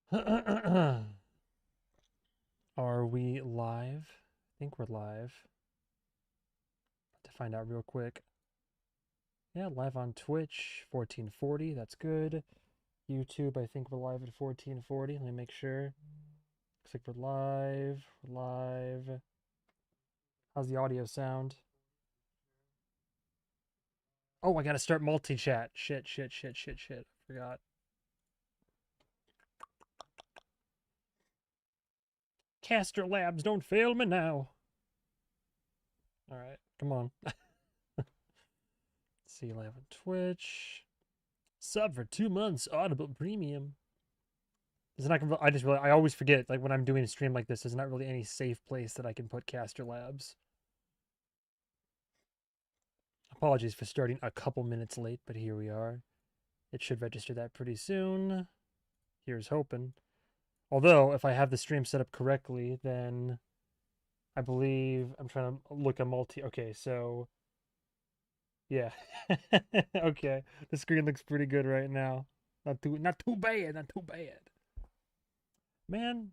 Are we live? I think we're live. To find out real quick. Yeah, live on Twitch, 1440. That's good. YouTube, I think we're live at 1440. Let me make sure. Looks like we're live. We're live. How's the audio sound? Oh, I gotta start multi-chat. Shit. I forgot. Caster Labs, don't fail me now. Alright, come on. See you live on Twitch. Sub for 2 months, Audible Premium. There's not. I always forget. Like when I'm doing a stream like this, there's not really any safe place that I can put Caster Labs. Apologies for starting a couple minutes late, but here we are. It should register that pretty soon. Here's hoping. Although, if I have the stream set up correctly, then I believe I'm trying to look a multi. Okay, so yeah. Okay, the screen looks pretty good right now. Not too bad. Not too bad. Man,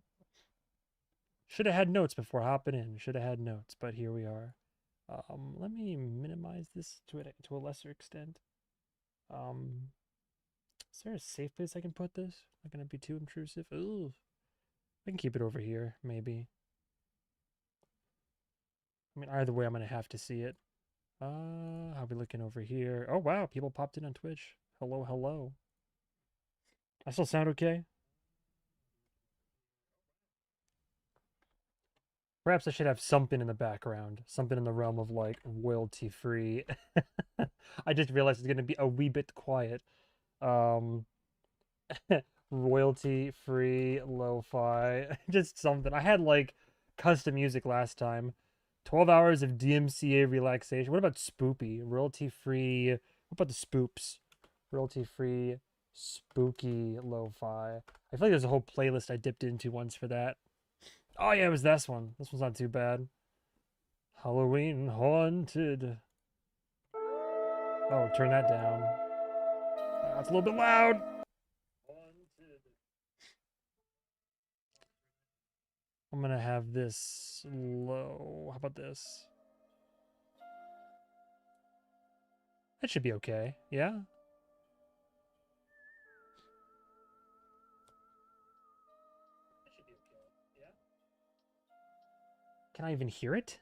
should have had notes before hopping in. Should have had notes, but here we are. Let me minimize this to a lesser extent. Is there a safe place I can put this? Not gonna be too intrusive. Ooh, I can keep it over here, maybe. I mean, either way, I'm gonna have to see it. I'll be looking over here. Oh wow, people popped in on Twitch. Hello, hello. I still sound okay? Perhaps I should have something in the background, something in the realm of like royalty free. I just realized it's gonna be a wee bit quiet. Um, royalty free lo-fi, just something. I had like custom music last time. 12 hours of DMCA relaxation. What about spoopy? Royalty free. What about the spoops? Royalty free spooky lo-fi. I feel like there's a whole playlist I dipped into once for that. Oh yeah, it was this one. This one's not too bad. Halloween haunted. Oh, turn that down. That's a little bit loud. I'm gonna have this low. How about this? That should be okay. Yeah? Can I even hear it?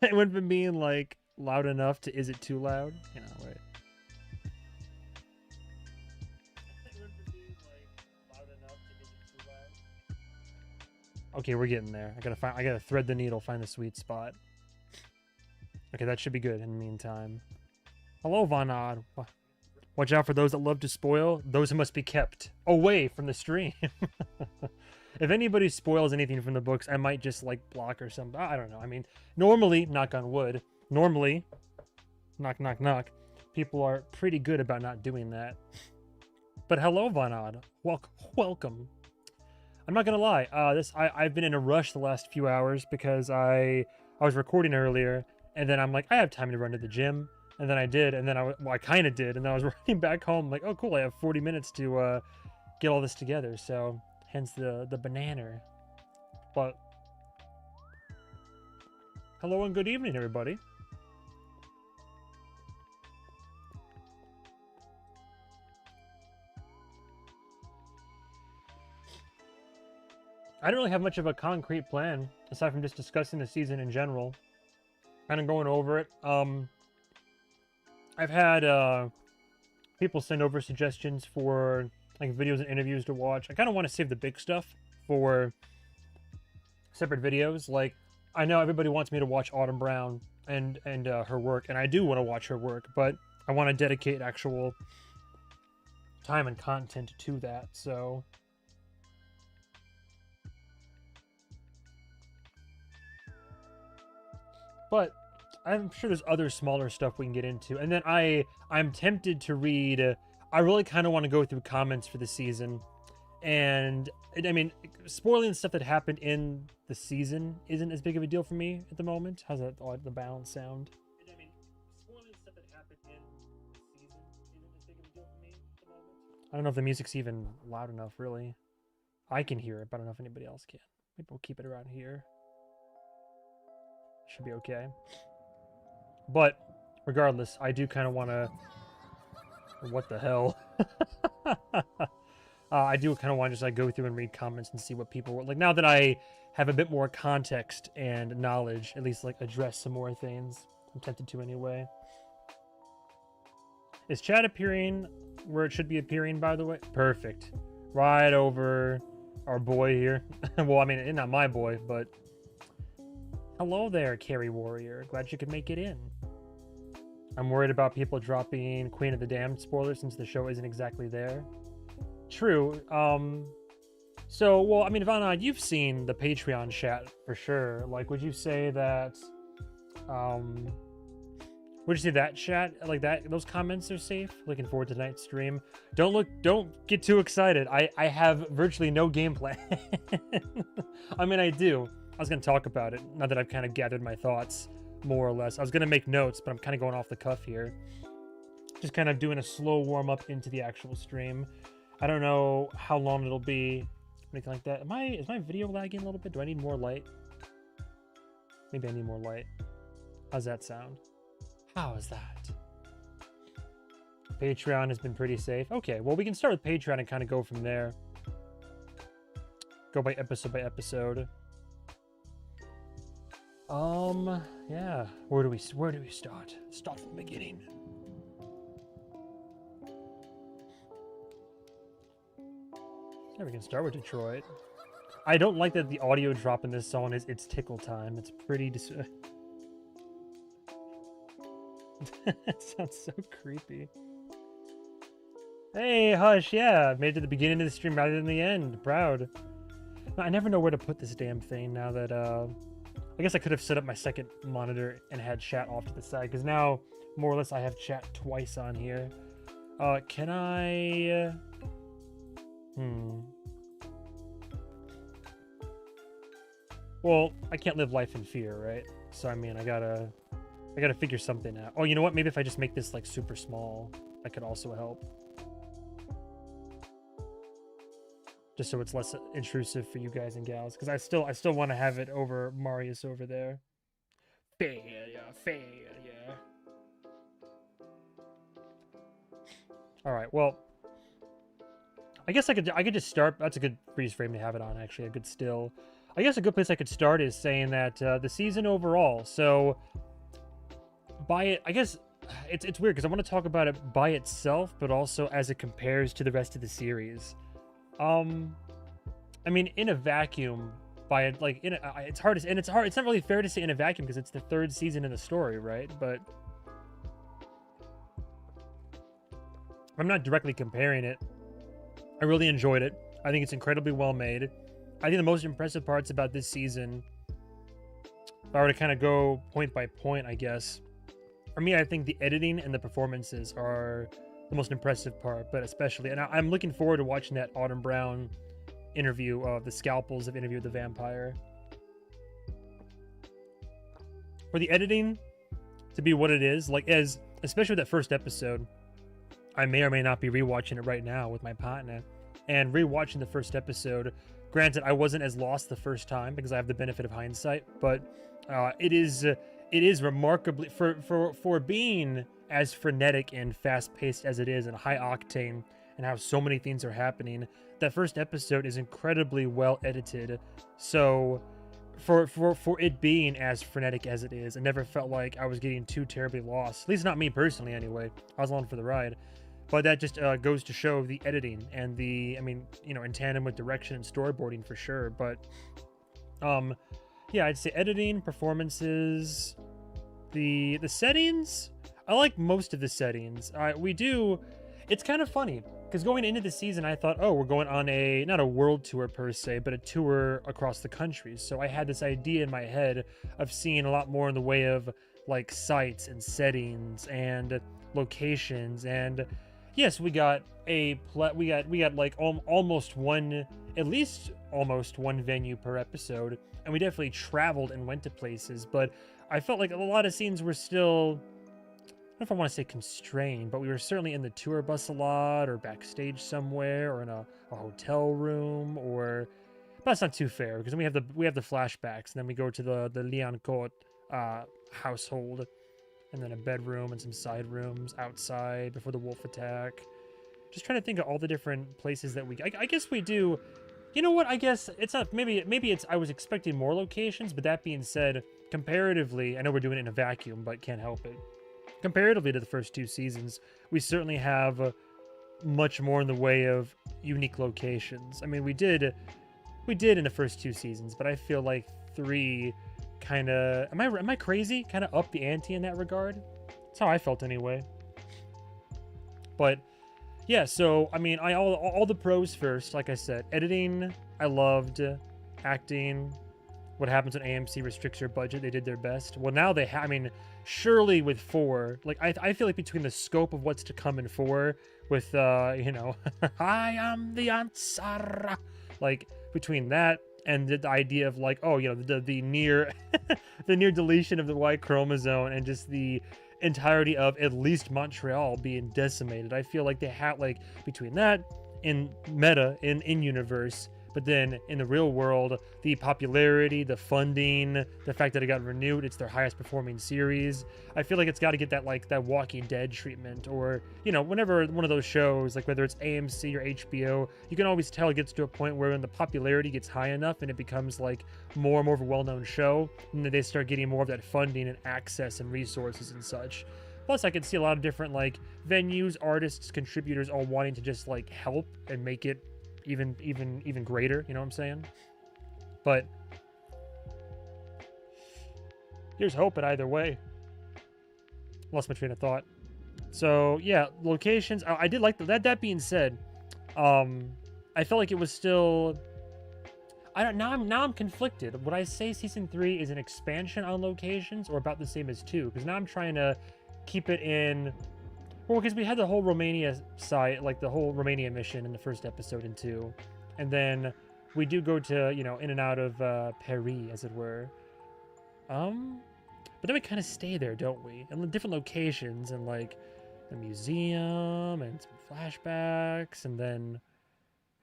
It went from being like loud enough to is it too loud? You know, wait. Okay, we're getting there. I gotta thread the needle, find the sweet spot. Okay, that should be good in the meantime. Hello, Von Odd. Watch out for those that love to spoil. Those who must be kept away from the stream. If anybody spoils anything from the books, I might just like block or something. I don't know. I mean, normally, knock on wood, normally, knock, knock, knock, people are pretty good about not doing that. But hello, Von Odd. Welcome. I'm not gonna lie. I've been in a rush the last few hours because I was recording earlier, and then I'm like, I have time to run to the gym, and then I did, and then I kind of did, and then I was running back home like, oh cool, I have 40 minutes to get all this together. So hence the banana. But hello and good evening, everybody. I don't really have much of a concrete plan aside from just discussing the season in general, kind of going over it. I've had people send over suggestions for like videos and interviews to watch. I kind of want to save the big stuff for separate videos. Like I know everybody wants me to watch Autumn Brown and her work, and I do want to watch her work, but I want to dedicate actual time and content to that. So but I'm sure there's other smaller stuff we can get into. And then I'm tempted to read. I really kind of want to go through comments for the season, and I mean, spoiling stuff that happened in the season isn't as big of a deal for me at the moment. How's that? The balance sound? I mean, spoiling stuff that happened in the season isn't as big of a deal for me at the moment. I don't know if the music's even loud enough, really. I can hear it, but I don't know if anybody else can. Maybe we'll keep it around here. Should be okay. But regardless, I do kind of want to... What the hell? I do kind of want to just like go through and read comments and see what people were like. Now that I have a bit more context and knowledge, at least like address some more things. I'm tempted to anyway. Is chat appearing where it should be appearing, by the way? Perfect. Right over our boy here. Well, I mean, it's not my boy, but... Hello there, Carry Warrior. Glad you could make it in. I'm worried about people dropping Queen of the Damned spoilers since the show isn't exactly there. True. So, well, I mean, Ivana, you've seen the Patreon chat for sure. Like, would you say that... Would you say that chat, like that, those comments are safe? Looking forward to tonight's stream. Don't get too excited. I have virtually no game plan. I mean, I do. I was going to talk about it, now that I've kind of gathered my thoughts, more or less. I was going to make notes, but I'm kind of going off the cuff here. Just kind of doing a slow warm-up into the actual stream. I don't know how long it'll be, anything like that. Is my video lagging a little bit? Do I need more light? Maybe I need more light. How's that sound? How is that? Patreon has been pretty safe. Okay, well, we can start with Patreon and kind of go from there. Go by episode. Yeah. Where do we start? Start from the beginning. Yeah, we can start with Detroit. I don't like that the audio drop in this song is it's tickle time. It's pretty That sounds so creepy. Hey, Hush, yeah. Made it to the beginning of the stream rather than the end. Proud. I never know where to put this damn thing now that, I guess I could have set up my second monitor and had chat off to the side, because now, more or less, I have chat twice on here. Can I... Well, I can't live life in fear, right? So, I mean, I gotta figure something out. Oh, you know what? Maybe if I just make this, like, super small, that could also help. Just so it's less intrusive for you guys and gals. Because I still want to have it over Marius over there. Failure. Alright, well... I guess I could just start... That's a good freeze frame to have it on, actually. A good still. I guess a good place I could start is saying that the season overall, so... By it, I guess it's weird because I want to talk about it by itself, but also as it compares to the rest of the series. I mean, in a vacuum, by it, like it's hard to, and it's hard. It's not really fair to say in a vacuum because it's the third season in the story, right? But I'm not directly comparing it. I really enjoyed it. I think it's incredibly well made. I think the most impressive parts about this season, if I were to kind of go point by point, I guess. For me, I think the editing and the performances are the most impressive part, but especially, and I'm looking forward to watching that Autumn Brown interview of the Scalpels of Interview with the Vampire. For the editing to be what it is, like especially with that first episode, I may or may not be rewatching it right now with my partner, and rewatching the first episode. Granted, I wasn't as lost the first time because I have the benefit of hindsight, but it is remarkably for being as frenetic and fast-paced as it is and high octane and how so many things are happening. That first episode is incredibly well edited. So for it being as frenetic as it is, it never felt like I was getting too terribly lost. At least not me personally anyway. I was along for the ride. But that just goes to show the editing and the, I mean, you know, in tandem with direction and storyboarding for sure. But yeah, I'd say editing, performances, the settings. I like most of the settings. It's kind of funny because going into the season, I thought, oh, we're going on not a world tour per se, but a tour across the country. So I had this idea in my head of seeing a lot more in the way of like sites and settings and locations. And yes, we got like at least almost one venue per episode, and we definitely traveled and went to places, but I felt like a lot of scenes were still don't know if I want to say constrained, but we were certainly in the tour bus a lot, or backstage somewhere, or in a hotel room, or. But that's not too fair because then we have the flashbacks, and then we go to the Liancourt household, and then a bedroom and some side rooms outside before the wolf attack. Just trying to think of all the different places that I guess we do. You know what? I guess it's not. Maybe it's. I was expecting more locations, but that being said, comparatively, I know we're doing it in a vacuum, but can't help it. Comparatively to the first 2 seasons, we certainly have much more in the way of unique locations. I mean, we did in the first 2 seasons, but I feel like 3 kind of. Am I crazy? Kind of up the ante in that regard. That's how I felt anyway. But yeah, so I mean, all the pros first. Like I said, editing, I loved. Acting, what happens when AMC restricts your budget? They did their best. Well, now they I mean, surely with 4, like I feel like between the scope of what's to come in 4, with you know, I am the answer. Like between that and the idea of like, oh, you know, the near the near deletion of the Y chromosome and just the entirety of at least Montreal being decimated. I feel like they had like between that in meta in universe, but then in the real world, the popularity, the funding, the fact that it got renewed, it's their highest performing series. I feel like it's got to get that like that Walking Dead treatment, or you know, whenever one of those shows, like whether it's AMC or HBO, you can always tell it gets to a point where when the popularity gets high enough and it becomes like more and more of a well-known show, and then they start getting more of that funding and access and resources and such. Plus, I could see a lot of different like venues, artists, contributors all wanting to just like help and make it even greater, you know what I'm saying? But here's hoping either way. Lost my train of thought. So yeah, locations. I did like that. That being said, I felt like it was still. I don't now. I'm conflicted. Would I say season 3 is an expansion on locations or about the same as 2? Because now I'm trying to keep it in. Well, because we had the whole Romania side, like the whole Romania mission in the first episode and 2, and then we do go to, you know, in and out of Paris, as it were. But then we kind of stay there, don't we? And different locations, and like the museum and some flashbacks, and then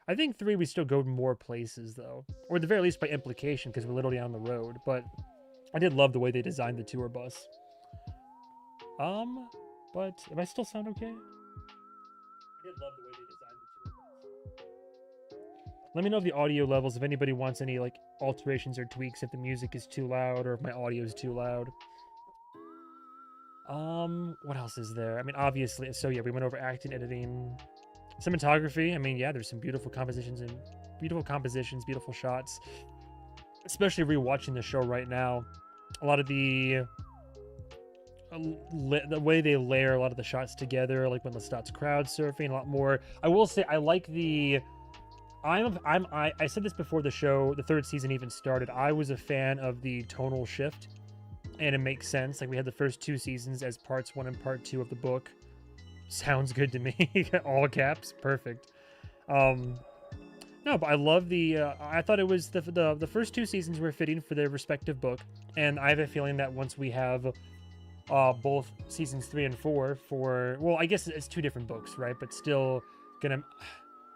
I think 3 we still go to more places though, or at the very least by implication, because we're literally on the road. But I did love the way they designed the tour bus. But if I still sound okay? I did love the way they designed the tour bus. Let me know if the audio levels, if anybody wants any like alterations or tweaks, if the music is too loud or if my audio is too loud. What else is there? I mean, obviously, so yeah, we went over acting, editing, cinematography. I mean, yeah, there's some beautiful compositions, beautiful shots. Especially rewatching the show right now, a lot of the way they layer a lot of the shots together, like when Lestat's crowd surfing, a lot more. I will say I like the. I said this before the show, the 3rd season even started. I was a fan of the tonal shift, and it makes sense. Like we had the first 2 seasons as parts 1 and part 2 of the book. Sounds good to me. All caps, perfect. No, but I love the. I thought it was the first 2 seasons were fitting for their respective book, and I have a feeling that once we have both seasons 3 and 4 for, well, I guess it's 2 different books, right? But still gonna.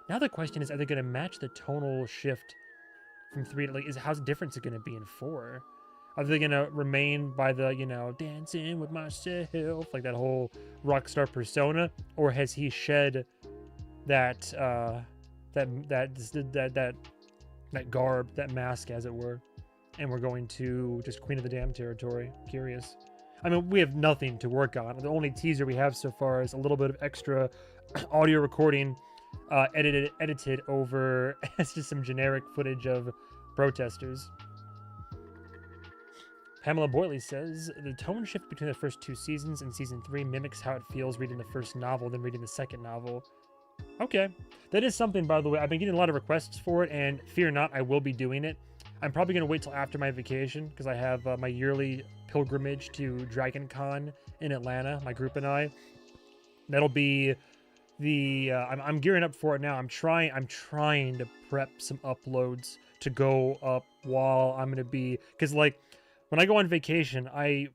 Now the question is, are they gonna match the tonal shift from 3 to like? How's different is it gonna be in 4? Are they gonna remain by the, you know, dancing with myself, like that whole rock star persona, or has he shed that garb, that mask, as it were, and we're going to just Queen of the Damned territory? Curious. I mean, we have nothing to work on. The only teaser we have so far is a little bit of extra audio recording, edited over. It's just some generic footage of protesters. Pamela Boyley says, the tone shift between the first 2 seasons and season 3 mimics how it feels reading the first novel than reading the second novel. Okay. That is something, by the way. I've been getting a lot of requests for it, and fear not, I will be doing it. I'm probably going to wait till after my vacation, because I have my yearly pilgrimage to Dragon Con in Atlanta, my group and I. That'll be the... I'm gearing up for it now. I'm trying to prep some uploads to go up while I'm going to be... Because, like, when I go on vacation, I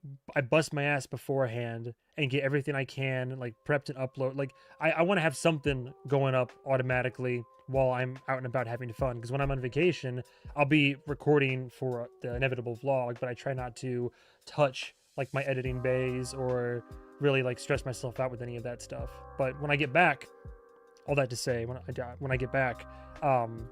bust my ass beforehand, and get everything I can like prepped and upload. Like I want to have something going up automatically while I'm out and about having fun, because when I'm on vacation I'll be recording for the inevitable vlog, but I try not to touch like my editing bays or really like stress myself out with any of that stuff. But when I get back, all that to say, when I get back, I'm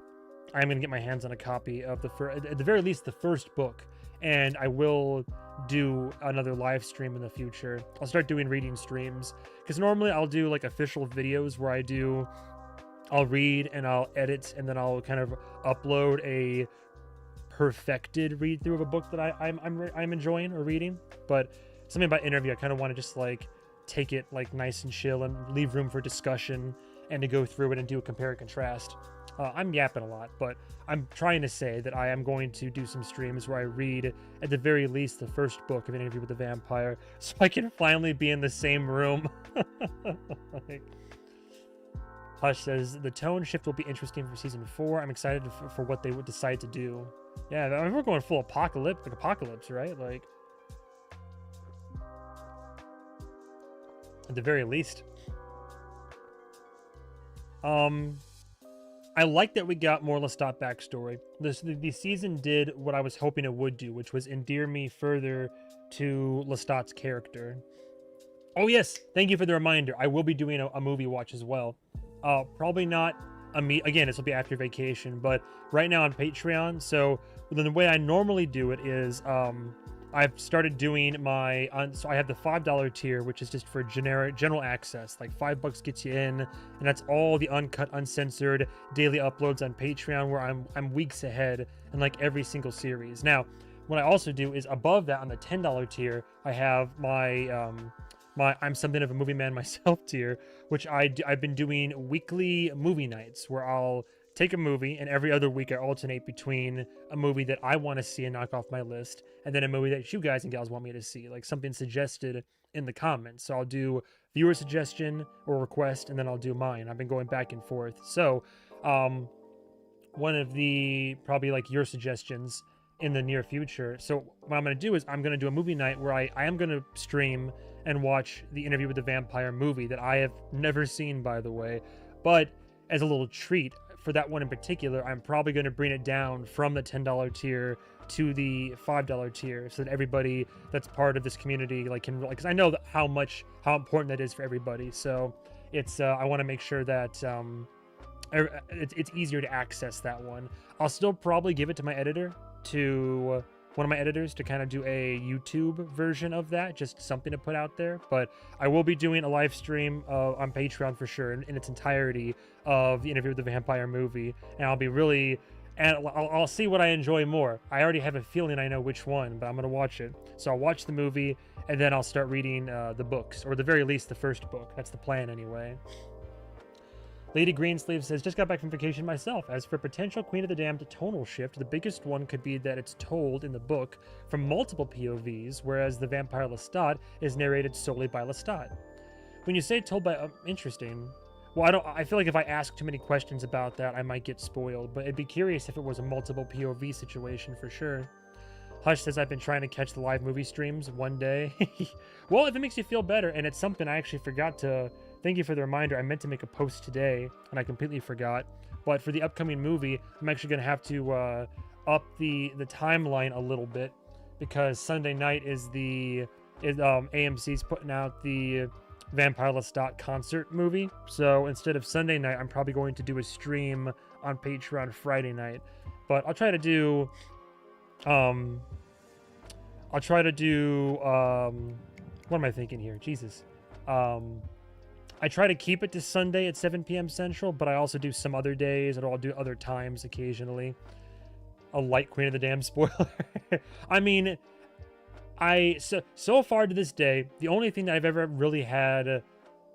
gonna get my hands on a copy of at the very least the first book, and I will do another live stream in the future. I'll start doing reading streams, because normally I'll do like official videos where I'll read and I'll edit, and then I'll kind of upload a perfected read through of a book that I'm enjoying or reading. But something about interview, I kind of want to just like take it like nice and chill and leave room for discussion and to go through it and do a compare and contrast. I'm yapping a lot, but I'm trying to say that I am going to do some streams where I read at the very least the first book of An Interview with the Vampire, so I can finally be in the same room. Like, Hush says the tone shift will be interesting for season 4. I'm excited for what they would decide to do. Yeah, I mean, we're going full apocalypse, right? Like, at the very least. I like that we got more Lestat backstory. The season did what I was hoping it would do, which was endear me further to Lestat's character. Oh yes, thank you for the reminder. I will be doing a movie watch as well. Probably not again, this will be after vacation, but right now on Patreon. So the way I normally do it is I've started doing so I have the $5 tier, which is just for general access. Like $5 gets you in, and that's all the uncut, uncensored daily uploads on Patreon, where I'm weeks ahead in like every single series. Now, what I also do is above that on the $10 tier, I have my I'm something of a movie man myself tier, which I've been doing weekly movie nights where I'll take a movie, and every other week I alternate between a movie that I want to see and knock off my list, and then a movie that you guys and gals want me to see, like something suggested in the comments. So I'll do viewer suggestion or request, and then I'll do mine. I've been going back and forth. So one of the probably like your suggestions in the near future. So what I'm going to do is I'm going to do a movie night where I am going to stream and watch the Interview with the Vampire movie that I have never seen, by the way. But as a little treat for that one in particular, I'm probably going to bring it down from the $10 tier to the $5 tier, so that everybody that's part of this community like can, because I know how important that is for everybody. So it's I want to make sure that it's easier to access that one. I'll still probably give it to my editor, to one of my editors, to kind of do a YouTube version of that, just something to put out there. But I will be doing a live stream on Patreon for sure in its entirety of the Interview with the Vampire movie, and I'll see what I enjoy more. I already have a feeling I know which one, but I'm gonna watch it. So I'll watch the movie, and then I'll start reading the books, or at the very least the first book. That's the plan anyway. Lady Greensleeve says, just got back from vacation myself. As for potential Queen of the Damned tonal shift, the biggest one could be that it's told in the book from multiple POVs, whereas the vampire Lestat is narrated solely by Lestat. When you say told by, interesting. Well, I feel like if I ask too many questions about that, I might get spoiled, but I'd be curious if it was a multiple POV situation for sure. Hush says, I've been trying to catch the live movie streams one day. Well, if it makes you feel better, and it's something I actually forgot to... Thank you for the reminder. I meant to make a post today, and I completely forgot. But for the upcoming movie, I'm actually going to have to up the timeline a little bit, because Sunday night is AMC's putting out the Vampire Lestat concert movie. So instead of Sunday night, I'm probably going to do a stream on Patreon Friday night. But I'll try to do... what am I thinking here? Jesus. I try to keep it to Sunday at 7 p.m. Central, but I also do some other days, and I'll do other times occasionally. A light Queen of the Damned spoiler. I mean, so far to this day, the only thing that I've ever really had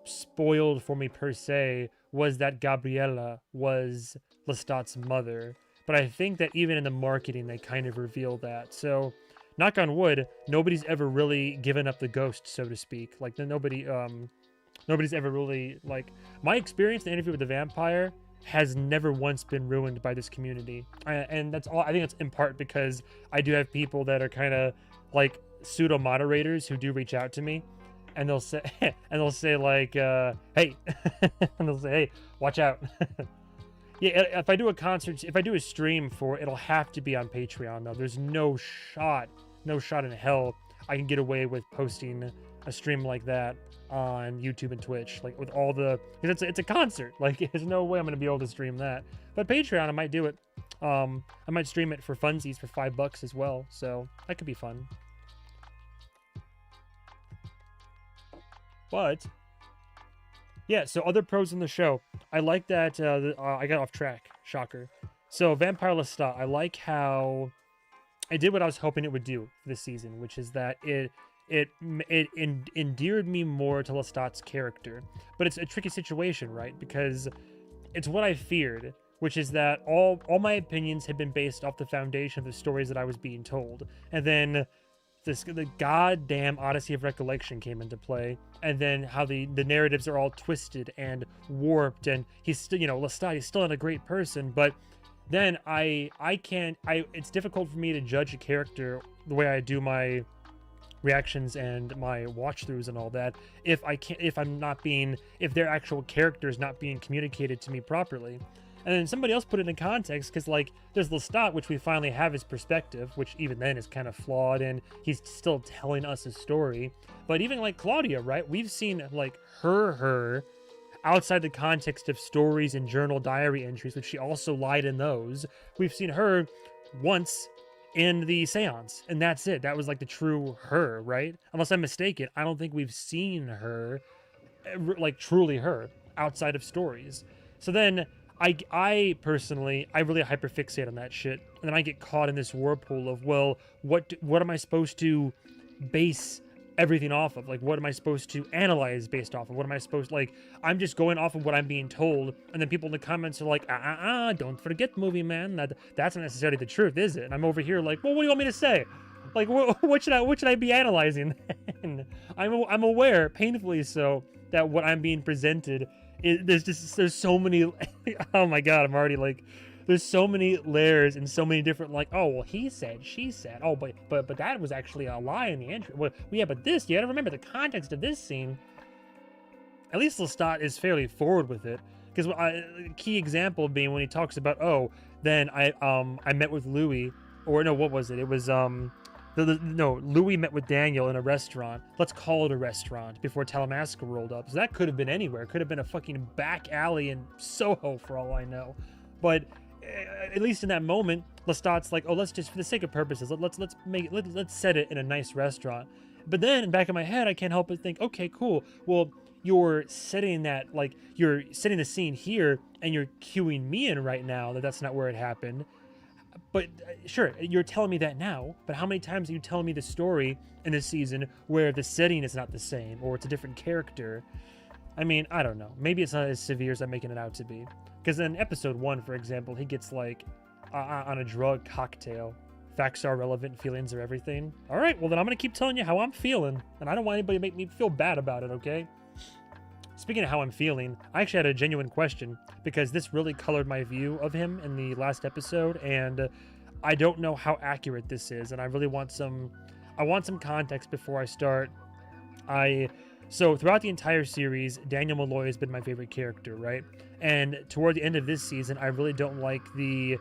spoiled for me per se was that Gabriella was Lestat's mother. But I think that even in the marketing, they kind of reveal that. So, knock on wood, nobody's ever really given up the ghost, so to speak. Like, nobody's ever really, like... My experience in the Interview with the Vampire has never once been ruined by this community. And that's all. I think that's in part because I do have people that are kind of, like, pseudo-moderators who do reach out to me. and they'll say and they'll say like, hey, and they'll say, hey, watch out. Yeah, if I do a concert, if I do a stream for it, it'll have to be on Patreon though. There's no shot in hell I can get away with posting a stream like that on YouTube and Twitch, like with all the, because it's a concert. Like, there's no way I'm gonna be able to stream that. But Patreon, I might do it. I might stream it for funsies for $5 as well. So that could be fun. But yeah, so other pros in the show. I like that. I got off track. Shocker. So Vampire Lestat. I like how I did what I was hoping it would do this season, which is that it endeared me more to Lestat's character. But it's a tricky situation, right? Because it's what I feared, which is that all my opinions had been based off the foundation of the stories that I was being told, and then the goddamn Odyssey of Recollection came into play, and then how the narratives are all twisted and warped, and he's still, Lestat, he's still not a great person, but then it's difficult for me to judge a character the way I do my reactions and my watch throughs and all that if their actual character is not being communicated to me properly. And then somebody else put it in context, because like there's Lestat, which we finally have his perspective, which even then is kind of flawed, and he's still telling us a story. But even like Claudia, right? We've seen like her outside the context of stories and journal diary entries, which she also lied in those. We've seen her once in the seance, and that's it. That was like the true her, right? Unless I'm mistaken, I don't think we've seen her like truly her outside of stories. So then I personally, I really hyperfixate on that shit, and then I get caught in this whirlpool of, well, what am I supposed to base everything off of? Like, what am I supposed to analyze based off of? What am I supposed, like, I'm just going off of what I'm being told, and then people in the comments are like, don't forget, movie man, that's not necessarily the truth, is it? And I'm over here like, well, what do you want me to say? Like, what should I be analyzing? And I'm aware, painfully so, that what I'm being presented, there's so many, oh my god, I'm already like, there's so many layers and so many different, like, oh, well, he said, she said, oh, but that was actually a lie in the entry. Well, yeah, but this, you gotta remember the context of this scene. At least Lestat is fairly forward with it, because a key example being when he talks about, oh, then I met with Louis, or no, what was it? It was, no, Louis met with Daniel in a restaurant. Let's call it a restaurant, before Talamasca rolled up. So that could have been anywhere. It could have been a fucking back alley in Soho, for all I know. But at least in that moment, Lestat's like, oh, let's just, for the sake of purposes, let's set it in a nice restaurant. But then in the back of my head, I can't help but think, okay, cool. Well, you're setting that, like, you're setting the scene here, and you're cueing me in right now that that's not where it happened. But sure, you're telling me that now, but how many times are you telling me the story in this season where the setting is not the same, or it's a different character? I mean, I don't know. Maybe it's not as severe as I'm making it out to be. Because in episode 1, for example, he gets like on a drug cocktail. Facts are relevant, feelings are everything. All right, well then I'm going to keep telling you how I'm feeling, and I don't want anybody to make me feel bad about it, okay? Speaking of how I'm feeling, I actually had a genuine question, because this really colored my view of him in the last episode, and I don't know how accurate this is, and I really want some context before I start. So throughout the entire series, Daniel Malloy has been my favorite character, right? And toward the end of this season, I really don't like the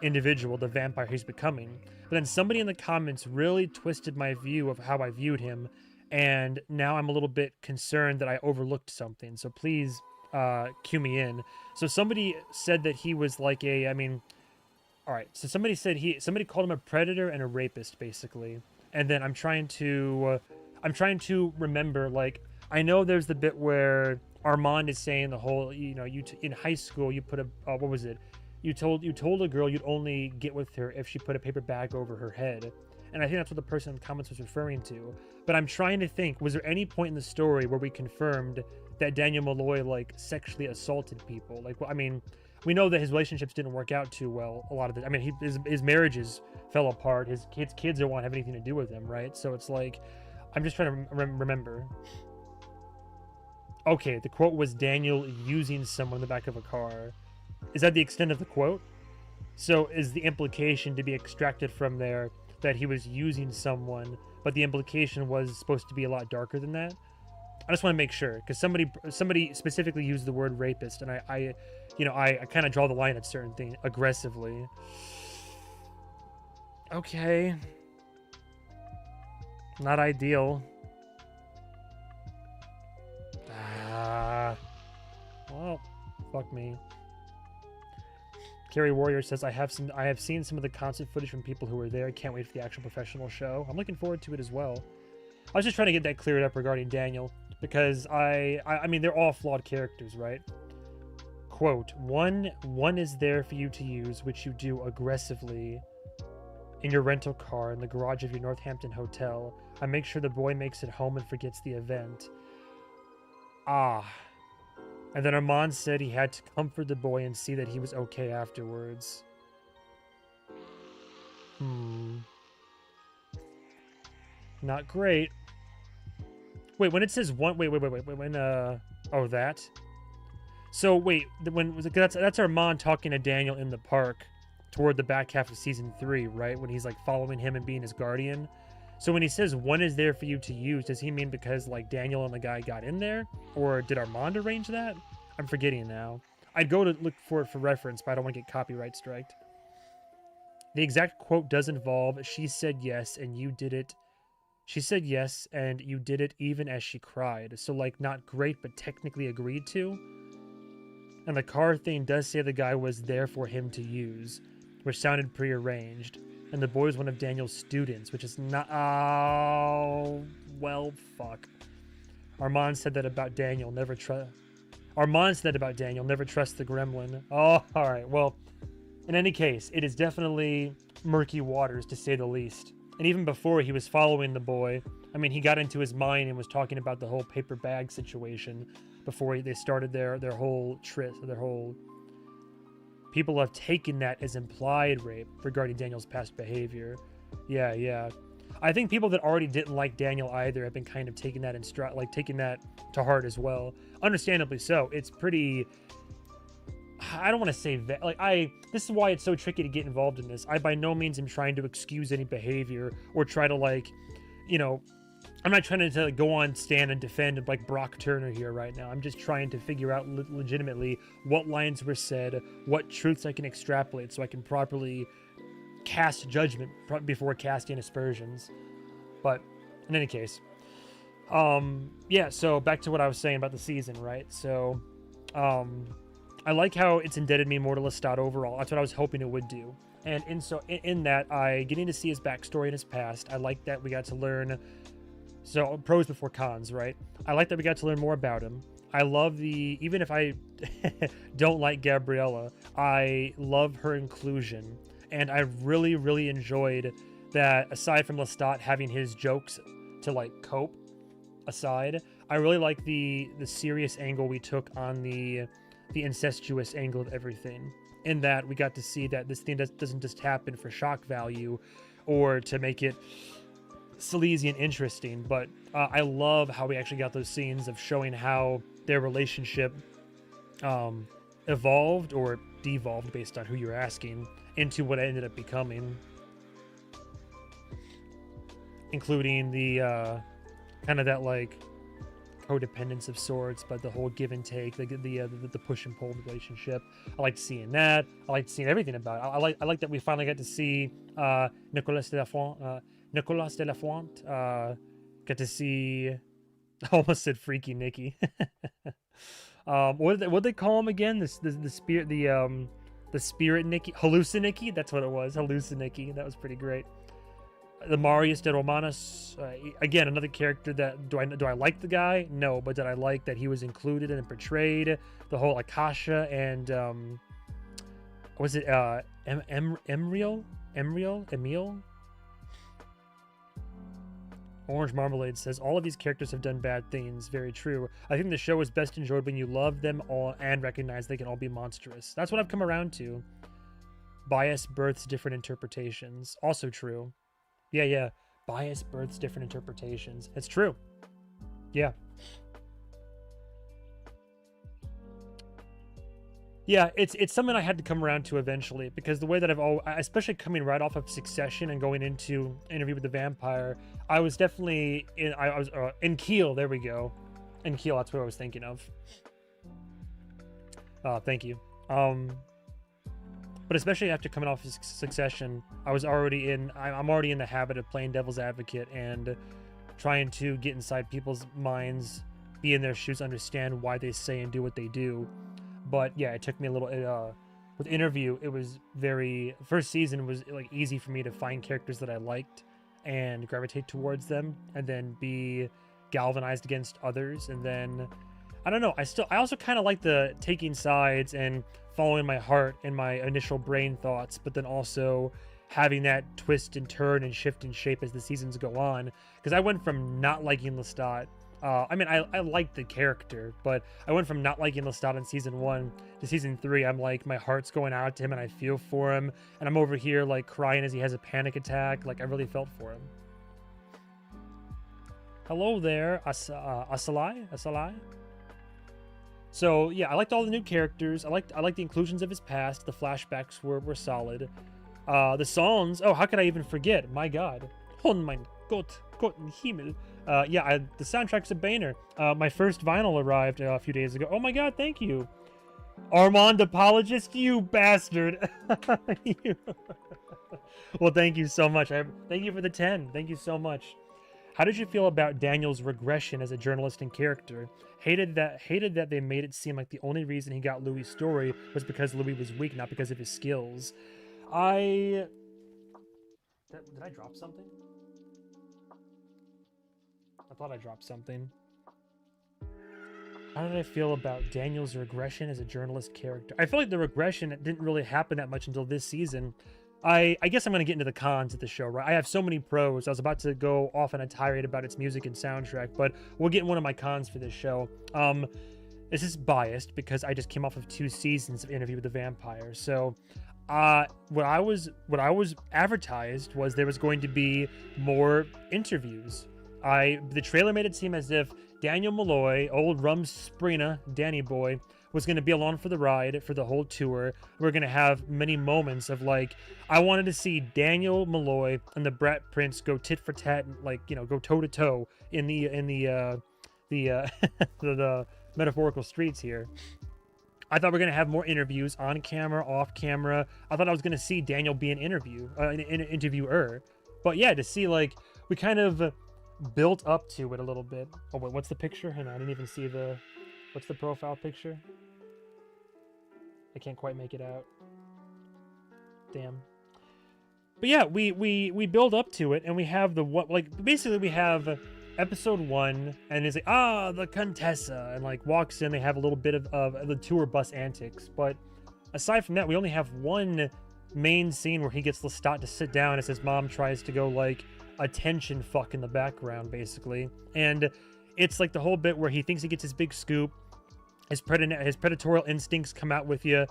individual, the vampire he's becoming. But then somebody in the comments really twisted my view of how I viewed him, and now I'm a little bit concerned that I overlooked something. So please cue me in. So somebody said that he was like all right. So somebody called him a predator and a rapist, basically. And then I'm trying to remember, like, I know there's the bit where Armand is saying the whole, in high school you put a what was it? You told a girl you'd only get with her if she put a paper bag over her head. And I think that's what the person in the comments was referring to. But I'm trying to think, was there any point in the story where we confirmed that Daniel Malloy, like, sexually assaulted people? Like, well, I mean, we know that his relationships didn't work out too well. A lot of it. I mean, his marriages fell apart. His kids don't want to have anything to do with him, right? So it's like, I'm just trying to remember. Okay, the quote was Daniel using someone in the back of a car. Is that the extent of the quote? So is the implication to be extracted from there that he was using someone, but the implication was supposed to be a lot darker than that? I just want to make sure, because somebody specifically used the word rapist, and I kind of draw the line at certain things aggressively. Okay. Not ideal. Well, fuck me. Carrie Warrior says, I have seen some of the concert footage from people who were there. I can't wait for the actual professional show. I'm looking forward to it as well. I was just trying to get that cleared up regarding Daniel, because I mean, they're all flawed characters, right? Quote, one is there for you to use, which you do aggressively in your rental car in the garage of your Northampton hotel. I make sure the boy makes it home and forgets the event. Ah. And then Armand said he had to comfort the boy and see that he was okay afterwards. Not great. Wait, when it says one, wait, when oh, that. So wait, that's Armand talking to Daniel in the park toward the back half of season 3, right? When he's like following him and being his guardian. So when he says one is there for you to use, does he mean because like Daniel and the guy got in there, or did Armand arrange that? I'm forgetting now. I'd go to look for it for reference, but I don't want to get copyright striked. The exact quote does involve, she said yes and you did it. She said yes and you did it even as she cried. So like not great, but technically agreed to. And the car thing does say the guy was there for him to use, which sounded prearranged. And the boy was one of Daniel's students, which is not... Oh, well, fuck. Armand said that about Daniel, never trust the gremlin. Oh, all right. Well, in any case, it is definitely murky waters, to say the least. And even before he was following the boy, I mean, he got into his mind and was talking about the whole paper bag situation before they started their whole trip, their whole... People have taken that as implied rape regarding Daniel's past behavior. Yeah. I think people that already didn't like Daniel either have been kind of taking that taking that to heart as well. Understandably so. It's pretty... I don't want to say that. This is why it's so tricky to get involved in this. I by no means am trying to excuse any behavior or try to I'm not trying to go on stand and defend like Brock Turner here right now. I'm just trying to figure out legitimately what lines were said, what truths I can extrapolate so I can properly cast judgment before casting aspersions. But in any case, yeah, so back to what I was saying about the season, right? So I like how it's indebted me more to Lestat overall. That's what I was hoping it would do. And in that, getting to see his backstory and his past, I like that we got to learn... So, pros before cons, right? I like that we got to learn more about him. I love even if I don't like Gabriella, I love her inclusion. And I really, really enjoyed that, aside from Lestat having his jokes to, cope aside, I really like the serious angle we took on the incestuous angle of everything. In that, we got to see that this thing doesn't just happen for shock value or to make it sleazy and interesting, but I love how we actually got those scenes of showing how their relationship evolved or devolved, based on who you're asking, into what it ended up becoming, including the kind of that codependence of sorts, but the whole give and take, the push and pull relationship. I liked seeing that. I liked seeing everything about it. I like that we finally got to see Nicolas de la Fuente, got to see... I almost said Freaky Nikki. What did they call him again? The spirit, the spirit Nikki, Hallucinicky. That's what it was, Hallucinicky. That was pretty great. The Marius de Romanos, again, another character that do I like the guy? No, but did I like that he was included and portrayed? The whole Akasha and was it Emil? Orange Marmalade says, all of these characters have done bad things. Very true. I think the show is best enjoyed when you love them all and recognize they can all be monstrous. That's what I've come around to. Bias births different interpretations. Also true. Yeah. Bias births different interpretations. It's true. Yeah. Yeah, it's something I had to come around to eventually, because the way that especially coming right off of Succession and going into Interview with the Vampire, I was definitely in Kiel. There we go. And Keel, that's what I was thinking of. Thank you. But especially after coming off of Succession, I'm already in the habit of playing devil's advocate and trying to get inside people's minds, be in their shoes, understand why they say and do what they do. But yeah, it took me a little. With Interview, it was first season was like easy for me to find characters that I liked and gravitate towards them, and then be galvanized against others. And then I don't know. I also kind of like the taking sides and following my heart and my initial brain thoughts, but then also having that twist and turn and shift and shape as the seasons go on. Because I went from not liking Lestat. I liked the character, but I went from not liking Lestat in season 1 to season 3. I'm like, my heart's going out to him and I feel for him. And I'm over here like crying as he has a panic attack. Like, I really felt for him. Hello there, Asalai? So yeah, I liked all the new characters. I liked the inclusions of his past. The flashbacks were solid. The songs, oh, how could I even forget? My God. Oh mein Gott, Gotten Himmel. The soundtrack's a banger. My first vinyl arrived a few days ago. Oh my God, thank you. Armand Apologist, you bastard. Well, thank you so much. Thank you for the 10. Thank you so much. How did you feel about Daniel's regression as a journalist and character? Hated that they made it seem like the only reason he got Louis' story was because Louis was weak, not because of his skills. Did I drop something? I thought I dropped something. How did I feel about Daniel's regression as a journalist character? I feel like the regression didn't really happen that much until this season. I guess I'm going to get into the cons of the show, right? I have so many pros. I was about to go off on a tirade about its music and soundtrack, but we'll get in one of my cons for this show. This is biased because I just came off of 2 seasons of Interview with the Vampire. So what I was advertised was there was going to be more interviews. The trailer made it seem as if Daniel Malloy, old Rumspringa, Danny boy, was going to be along for the ride for the whole tour. We're going to have many moments of like, I wanted to see Daniel Malloy and the Brat Prince go tit for tat, and like, go toe to toe in the the metaphorical streets here. I thought we are going to have more interviews on camera, off camera. I thought I was going to see Daniel be an interviewer. But yeah, to see like, we kind of built up to it a little bit. Oh wait, what's the picture? Hang on, I didn't even see what's the profile picture? I can't quite make it out. Damn. But yeah, we build up to it, and we have basically we have episode 1, and it's like, the Contessa, and like walks in, they have a little bit of the tour bus antics. But aside from that, we only have one main scene where he gets Lestat to sit down as his mom tries to go like attention fuck in the background, basically. And it's like the whole bit where he thinks he gets his big scoop, his predatorial instincts come out with you,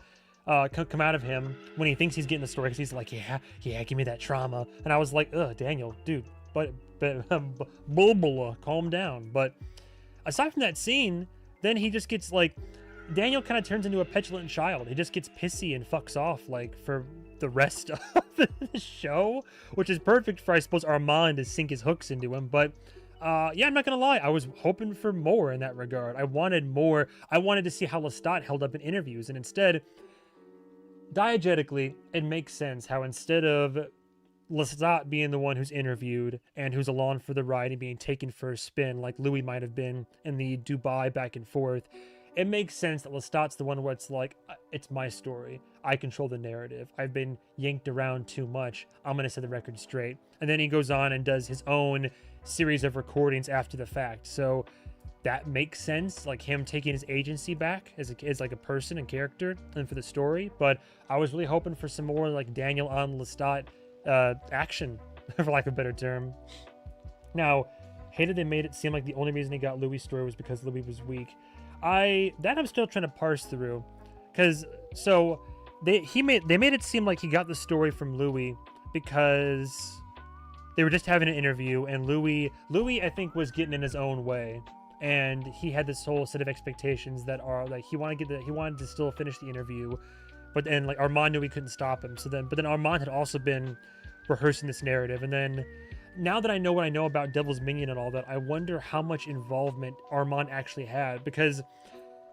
come out of him when he thinks he's getting the story, because he's like, yeah, give me that trauma. And I was like, Daniel, dude, but calm down. But aside from that scene, then he just gets like, Daniel kind of turns into a petulant child. He just gets pissy and fucks off like for the rest of the show, which is perfect for, I suppose, Armand to sink his hooks into him. But I'm not gonna lie, I was hoping for more in that regard. I wanted more. I wanted to see how Lestat held up in interviews, and instead, diegetically, it makes sense how instead of Lestat being the one who's interviewed and who's along for the ride and being taken for a spin like Louis might have been in the Dubai back and forth, it makes sense that Lestat's the one where it's like, it's my story. I control the narrative. I've been yanked around too much. I'm going to set the record straight. And then he goes on and does his own series of recordings after the fact. So that makes sense, like him taking his agency back as like a person and character and for the story. But I was really hoping for some more like Daniel on Lestat action, for lack of a better term. Now, hated they made it seem like the only reason he got Louis' story was because Louis was weak. I'm still trying to parse through, because they made it seem like he got the story from Louis because they were just having an interview, and Louis I think was getting in his own way, and he had this whole set of expectations that are like he wanted to still finish the interview, but then like Armand knew he couldn't stop him. But then Armand had also been rehearsing this narrative, and then now that I know what I know about Devil's Minion and all that, I wonder how much involvement Armand actually had, because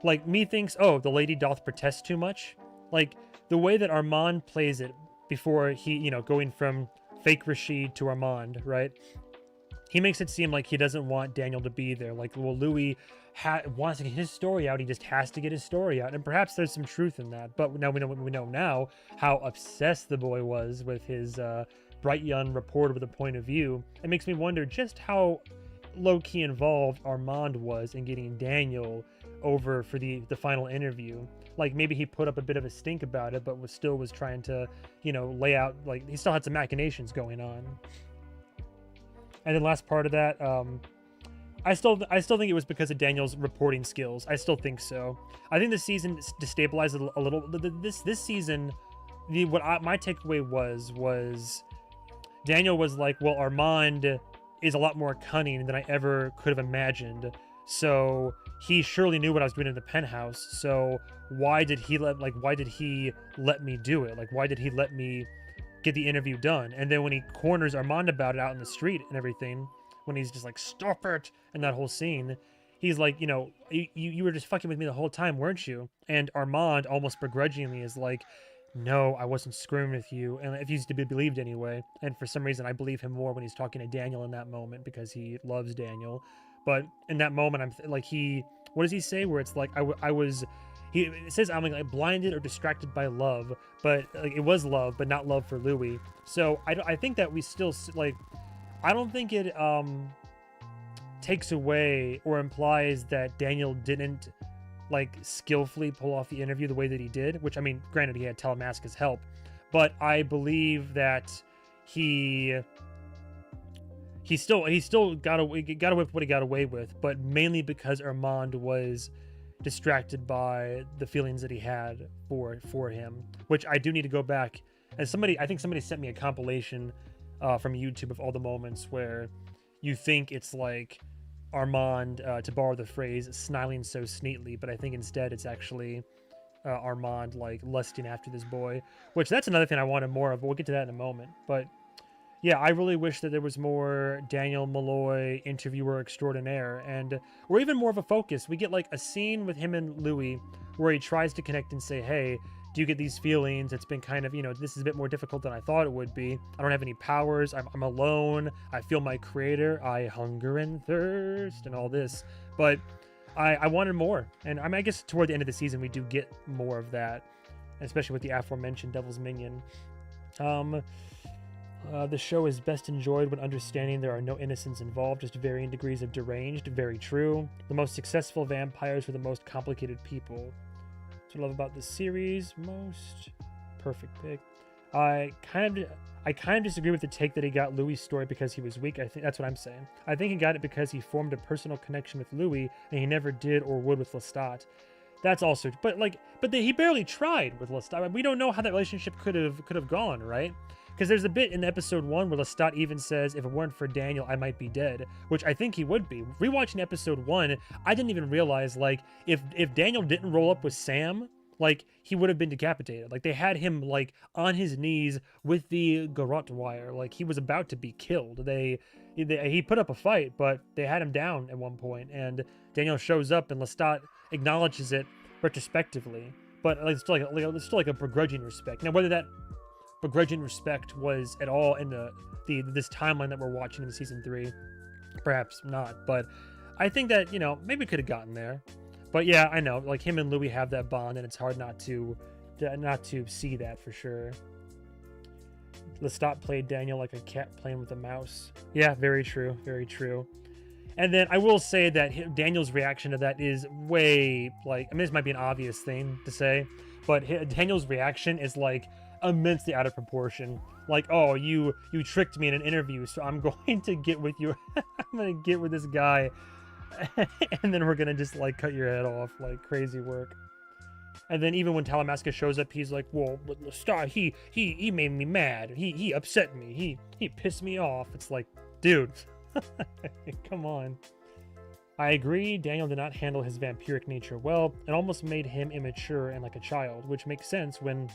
like methinks, oh, the lady doth protest too much. Like the way that Armand plays it before he, going from fake Rashid to Armand, right? He makes it seem like he doesn't want Daniel to be there. Like, well, Louis wants to get his story out. He just has to get his story out. And perhaps there's some truth in that. But now we know now how obsessed the boy was with his bright young reporter with a point of view. It makes me wonder just how low-key involved Armand was in getting Daniel over for the final interview. Like maybe he put up a bit of a stink about it, but was trying to, lay out, like he still had some machinations going on. And then last part of that, I still think it was because of Daniel's reporting skills. I still think so. I think this season destabilized a little. This season, my takeaway was Daniel was like, well, Armand is a lot more cunning than I ever could have imagined. So he surely knew what I was doing in the penthouse. So why did he let me do it? Like, why did he let me get the interview done? And then when he corners Armand about it out in the street and everything, when he's just like, stop it, and that whole scene, he's like, you were just fucking with me the whole time, weren't you? And Armand almost begrudgingly is like, no, I wasn't screwing with you. And if he's to be believed anyway. And for some reason, I believe him more when he's talking to Daniel in that moment, because he loves Daniel. But in that moment, I'm like, what does he say? Where it's like, it says I'm like blinded or distracted by love, but like it was love, but not love for Louis. So I think that we still like, I don't think it takes away or implies that Daniel didn't like skillfully pull off the interview the way that he did, which, I mean, granted, he had Talamasca's help, but I believe that he still got away with what he got away with, but mainly because Armand was distracted by the feelings that he had for him, which I do need to go back. And I think somebody sent me a compilation from YouTube of all the moments where you think it's like Armand, to borrow the phrase, sniling so sneetly, but I think instead it's actually Armand like lusting after this boy, which that's another thing I wanted more of, but we'll get to that in a moment. But yeah, I really wish that there was more Daniel Malloy, interviewer extraordinaire, or even more of a focus. We get like a scene with him and Louis where he tries to connect and say, hey, do you get these feelings? It's been kind of, this is a bit more difficult than I thought it would be. I don't have any powers. I'm alone. I feel my creator. I hunger and thirst and all this. But I wanted more. And I guess toward the end of the season, we do get more of that, especially with the aforementioned Devil's Minion. The show is best enjoyed when understanding there are no innocents involved, just varying degrees of deranged. Very true. The most successful vampires were the most complicated people. That's what I love about this series most. Perfect pick. I kind of disagree with the take that he got Louis' story because he was weak. I think that's what I'm saying. I think he got it because he formed a personal connection with Louis, and he never did or would with Lestat. That's also, but he barely tried with Lestat. I mean, we don't know how that relationship could have gone, right? Because there's a bit in episode 1 where Lestat even says, if it weren't for Daniel, I might be dead, which I think he would be. Rewatching episode 1, I didn't even realize, like, if Daniel didn't roll up with Sam, like, he would have been decapitated. Like, they had him, like, on his knees with the garrote wire. Like, he was about to be killed. He put up a fight, but they had him down at one point, and Daniel shows up, and Lestat acknowledges it retrospectively. But like, it's still like a begrudging respect. Now, whether that begrudging respect was at all in this timeline that we're watching in season 3, perhaps not, but I think that maybe could have gotten there. But yeah, I know, like, him and Louis have that bond, and it's hard not to see that for sure. Lestat played Daniel like a cat playing with a mouse. Yeah, very true, very true. And then I will say that Daniel's reaction to that is way, like, I mean, this might be an obvious thing to say, but Daniel's reaction is like immensely out of proportion. Like, oh, you tricked me in an interview, so I'm going to get with you. I'm going to get with this guy, and then we're going to just like cut your head off. Like, crazy work. And then even when Talamasca shows up, he's like, well, Lestat, he made me mad. He upset me. He pissed me off. It's like, dude, come on. I agree, Daniel did not handle his vampiric nature well. It almost made him immature and like a child, which makes sense when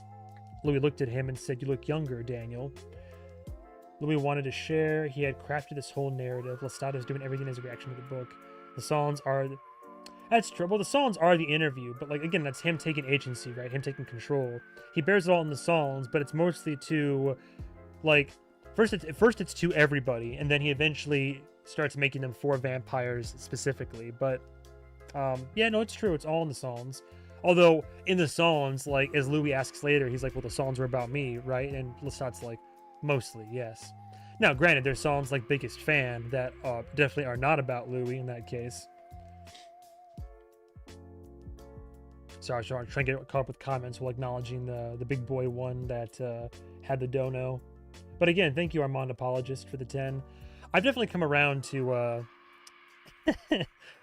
Louis looked at him and said, you look younger, Daniel. Louis wanted to share. He had crafted this whole narrative. Lestat is doing everything as a reaction to the book. The songs are... That's true. Well, the songs are the interview, but like again, that's him taking agency, right? Him taking control. He bears it all in the songs, but it's mostly to, like, first it's to everybody, and then he eventually starts making them for vampires specifically. But yeah, no, it's true. It's all in the songs. Although in the songs, like as Louis asks later, he's like, "Well, the songs were about me, right?" And Lestat's like, "Mostly, yes." Now, granted, there's songs like "Biggest Fan" that definitely are not about Louis in that case. Sorry, trying to get caught up with comments while acknowledging the big boy one that had the dono. But again, thank you, Armand Apologist, for the 10. I've definitely come around to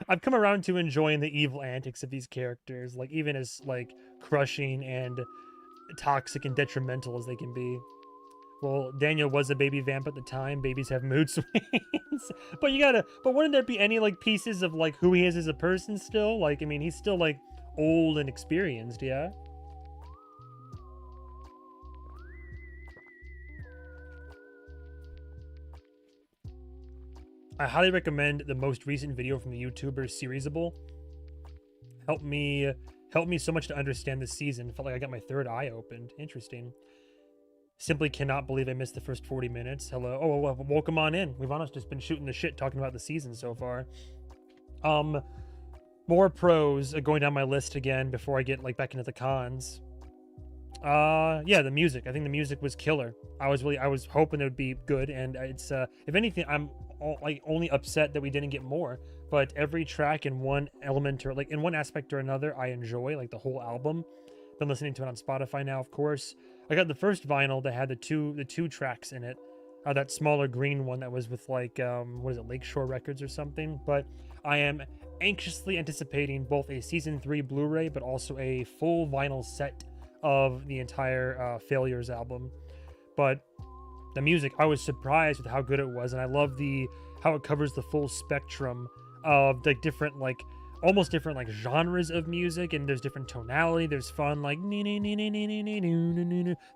I've come around to enjoying the evil antics of these characters, like even as like crushing and toxic and detrimental as they can be. Well, Daniel was a baby vamp at the time. Babies have mood swings. But wouldn't there be any like pieces of like who he is as a person still? Like, I mean, he's still like old and experienced, yeah? I highly recommend the most recent video from the YouTuber Seriesable. Helped me so much to understand this season. Felt like I got my third eye opened. Interesting. Simply cannot believe I missed the first 40 minutes. Hello. Oh, well, welcome on in. We've honestly just been shooting the shit talking about the season so far. More pros going down my list again before I get like back into the cons. Yeah, the music. I think the music was killer. I was hoping it would be good, and it's if anything, I'm only upset that we didn't get more. But every track in one element or like in one aspect or another, I enjoy, like the whole album. Been listening to it on Spotify now, of course. I got the first vinyl that had the two tracks in it. That smaller green one that was with like what is it, Lakeshore Records or something. But I am anxiously anticipating both a season 3 Blu-ray, but also a full vinyl set of the entire Failures album. But the music, I was surprised with how good it was, and I love how it covers the full spectrum of like different like almost different like genres of music, and there's different tonality. There's fun like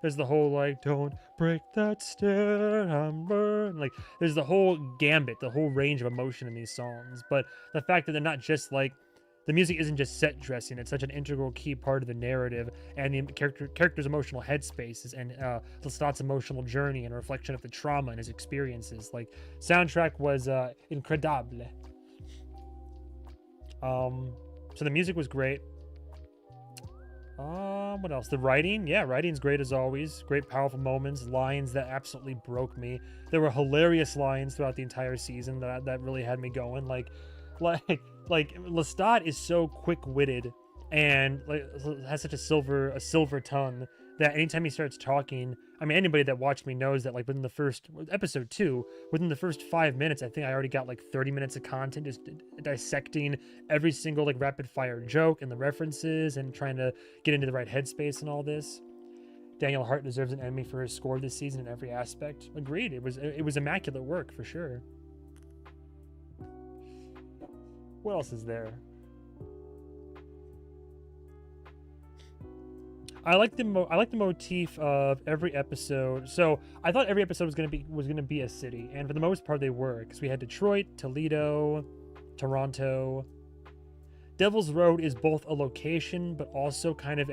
there's the whole like don't break that stair I'm burned, like there's the whole gambit, the whole range of emotion in these songs. But the fact that they're not just like the music isn't just set dressing, it's such an integral key part of the narrative and the character's emotional headspaces and Lestat's emotional journey and a reflection of the trauma and his experiences. Like soundtrack was incredible. So the music was great. What else? The writing, yeah, writing's great as always. Great, powerful moments, lines that absolutely broke me. There were hilarious lines throughout the entire season that really had me going. Like Lestat is so quick-witted and like has such a silver tongue that anytime he starts talking, I mean, anybody that watched me knows that like within the first episode 2, within the first 5 minutes, I think I already got like 30 minutes of content just dissecting every single like rapid fire joke and the references and trying to get into the right headspace and all this. Daniel Hart deserves an Emmy for his score this season in every aspect. Agreed. It was immaculate work for sure. What else is there? I like the motif of every episode. So I thought every episode was gonna be a city, and for the most part they were, because we had Detroit, Toledo, Toronto. Devil's Road is both a location, but also kind of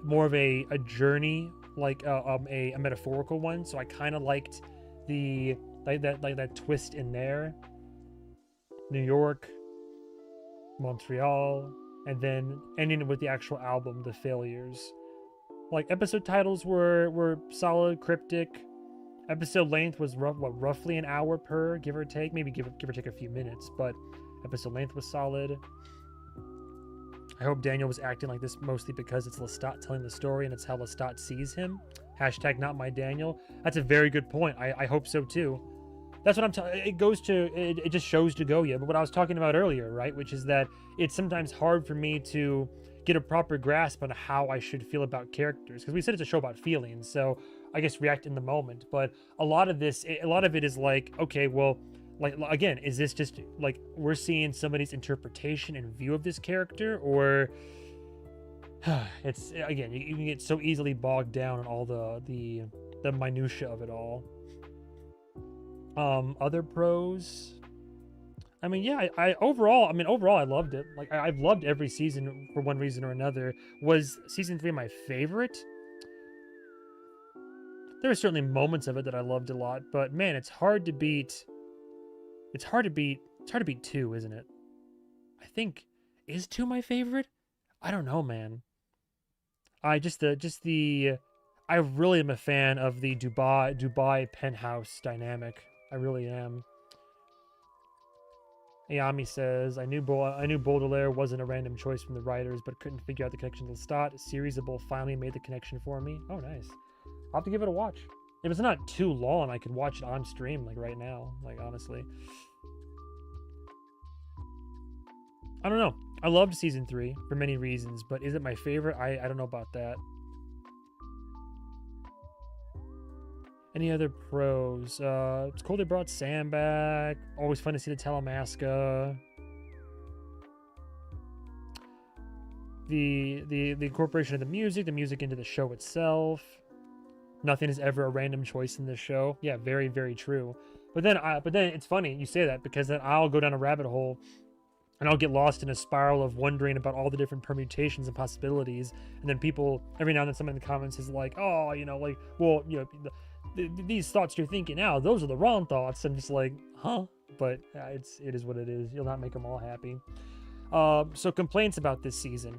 more of a journey, like a metaphorical one. So I kind of liked that twist in there. New York, Montreal, and then ending with the actual album, The Failures. Like episode titles were solid, cryptic. Episode length was roughly an hour per, give or take, maybe give or take a few minutes, but episode length was solid. I hope Daniel was acting like this mostly because it's Lestat telling the story and it's how Lestat sees him. Hashtag not my Daniel. That's a very good point. I hope so too. That's what I'm telling. It just shows to go, yeah. But what I was talking about earlier, right, which is that it's sometimes hard for me to get a proper grasp on how I should feel about characters, because we said it's a show about feelings, so I guess react in the moment. But a lot of it is like, okay, well, like again, is this just like we're seeing somebody's interpretation and view of this character, or it's again, you can get so easily bogged down in all the minutia of it all. Other pros. I mean, yeah, overall, I loved it. Like, I've loved every season for one reason or another. Was season 3 my favorite? There were certainly moments of it that I loved a lot, but man, it's hard to beat. It's hard to beat. It's hard to beat 2, isn't it? I think, is 2 my favorite? I don't know, man. I really am a fan of the Dubai penthouse dynamic. I really am. Ayami says, I knew Baudelaire wasn't a random choice from the writers, but couldn't figure out the connection to Lestat. Seriesable finally made the connection for me. Oh, nice. I'll have to give it a watch. If it's not too long, I could watch it on stream, like right now. Like, honestly. I don't know. I loved season 3 for many reasons, but is it my favorite? I don't know about that. Any other pros? It's cool they brought Sam back. Always fun to see the Talamasca. The incorporation of the music into the show itself. Nothing is ever a random choice in this show. Yeah, very, very true. But then it's funny you say that, because then I'll go down a rabbit hole and I'll get lost in a spiral of wondering about all the different permutations and possibilities. And then people, every now and then, someone in the comments is like, oh, like, well, these thoughts you're thinking now, those are the wrong thoughts. I'm just like, huh? But it is what it is. You'll not make them all happy. So complaints about this season.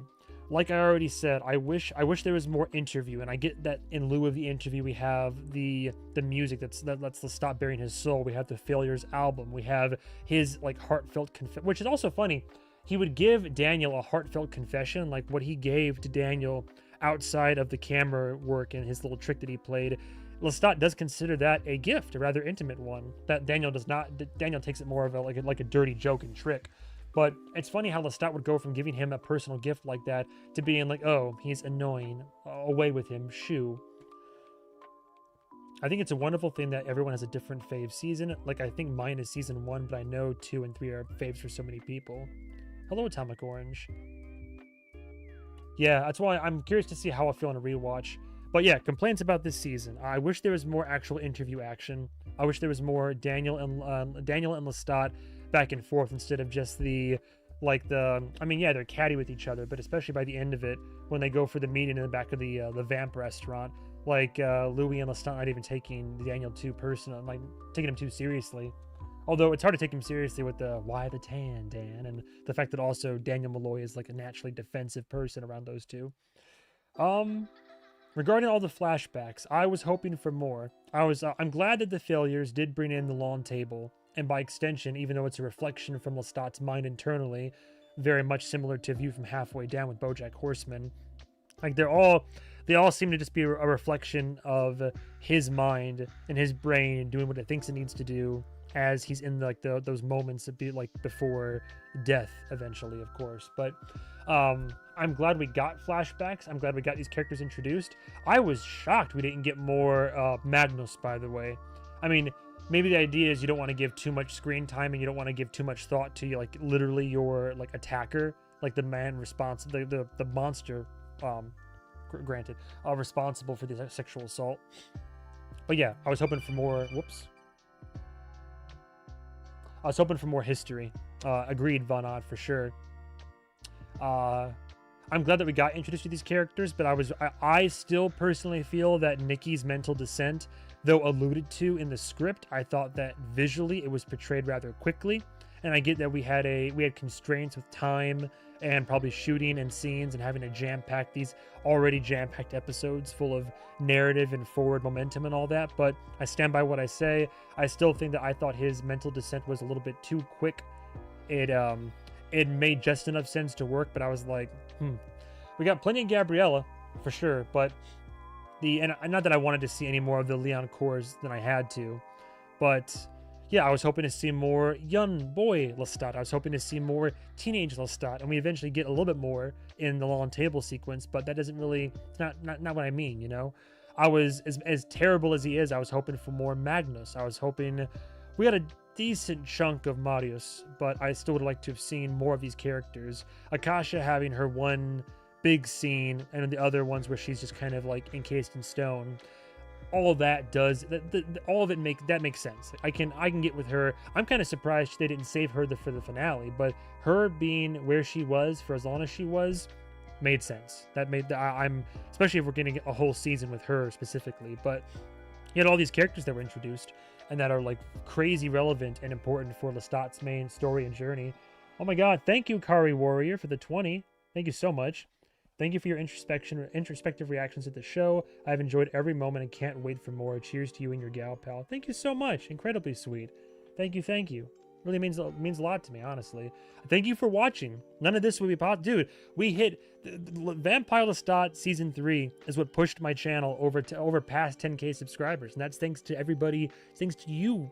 Like I already said, I wish there was more interview, and I get that in lieu of the interview we have the music that lets Lestat burying his soul. We have the Failures album. We have his like heartfelt which is also funny. He would give Daniel a heartfelt confession, like what he gave to Daniel outside of the camera work and his little trick that he played. Lestat does consider that a gift, a rather intimate one. That Daniel does not. Daniel takes it more of like a dirty joke and trick. But it's funny how Lestat would go from giving him a personal gift like that to being like, oh, he's annoying. Away with him. Shoo. I think it's a wonderful thing that everyone has a different fave season. Like, I think mine is season 1, but I know 2 and 3 are faves for so many people. Hello, Atomic Orange. Yeah, that's why I'm curious to see how I feel on a rewatch. But yeah, complaints about this season. I wish there was more actual interview action. I wish there was more Daniel and Lestat back and forth instead of just they're catty with each other, but especially by the end of it, when they go for the meeting in the back of the vamp restaurant, Louis and Lestat not even taking Daniel too personal, like taking him too seriously. Although it's hard to take him seriously with the why the tan, Dan, and the fact that also Daniel Malloy is like a naturally defensive person around those two. Regarding all the flashbacks, I was hoping for more. I'm glad that the Failures did bring in the Lawn Table, and by extension, even though it's a reflection from Lestat's mind internally, very much similar to View from Halfway Down with BoJack Horseman. Like they all seem to just be a reflection of his mind and his brain doing what it thinks it needs to do as he's in those moments that be like before death eventually, of course. But I'm glad we got flashbacks. I'm glad we got these characters introduced. I was shocked we didn't get more Magnus, by the way. I mean, maybe the idea is you don't want to give too much screen time and you don't want to give too much thought to literally your attacker, like the man responsible, the monster, granted, responsible for the sexual assault. But yeah, I was hoping for more. I was hoping for more history. Agreed, Von Odd, for sure. I'm glad that we got introduced to these characters, but I still personally feel that Nikki's mental descent, though alluded to in the script, I thought that visually it was portrayed rather quickly. And I get that we had constraints with time and probably shooting and scenes and having to jam-pack these already jam-packed episodes full of narrative and forward momentum and all that. But I stand by what I say. I still think that I thought his mental descent was a little bit too quick. It made just enough sense to work, but I was like, we got plenty of Gabriella for sure, but and not that I wanted to see any more of the Leon cores than I had to, but yeah, I was hoping to see more young boy Lestat. I was hoping to see more teenage Lestat, and we eventually get a little bit more in the Lawn Table sequence, but that doesn't really, it's not what I mean, you know? I was, as terrible as he is, I was hoping for more Magnus. I was hoping, we had a decent chunk of Marius, but I still would like to have seen more of these characters. Akasha having her one big scene, and the other ones where she's just kind of like encased in stone. all that does all of it makes sense. I can get with her. I'm kind of surprised they didn't save her for the finale, but her being where she was for as long as she was made sense. That made I'm especially if we're getting a whole season with her specifically. But you had all these characters that were introduced and that are like crazy relevant and important for Lestat's main story and journey. Oh my god, thank you, Kari Warrior, for the 20. Thank you so much. Thank you for your introspective reactions to the show. I've enjoyed every moment and can't wait for more. Cheers to you and your gal pal. Thank you so much. Incredibly sweet. Thank you, thank you. Really means a lot to me, honestly. Thank you for watching. None of this would be possible. Dude, we hit Vampire Lestat Season 3 is what pushed my channel over past 10K subscribers. And that's thanks to everybody, thanks to you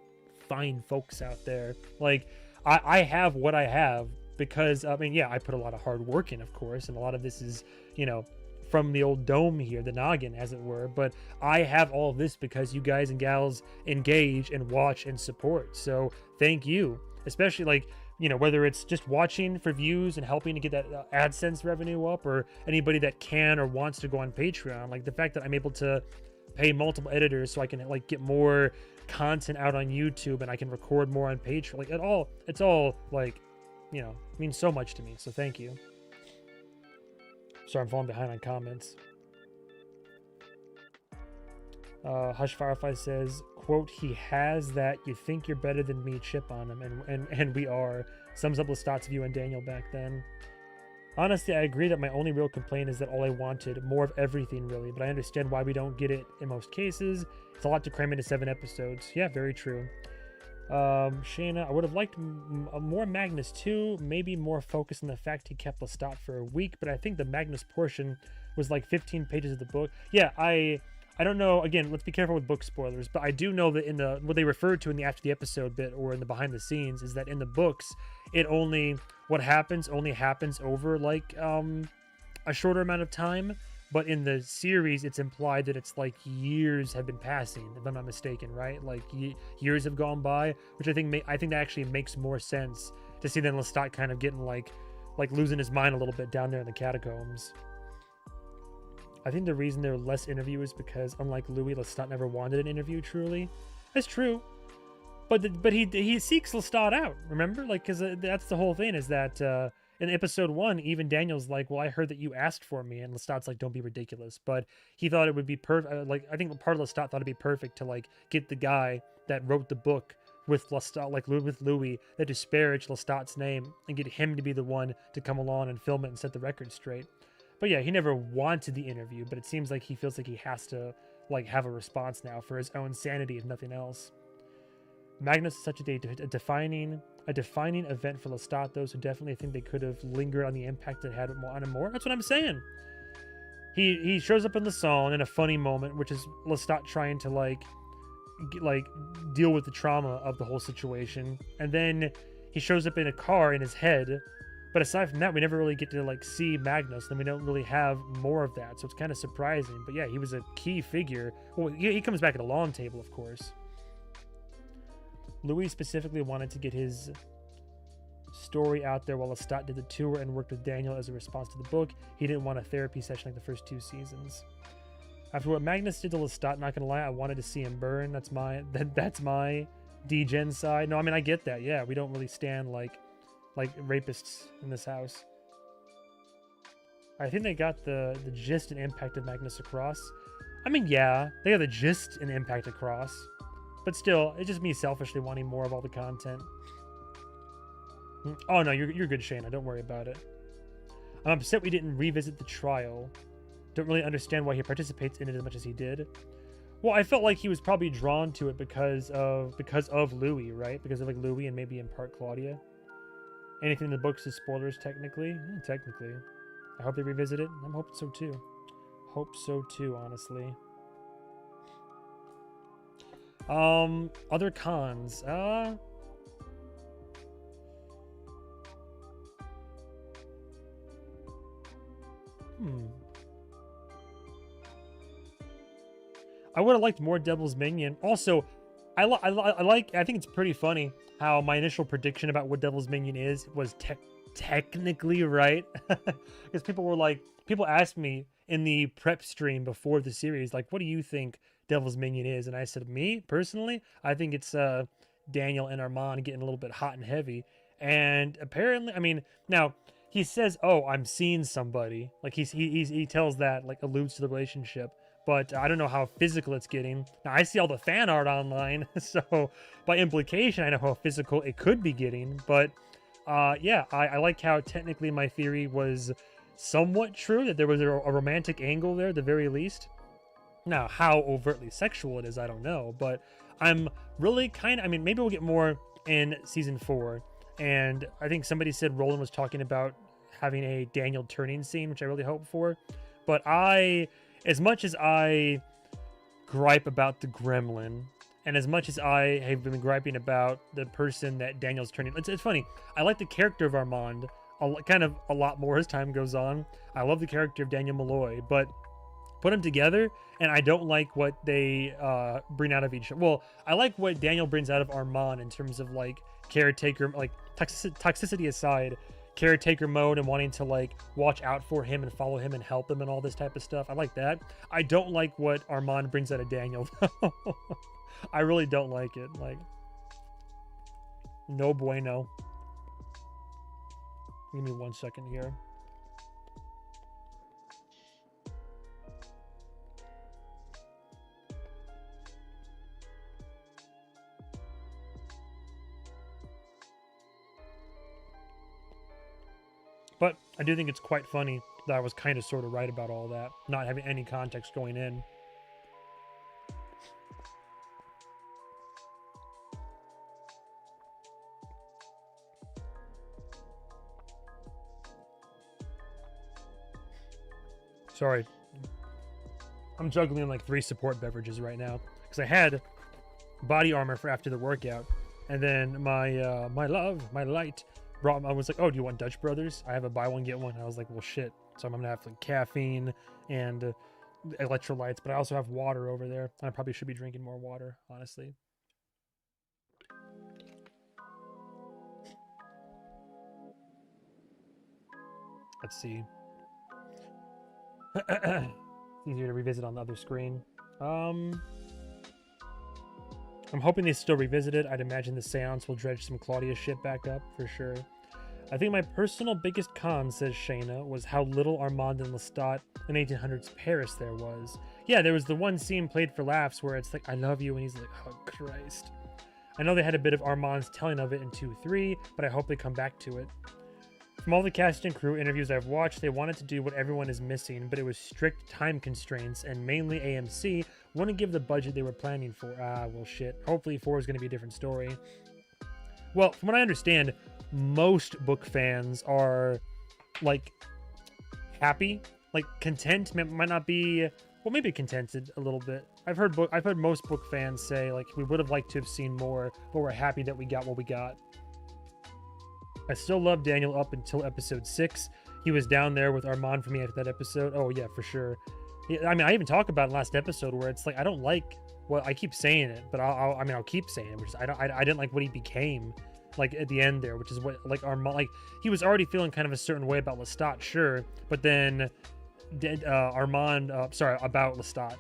fine folks out there. Like, I have what I have because, I mean, yeah, I put a lot of hard work in, of course, and a lot of this is, you know, from the old dome here, the noggin, as it were. But I have all of this because you guys and gals engage and watch and support. So thank you, especially like, you know, whether it's just watching for views and helping to get that AdSense revenue up, or anybody that can or wants to go on Patreon. Like the fact that I'm able to pay multiple editors so I can like get more content out on YouTube and I can record more on Patreon. Like it's all like, you know, means so much to me. So thank you. Sorry, I'm falling behind on comments. Hush Firefly says, quote, he has that you think you're better than me chip on him, and we are. Sums up Lestat's view on Daniel back then. Honestly, I agree that my only real complaint is that all I wanted, more of everything really, but I understand why we don't get it in most cases. It's a lot to cram into 7 episodes. Yeah, very true. Shayna, I would have liked more Magnus too, maybe more focus on the fact he kept Lestat for a week, but I think the Magnus portion was like 15 pages of the book. Yeah, I don't know, again, let's be careful with book spoilers, but I do know that in the what they referred to in the after the episode bit or in the behind the scenes is that in the books what happens only happens over like a shorter amount of time. But in the series, it's implied that it's like years have been passing, if I'm not mistaken, right? Like years have gone by, which I think that actually makes more sense to see than Lestat kind of getting like losing his mind a little bit down there in the catacombs. I think the reason there are less interviews is because, unlike Louis, Lestat never wanted an interview. Truly, that's true. But he seeks Lestat out. Remember, like, because that's the whole thing is that. In episode 1, even Daniel's like, well, I heard that you asked for me, and Lestat's like, don't be ridiculous. But he thought it would be perfect. Like, I think part of Lestat thought it'd be perfect to like get the guy that wrote the book with Lestat, like with Louis, that disparaged Lestat's name, and get him to be the one to come along and film it and set the record straight. But yeah, he never wanted the interview, but it seems like he feels like he has to like have a response now for his own sanity, if nothing else. Magnus is such a defining event for Lestat, though, so definitely think they could have lingered on the impact it had on him more. That's what I'm saying. He shows up in the song in a funny moment, which is Lestat trying to like deal with the trauma of the whole situation, and then he shows up in a car in his head. But aside from that, we never really get to like see Magnus, and we don't really have more of that, so it's kind of surprising. But yeah, he was a key figure. Well, he comes back at a lawn table, of course. Louis specifically wanted to get his story out there while Lestat did the tour and worked with Daniel as a response to the book. He didn't want a therapy session like the first 2 seasons. After what Magnus did to Lestat, not gonna lie, I wanted to see him burn. That's my D-Gen side. No, I mean, I get that. Yeah, we don't really stand like rapists in this house. I think they got the gist and impact of Magnus across. I mean, yeah, they got the gist and impact across. But still, it's just me selfishly wanting more of all the content. Oh no, you're good, Shayna. Don't worry about it. I'm upset we didn't revisit the trial. Don't really understand why he participates in it as much as he did. Well, I felt like he was probably drawn to it because of Louis, right? Because of like Louis and maybe in part Claudia. Anything in the books is spoilers, technically. Yeah, technically. I hope they revisit it. I'm hoping so too. Hope so too, honestly. Other cons. I would have liked more Devil's Minion. Also, I think it's pretty funny how my initial prediction about what Devil's Minion is was technically right. Because people asked me in the prep stream before the series, like, what do you think Devil's Minion is? And I said, me personally, I think it's Daniel and Armand getting a little bit hot and heavy. And apparently, I mean, now he says, "Oh, I'm seeing somebody." Like he tells that, like, alludes to the relationship. But I don't know how physical it's getting. Now I see all the fan art online, so by implication, I know how physical it could be getting. But yeah, I like how technically my theory was somewhat true, that there was a romantic angle there at the very least. Now, how overtly sexual it is, I don't know, but I'm really kind of, I mean, maybe we'll get more in season 4. And I think somebody said Roland was talking about having a Daniel turning scene, which I really hope for. But as much as I gripe about the gremlin, and as much as I have been griping about the person that Daniel's turning, it's funny. I like the character of Armand kind of a lot more as time goes on. I love the character of Daniel Malloy, but put them together, and I don't like what they bring out of each. Well, I like what Daniel brings out of Armand in terms of, like, caretaker, like, toxicity aside, caretaker mode and wanting to, like, watch out for him and follow him and help him and all this type of stuff. I like that. I don't like what Armand brings out of Daniel, though. I really don't like it. Like, no bueno. Give me 1 second here. But I do think it's quite funny that I was kind of sort of right about all that, not having any context going in. Sorry. I'm juggling like 3 support beverages right now because I had body armor for after the workout, and then my light brought. I was like, "Oh, do you want Dutch Brothers? I have a buy one get one." I was like, "Well, shit." So I'm gonna have like caffeine and electrolytes, but I also have water over there. I probably should be drinking more water, honestly. Let's see. It's easier to revisit on the other screen. I'm hoping they still revisit it. I'd imagine the seance will dredge some Claudia shit back up for sure. I think my personal biggest con, says Shayna, was how little Armand and Lestat in 1800s Paris there was. Yeah, there was the one scene played for laughs where it's like, "I love you," and he's like, "Oh, Christ." I know they had a bit of Armand's telling of it in 2-3, but I hope they come back to it. From all the cast and crew interviews I've watched, they wanted to do what everyone is missing, but it was strict time constraints, and mainly AMC wouldn't give the budget they were planning for. Well, shit. Hopefully 4 is going to be a different story. Well, from what I understand, most book fans are, like, happy. Like, content might not be... Well, maybe contented a little bit. I've heard most book fans say, like, we would have liked to have seen more, but we're happy that we got what we got. I still love Daniel up until episode 6. He was down there with Armand for me after that episode. Oh, yeah, for sure. I mean, I even talked about it last episode where it's like, I don't like... Well, I keep saying it, but I'll keep saying it, which is I didn't like what he became, like, at the end there, which is what, like, Armand... Like, he was already feeling kind of a certain way about Lestat, sure, but then... Armand... sorry, about Lestat.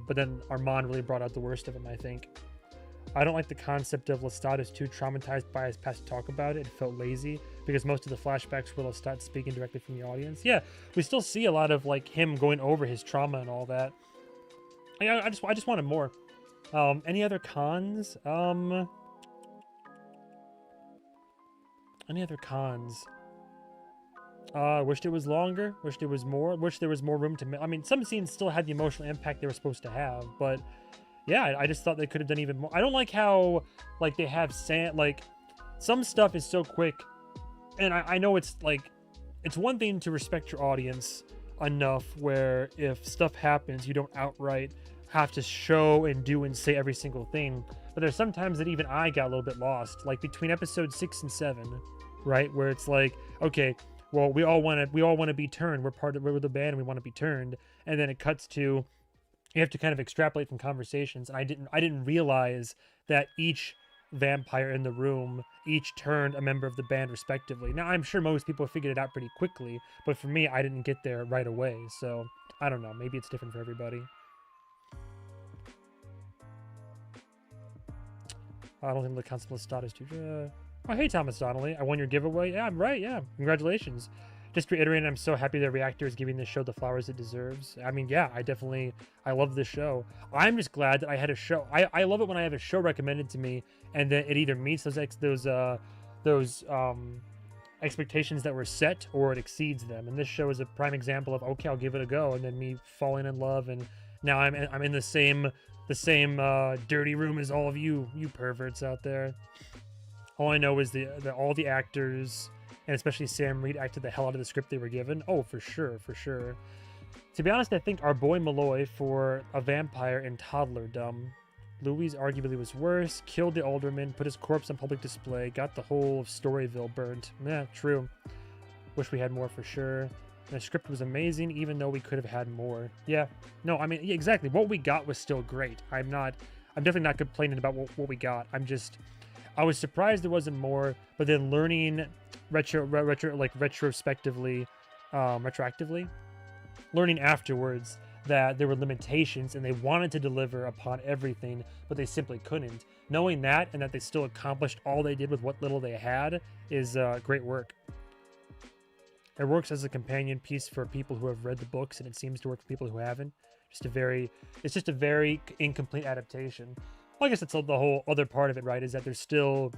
But then Armand really brought out the worst of him, I think. I don't like the concept of Lestat is too traumatized by his past to talk about it. It felt lazy because most of the flashbacks were Lestat speaking directly from the audience. Yeah, we still see a lot of, like, him going over his trauma and all that. I just wanted more. Any other cons? Any other cons? Wished it was longer. Wished it was more. Wished there was more room to... I mean, some scenes still had the emotional impact they were supposed to have, but... Yeah, I just thought they could have done even more. I don't like how, like, they have like, some stuff is so quick. And I know it's, like, it's one thing to respect your audience enough where if stuff happens, you don't outright have to show and do and say every single thing. But there's sometimes that even I got a little bit lost, like between episode 6 and 7, right? Where it's like, okay, well, we all want to be turned. We're the band and we want to be turned. And then it cuts to... You have to kind of extrapolate from conversations, and I didn't realize that each vampire in the room each turned a member of the band respectively. Now, I'm sure most people figured it out pretty quickly, but for me, I didn't get there right away. So, I don't know. Maybe it's different for everybody. I don't think the constable Lestat is too... Oh, hey, Thomas Donnelly. I won your giveaway. Yeah, I'm right. Yeah, congratulations. Just reiterating, I'm so happy the reactor is giving this show the flowers it deserves. I mean, yeah, I love this show. I'm just glad that I had a show. I love it when I have a show recommended to me and then it either meets those expectations that were set or it exceeds them. And this show is a prime example of, okay, I'll give it a go, and then me falling in love, and now I'm in the same dirty room as all of you perverts out there. All I know is that all the actors, and especially Sam Reed, acted the hell out of the script they were given. Oh, for sure, for sure. To be honest, I think our boy Malloy for a vampire in toddlerdom. Louise arguably was worse, killed the alderman, put his corpse on public display, got the whole of Storyville burnt. Yeah, true. Wish we had more for sure. And the script was amazing, even though we could have had more. Yeah, no, I mean, yeah, exactly. What we got was still great. I'm definitely not complaining about what we got. I was surprised there wasn't more, but then learning retrospectively, retroactively, learning afterwards that there were limitations and they wanted to deliver upon everything, but they simply couldn't. Knowing that and that they still accomplished all they did with what little they had is great work. It works as a companion piece for people who have read the books, and it seems to work for people who haven't. It's just a very incomplete adaptation. Well, I guess that's the whole other part of it, right? Is that there's still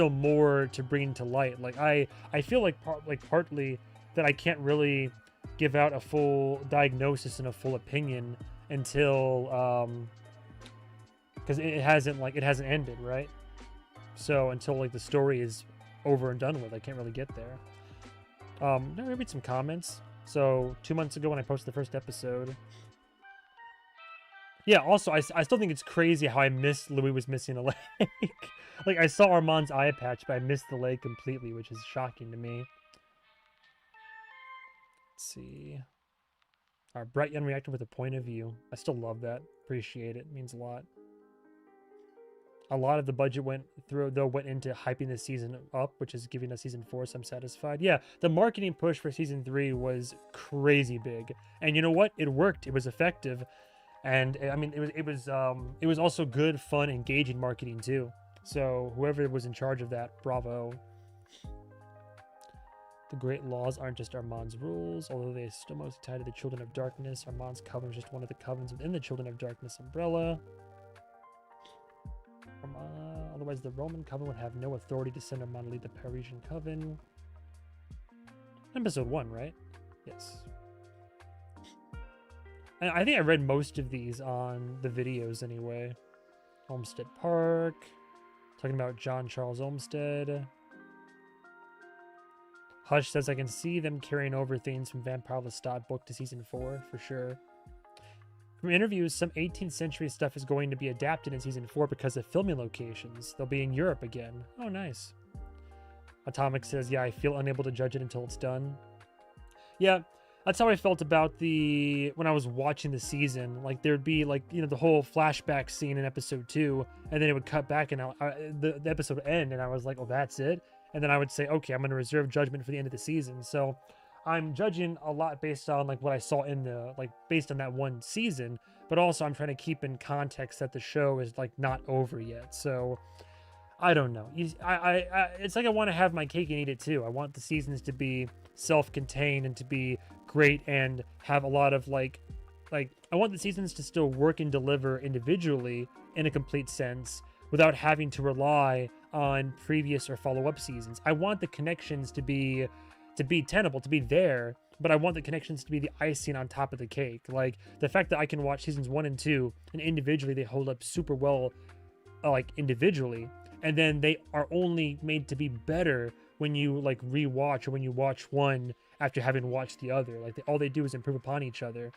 more to bring to light. Like I feel like partly that I can't really give out a full diagnosis and a full opinion until because it hasn't ended, right? So until like the story is over and done with, I can't really get there. Let me read some comments. So 2 months ago when I posted the first episode. Yeah, also, I still think it's crazy how I missed Louis was missing a leg. Like, I saw Armand's eye patch, but I missed the leg completely, which is shocking to me. Let's see. Our bright young reactor with a point of view. I still love that. Appreciate it. It means a lot. A lot of the budget went into hyping the season up, which is giving us season 4, so I'm satisfied. Yeah, the marketing push for season 3 was crazy big. And you know what? It worked. It was effective. And I mean, it was also good, fun, engaging marketing too. So whoever was in charge of that, bravo. The great laws aren't just Armand's rules, although they are still mostly tied to the Children of Darkness. Armand's coven is just one of the covens within the Children of Darkness umbrella. Otherwise, the Roman coven would have no authority to send Armand to lead the Parisian coven. Episode 1, right? Yes. And I think I read most of these on the videos anyway. Olmsted Park. Talking about John Charles Olmsted. Hush says I can see them carrying over things from Vampire Lestat book to season 4, for sure. From interviews, some 18th century stuff is going to be adapted in season 4 because of filming locations. They'll be in Europe again. Oh, nice. Atomic says, yeah, I feel unable to judge it until it's done. Yeah, that's how I felt about when I was watching the season. Like, there'd be, like, you know, the whole flashback scene in episode 2, and then it would cut back, and the episode would end, and I was like, oh, that's it? And then I would say, okay, I'm going to reserve judgment for the end of the season. So I'm judging a lot based on, like, what I saw based on that one season, but also I'm trying to keep in context that the show is, like, not over yet. So I don't know. It's like I want to have my cake and eat it too. I want the seasons to be self-contained and to be great and have a lot of like I want the seasons to still work and deliver individually in a complete sense without having to rely on previous or follow-up seasons. I want the connections to be tenable, to be there, but I want the connections to be the icing on top of the cake. Like the fact that I can watch seasons 1 and 2 and individually they hold up super well, like individually, and then they are only made to be better when you like rewatch or when you watch one after having watched the other. Like all they do is improve upon each other.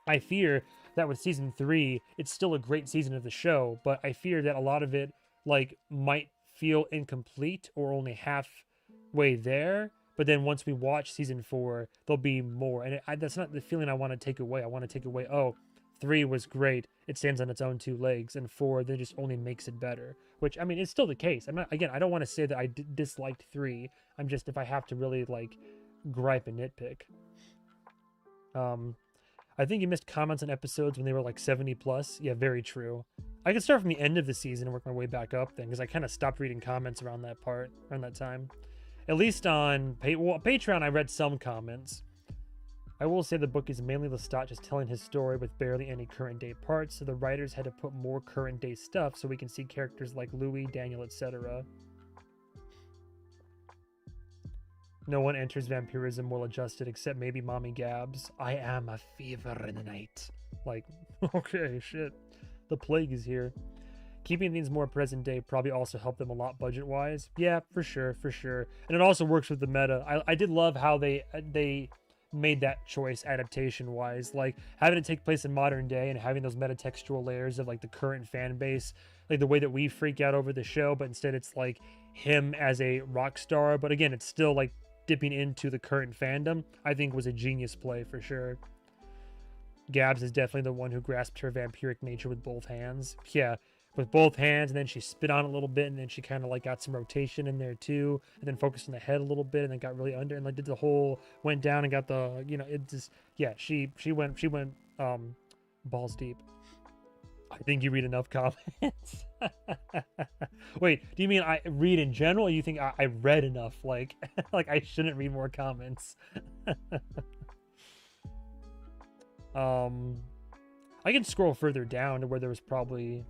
I fear that with season 3, it's still a great season of the show, but I fear that a lot of it like might feel incomplete or only halfway there. But then once we watch season 4, there'll be more, and that's not the feeling I want to take away. I want to take away, oh, 3 was great. It stands on its own 2 legs, and 4 then just only makes it better. Which I mean, it's still the case. I'm not again. I don't want to say that I disliked 3. I'm just if I have to really like gripe and nitpick. Um, I think you missed comments on episodes when they were like 70 plus. Yeah, very true. I could start from the end of the season and work my way back up then, because I kind of stopped reading comments around that time. At least on Patreon, I read some comments. I will say the book is mainly Lestat just telling his story with barely any current day parts, so the writers had to put more current day stuff so we can see characters like Louis, Daniel, etc. No one enters vampirism well adjusted except maybe Mommy Gabs. I am a fever in the night. Like, okay, shit. The plague is here. Keeping things more present day probably also helped them a lot budget wise. Yeah, for sure. And it also works with the meta. I did love how they made that choice adaptation wise, like having it take place in modern day and having those metatextual layers of like the current fan base, like the way that we freak out over the show, but instead it's like him as a rock star, but again it's still like dipping into the current fandom. I think was a genius play for sure. Gabs is definitely the one who grasped her vampiric nature with both hands. Yeah, with both hands, and then she spit on it a little bit, and then she kind of like got some rotation in there too, and then focused on the head a little bit, and then got really under, and like did the whole went down and got the, you know, it just, yeah, she went balls deep. I think you read enough comments. Wait, do you mean I read in general, or you think I read enough? Like, like I shouldn't read more comments? I can scroll further down to where there was probably,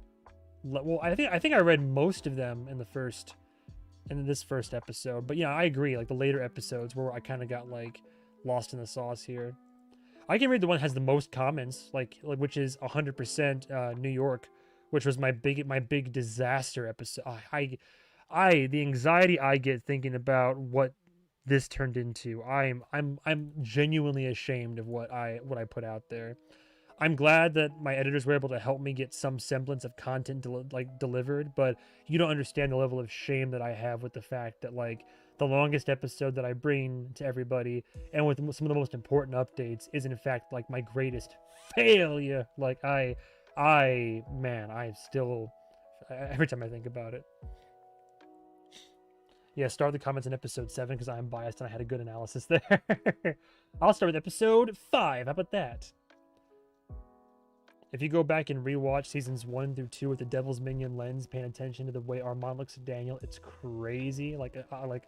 well, I think I read most of them in this first episode. But yeah, I agree. Like the later episodes where I kind of got like lost in the sauce here. I can read the one that has the most comments, like which is 100% New York, which was my big disaster episode. The anxiety I get thinking about what this turned into. I'm genuinely ashamed of what I put out there. I'm glad that my editors were able to help me get some semblance of content delivered, but you don't understand the level of shame that I have with the fact that like the longest episode that I bring to everybody and with some of the most important updates is in fact like my greatest failure. Like I still, every time I think about it. Yeah, start the comments in episode 7 because I'm biased and I had a good analysis there. I'll start with episode 5. How about that? If you go back and rewatch seasons 1 through 2 with the Devil's Minion lens, paying attention to the way Armand looks at Daniel, it's crazy. Like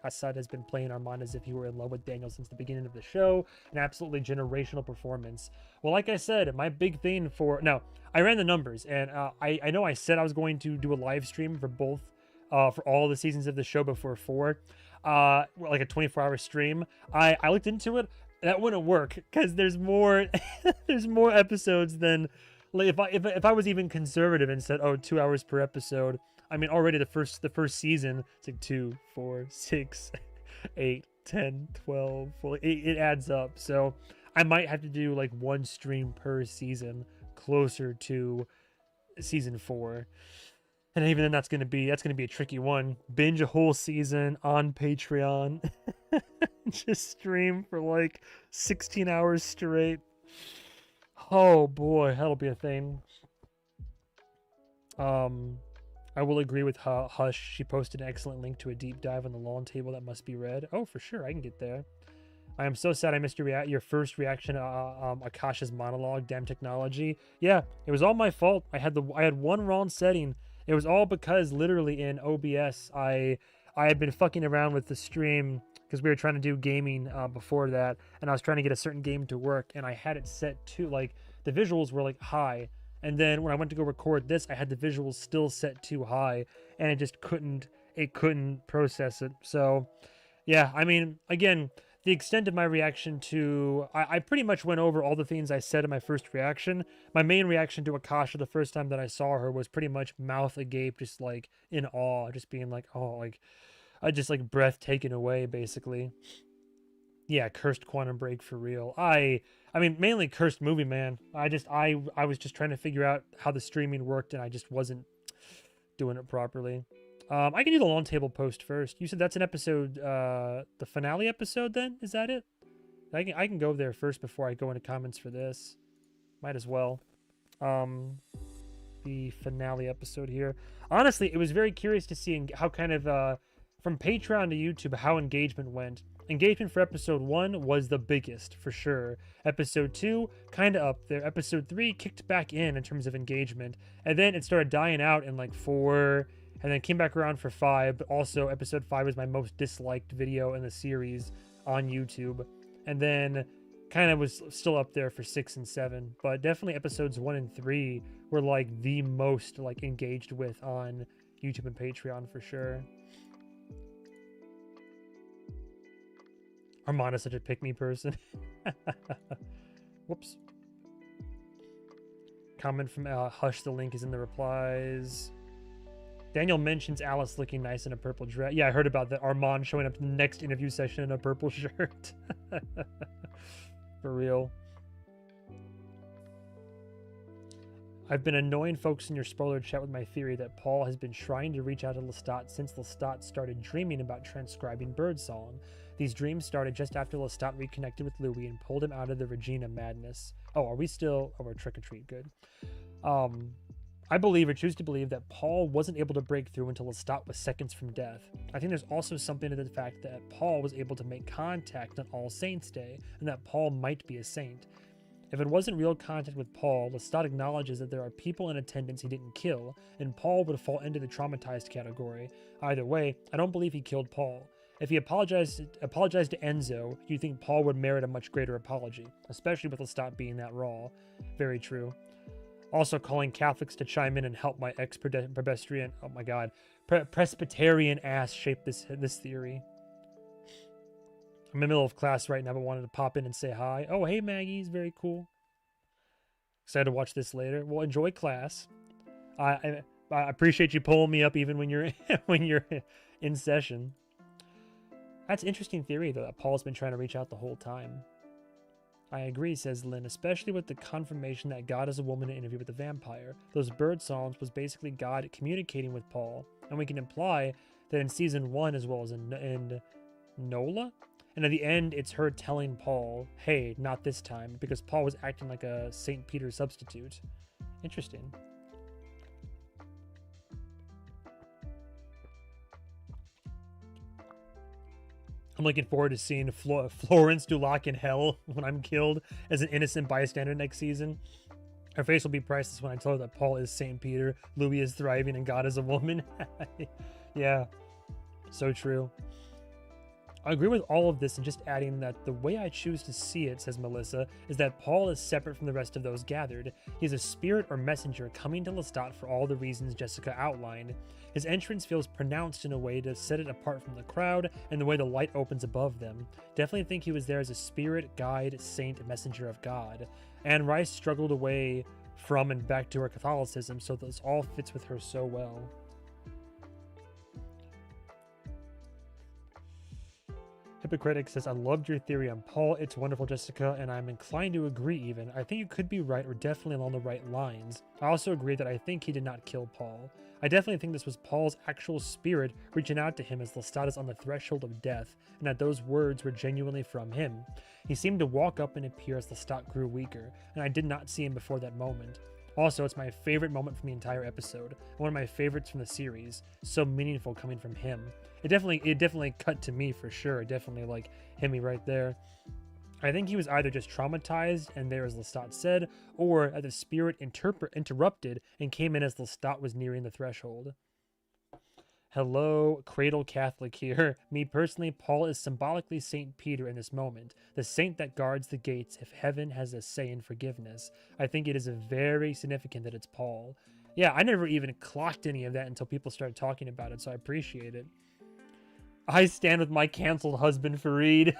Assad has been playing Armand as if he were in love with Daniel since the beginning of the show. An absolutely generational performance. Well, like I said, my big thing now, I ran the numbers, and I know I said I was going to do a live stream for both, for all the seasons of the show before 4, like a 24-hour stream. I looked into it. That wouldn't work because there's more there's more episodes than. Like if I was even conservative and said, oh, 2 hours per episode, I mean already the first season, it's like 2, 4, 6, 8, 10, 12, 14, it adds up. So I might have to do like one stream per season closer to season 4. And even then that's gonna be a tricky one. Binge a whole season on Patreon. Just stream for like 16 hours straight. Oh boy, that'll be a thing. I will agree with Hush. She posted an excellent link to a deep dive on the lawn table that must be read. Oh, for sure, I can get there. I am so sad I missed your first reaction to Akasha's monologue. Damn technology. Yeah, it was all my fault. I had one wrong setting. It was all because literally in OBS I had been fucking around with the stream because we were trying to do gaming before that, and I was trying to get a certain game to work, and I had it set to like the visuals were like high, and then when I went to go record this, I had the visuals still set too high, and it just couldn't process it. So yeah, I mean, again, the extent of my reaction to I pretty much went over all the things I said in my first reaction. My main reaction to Akasha the first time that I saw her was pretty much mouth agape, just like in awe, just being like, oh, like I just like breath taken away, basically. Yeah, cursed Quantum Break for real. I mean, mainly cursed movie, man. I was just trying to figure out how the streaming worked, and I just wasn't doing it properly. I can do the lawn table post first. You said that's an episode, the finale episode. Then is that it? I can go there first before I go into comments for this. Might as well. The finale episode here. Honestly, it was very curious to see how kind of from Patreon to YouTube how engagement went. Engagement for episode 1 was the biggest for sure. Episode 2 kind of up there. Episode 3 kicked back in terms of engagement, and then it started dying out in like 4, and then came back around for 5. But also episode 5 was my most disliked video in the series on YouTube, and then kind of was still up there for 6 and 7. But definitely episodes 1 and 3 were like the most like engaged with on YouTube and Patreon for sure. Armando's such a pick-me person. Whoops. Comment from Hush, the link is in the replies. Daniel mentions Alice looking nice in a purple dress. Yeah, I heard about that. Armand showing up to the next interview session in a purple shirt. For real. I've been annoying folks in your spoiler chat with my theory that Paul has been trying to reach out to Lestat since Lestat started dreaming about transcribing birdsong. These dreams started just after Lestat reconnected with Louis and pulled him out of the Regina madness. Oh, are we still... Oh, we're trick-or-treat. Good. I believe or choose to believe that Paul wasn't able to break through until Lestat was seconds from death. I think there's also something to the fact that Paul was able to make contact on All Saints Day, and that Paul might be a saint. If it wasn't real contact with Paul, Lestat acknowledges that there are people in attendance he didn't kill, and Paul would fall into the traumatized category. Either way, I don't believe he killed Paul. If he apologized to Enzo, you think Paul would merit a much greater apology, especially with Lestat being that raw. Very true. Also calling Catholics to chime in and help my ex-Presbyterian, oh my god, Presbyterian ass shape this theory. I'm in the middle of class right now, but wanted to pop in and say hi. Oh, hey, Maggie's very cool. Excited to watch this later. Well, enjoy class. I appreciate you pulling me up even when you're when you're in session. That's an interesting theory, though, that Paul's been trying to reach out the whole time. I agree, says Lynn, especially with the confirmation that God is a woman in an interview with the vampire. Those bird songs was basically God communicating with Paul, and we can imply that in season 1 as well as in Nola. And at the end, it's her telling Paul, hey, not this time, because Paul was acting like a St. Peter substitute. Interesting. I'm looking forward to seeing Florence Dulac in hell when I'm killed as an innocent bystander next season. Her face will be priceless when I tell her that Paul is St. Peter, Louis is thriving, and God is a woman. Yeah, so true. I agree with all of this and just adding that the way I choose to see it, says Melissa, is that Paul is separate from the rest of those gathered. He's a spirit or messenger coming to Lestat for all the reasons Jessica outlined. His entrance feels pronounced in a way to set it apart from the crowd and the way the light opens above them. Definitely think he was there as a spirit, guide, saint, messenger of God. Anne Rice struggled away from and back to her Catholicism, so this all fits with her so well. Hypocritic says, I loved your theory on Paul. It's wonderful, Jessica, and I'm inclined to agree even. I think you could be right or definitely along the right lines. I also agree that I think he did not kill Paul. I definitely think this was Paul's actual spirit reaching out to him as Lestat is on the threshold of death, and that those words were genuinely from him. He seemed to walk up and appear as Lestat grew weaker, and I did not see him before that moment. Also, it's my favorite moment from the entire episode, and one of my favorites from the series. So meaningful coming from him. It definitely cut to me for sure. It definitely like hit me right there. I think he was either just traumatized and there as Lestat said, or that the spirit interrupted and came in as Lestat was nearing the threshold. Hello, Cradle Catholic here. Me personally, Paul is symbolically St. Peter in this moment, the saint that guards the gates if heaven has a say in forgiveness. I think it is very significant that it's Paul. Yeah, I never even clocked any of that until people started talking about it, so I appreciate it. I stand with my canceled husband, Fareed.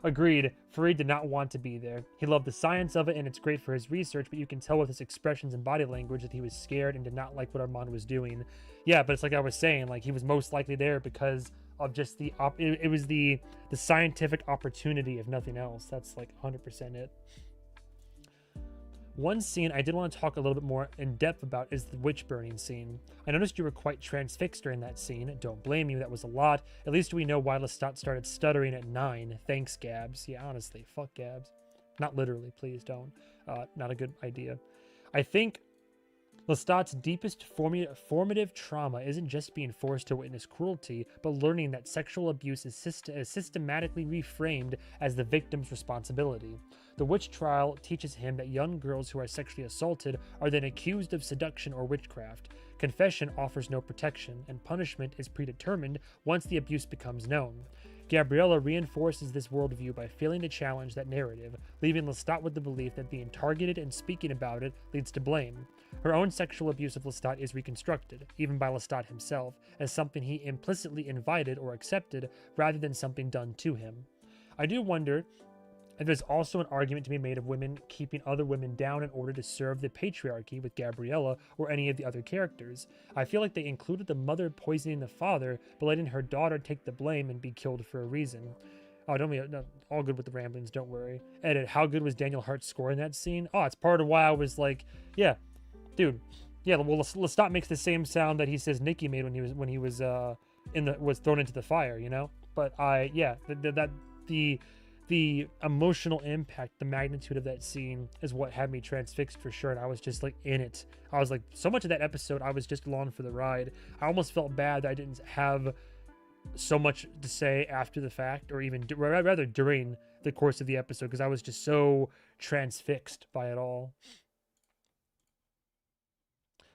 Agreed. Fareed did not want to be there. He loved the science of it, and it's great for his research, but you can tell with his expressions and body language that he was scared and did not like what Armand was doing. Yeah, but it's like I was saying, like he was most likely there because of just it was the scientific opportunity, if nothing else. That's like 100% it. One scene I did want to talk a little bit more in depth about is the witch burning scene. I noticed you were quite transfixed during that scene. Don't blame you, that was a lot. At least we know why Lestat started stuttering at 9. Thanks, Gabs. Yeah, honestly, fuck Gabs. Not literally, please don't. Not a good idea. I think Lestat's deepest formative trauma isn't just being forced to witness cruelty, but learning that sexual abuse is systematically reframed as the victim's responsibility. The witch trial teaches him that young girls who are sexually assaulted are then accused of seduction or witchcraft. Confession offers no protection, and punishment is predetermined once the abuse becomes known. Gabriella reinforces this worldview by failing to challenge that narrative, leaving Lestat with the belief that being targeted and speaking about it leads to blame. Her own sexual abuse of Lestat is reconstructed, even by Lestat himself, as something he implicitly invited or accepted rather than something done to him. I do wonder if there's also an argument to be made of women keeping other women down in order to serve the patriarchy with Gabriella or any of the other characters. I feel like they included the mother poisoning the father, but letting her daughter take the blame and be killed for a reason. Oh, no, all good with the ramblings, don't worry. Edit, how good was Daniel Hart's score in that scene? Oh, it's part of why I was like, yeah, dude. Yeah, well, Lestat makes the same sound that he says Nikki made when he was was thrown into the fire, you know? But the emotional impact, the magnitude of that scene is what had me transfixed for sure. And I was just like in it. I was like, so much of that episode, I was just along for the ride. I almost felt bad that I didn't have so much to say after the fact, or even rather during the course of the episode, because I was just so transfixed by it all.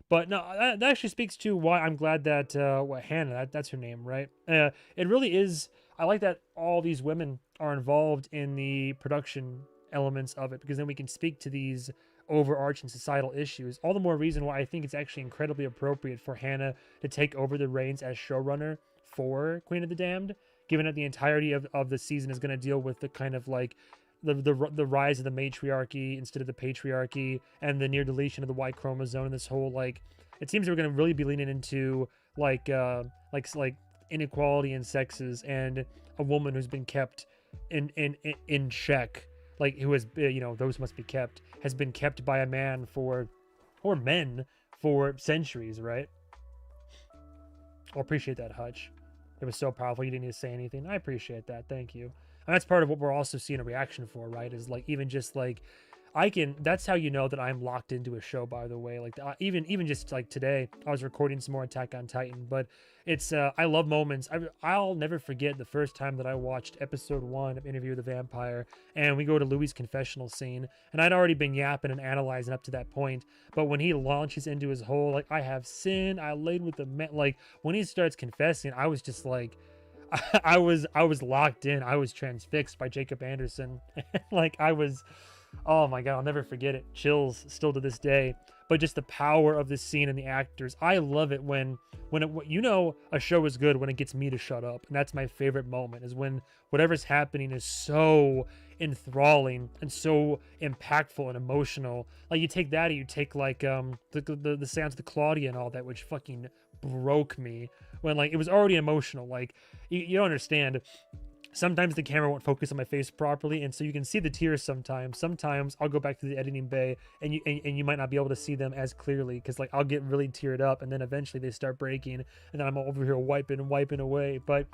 But no, that actually speaks to why I'm glad that Hannah, that's her name, right? It really is. I like that all these women are involved in the production elements of it, because then we can speak to these overarching societal issues. All the more reason why I think it's actually incredibly appropriate for Hannah to take over the reins as showrunner for Queen of the Damned, given that the entirety of the season is going to deal with the kind of like the rise of the matriarchy instead of the patriarchy, and the near deletion of the Y chromosome, and this whole like, it seems we're going to really be leaning into like inequality in sexes, and a woman who's been kept in check, like who has those must be kept, has been kept by a man for, or men for centuries, right? I appreciate that, Hutch. It was so powerful. You didn't need to say anything. I appreciate that. Thank you. And that's part of what we're also seeing a reaction for, right? Is like, even just like, that's how you know that I'm locked into a show, by the way. Like, even just like today, I was recording some more Attack on Titan, but it's, I love moments. I'll never forget the first time that I watched episode 1 of Interview with the Vampire, and we go to Louis' confessional scene, and I'd already been yapping and analyzing up to that point, but when he launches into his whole, like, I have sinned, I laid with the men, like, when he starts confessing, I was just like, I was locked in. I was transfixed by Jacob Anderson. Like, I was, oh my god, I'll never forget it. Chills still to this day. But just the power of this scene and the actors. I love it when a show is good when it gets me to shut up. And that's my favorite moment, is when whatever's happening is so enthralling and so impactful and emotional. Like, you take that, or you take like the sounds of the Claudia and all that, which fucking broke me, when like it was already emotional. Like, you don't understand. Sometimes the camera won't focus on my face properly, and so you can see the tears sometimes. Sometimes I'll go back to the editing bay, and you might not be able to see them as clearly, because like I'll get really teared up, and then eventually they start breaking, and then I'm over here wiping away. But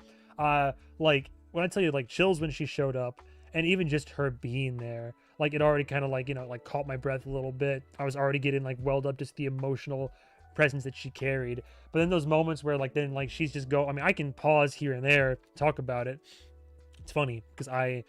like when I tell you, like, chills when she showed up, and even just her being there, like it already kind of like like caught my breath a little bit. I was already getting like welled up, just the emotional presence that she carried. But then those moments where like then like she's just I mean, I can pause here and there, talk about it. It's funny because I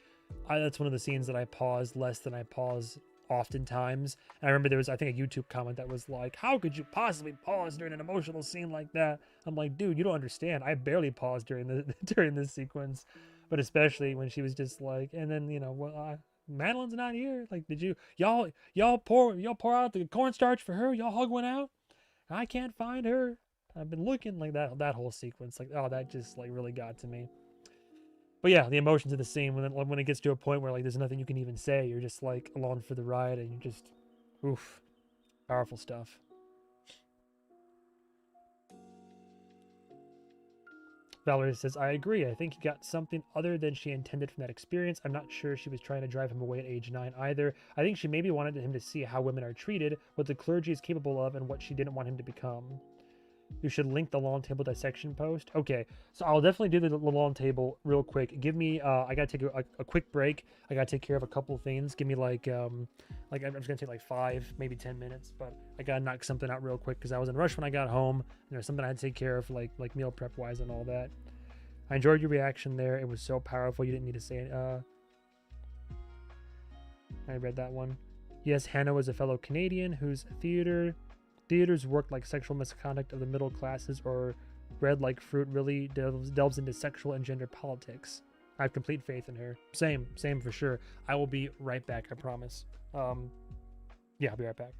that's one of the scenes that I pause less than I pause oftentimes. And I remember there was, I think, a YouTube comment that was like, how could you possibly pause during an emotional scene like that? I'm like, dude, you don't understand. I barely paused during during this sequence. But especially when she was just like, and then Madeline's not here. Like, did y'all pour out the cornstarch for her? Y'all hug one out? I can't find her. I've been looking. Like, that whole sequence, like, oh, that just like really got to me. But yeah, the emotions of the scene, when it gets to a point where like there's nothing you can even say, you're just like along for the ride, and you're just, oof, powerful stuff. Valerie says, I agree. I think he got something other than she intended from that experience. I'm not sure she was trying to drive him away at age 9 either. I think she maybe wanted him to see how women are treated, what the clergy is capable of, and what she didn't want him to become. You should link the long table dissection post. Okay, so I'll definitely do the long table real quick. Give me, I gotta take a quick break. I gotta take care of a couple things. Give me like I'm just gonna take like 5, maybe 10 minutes, but I gotta knock something out real quick because I was in a rush when I got home. And there's something I had to take care of, like meal prep wise and all that. I enjoyed your reaction there. It was so powerful. You didn't need to say it. I read that one. Yes, Hannah was a fellow Canadian whose theaters worked like sexual misconduct of the middle classes, or Bread Like Fruit really delves into sexual and gender politics. I have complete faith in her. Same for sure. I will be right back, I promise. Yeah, I'll be right back.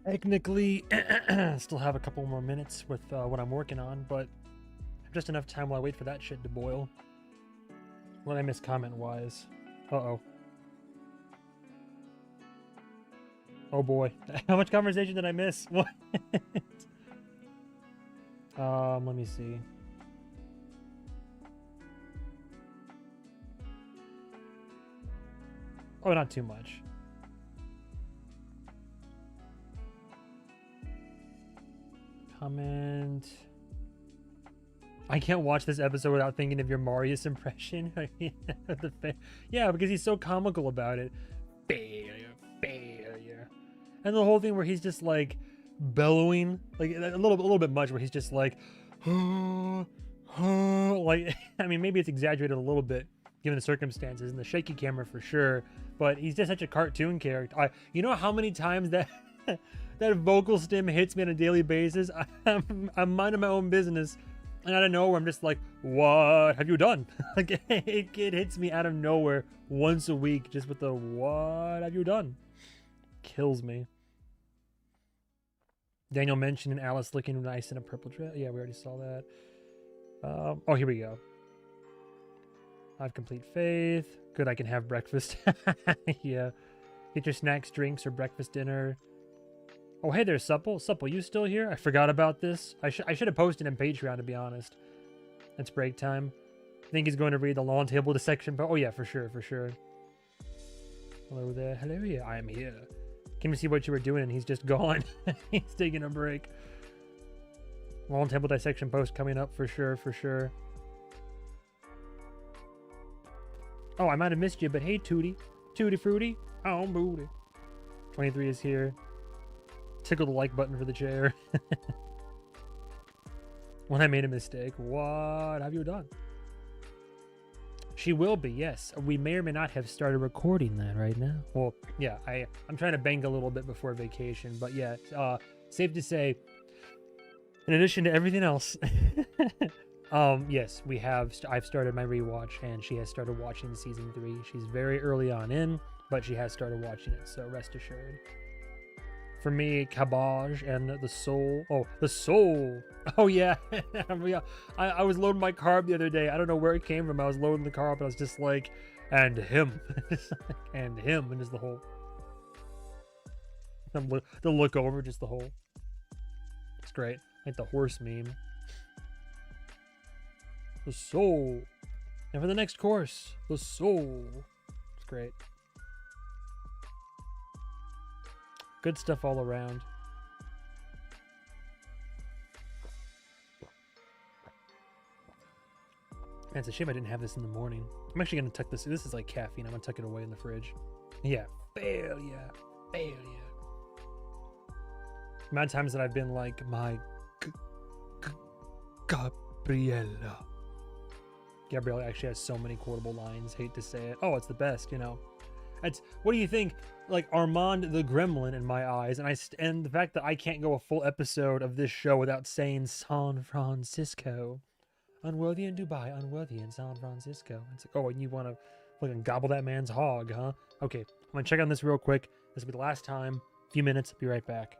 Technically, still have a couple more minutes with what I'm working on, but just enough time while I wait for that shit to boil. What did I miss comment-wise? Uh-oh. Oh boy. How much conversation did I miss? What? Let me see. Oh, not too much. Comment. I can't watch this episode without thinking of your Marius impression. Yeah, because he's so comical about it. Failure, failure. And the whole thing where he's just like bellowing, like a little bit much, where he's just like, like, I mean, maybe it's exaggerated a little bit given the circumstances and the shaky camera for sure, but he's just such a cartoon character. You know how many times that that vocal stim hits me on a daily basis? I'm minding my own business, and out of nowhere, I'm just like, what have you done? Like, it hits me out of nowhere once a week, just with the, what have you done? Kills me. Daniel mentioned Alice looking nice in a purple dress. Yeah, we already saw that. Oh, here we go. I have complete faith. Good, I can have breakfast. Yeah. Get your snacks, drinks, or breakfast, dinner. Oh, hey there, Supple. Supple, you still here? I forgot about this. I should have posted in Patreon, to be honest. It's break time. I think he's going to read the lawn table dissection. Oh, yeah, for sure, for sure. Hello there. Hello, yeah, I am here. Came to see what you were doing, and he's just gone. He's taking a break. Lawn table dissection post coming up for sure, for sure. Oh, I might have missed you, but hey, Tootie. Tootie Fruity. Oh, booty. 23 is here. Tickle the like button for the chair. When I made a mistake. What have you done? She will be, yes. We may or may not have started recording that right now. Well, yeah, I'm trying to bank a little bit before vacation, but yeah, safe to say, in addition to everything else, yes, I've started my rewatch, and she has started watching season 3. She's very early on in, but she has started watching it, so rest assured. For me, Cabbage and the Soul. Oh, the Soul. Oh, yeah. I was loading my car up the other day. I don't know where it came from. I was loading the car up, and I was just like, and him. And him. And just the whole. The look over, just the whole. It's great. Like the horse meme. The Soul. And for the next course, the Soul. It's great. Good stuff all around. Man, it's a shame I didn't have this in the morning. I'm actually going to tuck this. This is like caffeine. I'm going to tuck it away in the fridge. Yeah. Failure. Failure. The amount of times that I've been like, my Gabriella. Gabriella actually has so many quotable lines. Hate to say it. Oh, it's the best, you know. What do you think? Like Armand the Gremlin in my eyes, and the fact that I can't go a full episode of this show without saying San Francisco, unworthy in Dubai, unworthy in San Francisco. It's like, oh, and you want to fucking gobble that man's hog, huh? Okay, I'm gonna check on this real quick. This will be the last time. A few minutes. Be right back.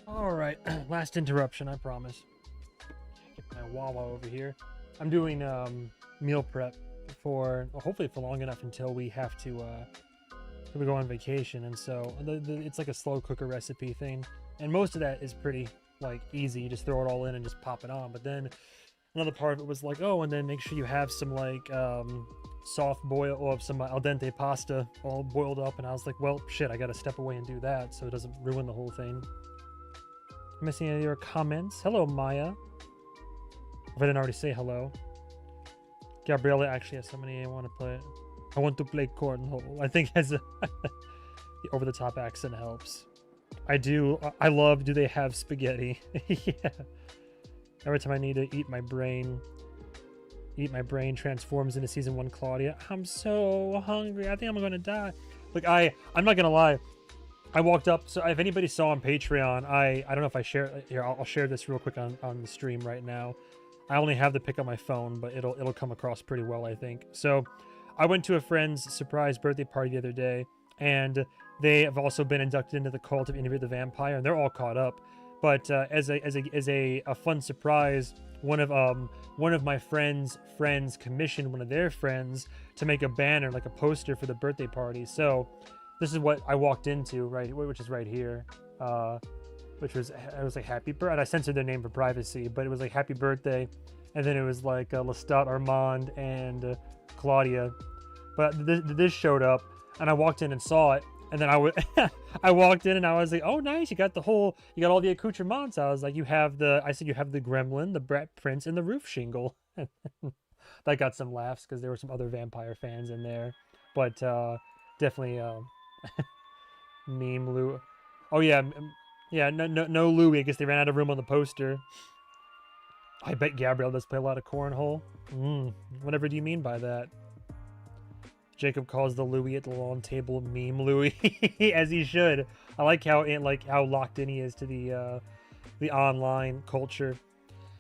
All right, last interruption, I promise. Get my Wawa over here. I'm doing meal prep for hopefully for long enough until we have to we go on vacation, and so it's like a slow cooker recipe thing, and most of that is pretty like easy. You just throw it all in and just pop it on. But then another part of it was like, oh, and then make sure you have some like soft boil or some al dente pasta all boiled up. And I was like, well, shit, I gotta step away and do that so it doesn't ruin the whole thing. Missing any of your comments? Hello, Maya. If I didn't already say hello. Gabriella actually has somebody I want to play. I want to play cornhole. I think as a the over-the-top accent helps. I do. I love. Do they have spaghetti? Yeah. Every time I need to eat my brain transforms into season 1 Claudia. I'm so hungry. I think I'm gonna die. Look, I'm not gonna lie. I walked up. So if anybody saw on Patreon, I don't know if I share here. I'll share this real quick on the stream right now. I only have the pic on my phone, but it'll come across pretty well, I think. So I went to a friend's surprise birthday party the other day, and they have also been inducted into the cult of Interview the Vampire, and they're all caught up. But as a fun surprise, one of my friends commissioned one of their friends to make a banner, like a poster for the birthday party. So this is what I walked into, right, which is right here. Which was, it was like happy birthday. And I censored their name for privacy, but it was like happy birthday, and then it was like Lestat, Armand, and Claudia. But this showed up, and I walked in and saw it, and then I walked in and I was like, oh nice, you got all the accoutrements. I was like, I said you have the gremlin, the Brat Prince, and the roof shingle. That got some laughs because there were some other vampire fans in there, but definitely meme Lou. Oh yeah. Yeah, no Louis. I guess they ran out of room on the poster. I bet Gabrielle does play a lot of cornhole. Whatever do you mean by that? Jacob calls the Louis at the lawn table meme Louis, as he should. I like how locked in he is to the online culture.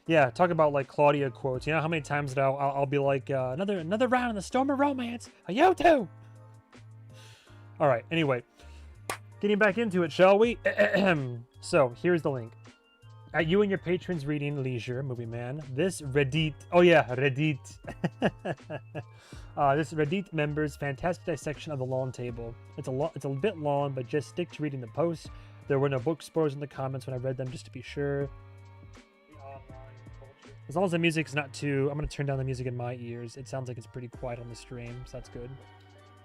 Yeah, talk about like Claudia quotes. You know how many times that I'll be like another round in the storm of romance. You too. All right. Anyway. Getting back into it, shall we? So, here's the link. At you and your patrons reading leisure, movie man, this Reddit... Oh yeah, Reddit. This Reddit member's fantastic dissection of the lawn table. It's a bit long, but just stick to reading the post. There were no book spoilers in the comments when I read them, just to be sure. As long as the music's not too... I'm going to turn down the music in my ears. It sounds like it's pretty quiet on the stream, so that's good.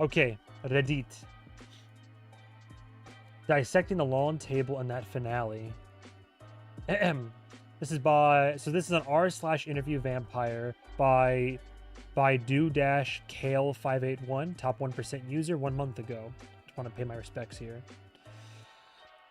Okay, Reddit. Dissecting the lawn table in that finale. This is an r/interview vampire by do-kale581, top 1% user 1 month ago. Just want to pay my respects here.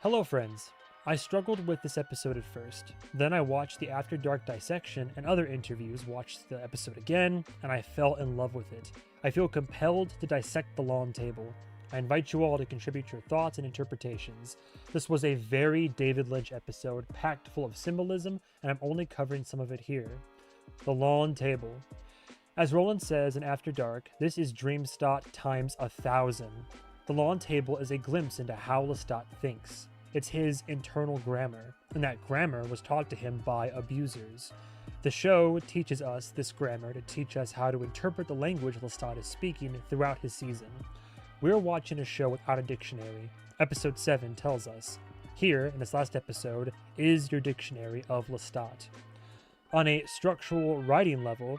Hello friends. I struggled with this episode at first. Then I watched the After Dark dissection and other interviews, watched the episode again, and I fell in love with it. I feel compelled to dissect the lawn table. I invite you all to contribute your thoughts and interpretations. This was a very David Lynch episode, packed full of symbolism, and I'm only covering some of it here. The lawn table. As Roland says in After Dark, this is Dreamstott times 1,000. The lawn table is a glimpse into how Lestat thinks. It's his internal grammar, and that grammar was taught to him by abusers. The show teaches us this grammar to teach us how to interpret the language Lestat is speaking throughout his season. We're watching a show without a dictionary. Episode 7 tells us. Here, in this last episode, is your dictionary of Lestat. On a structural writing level,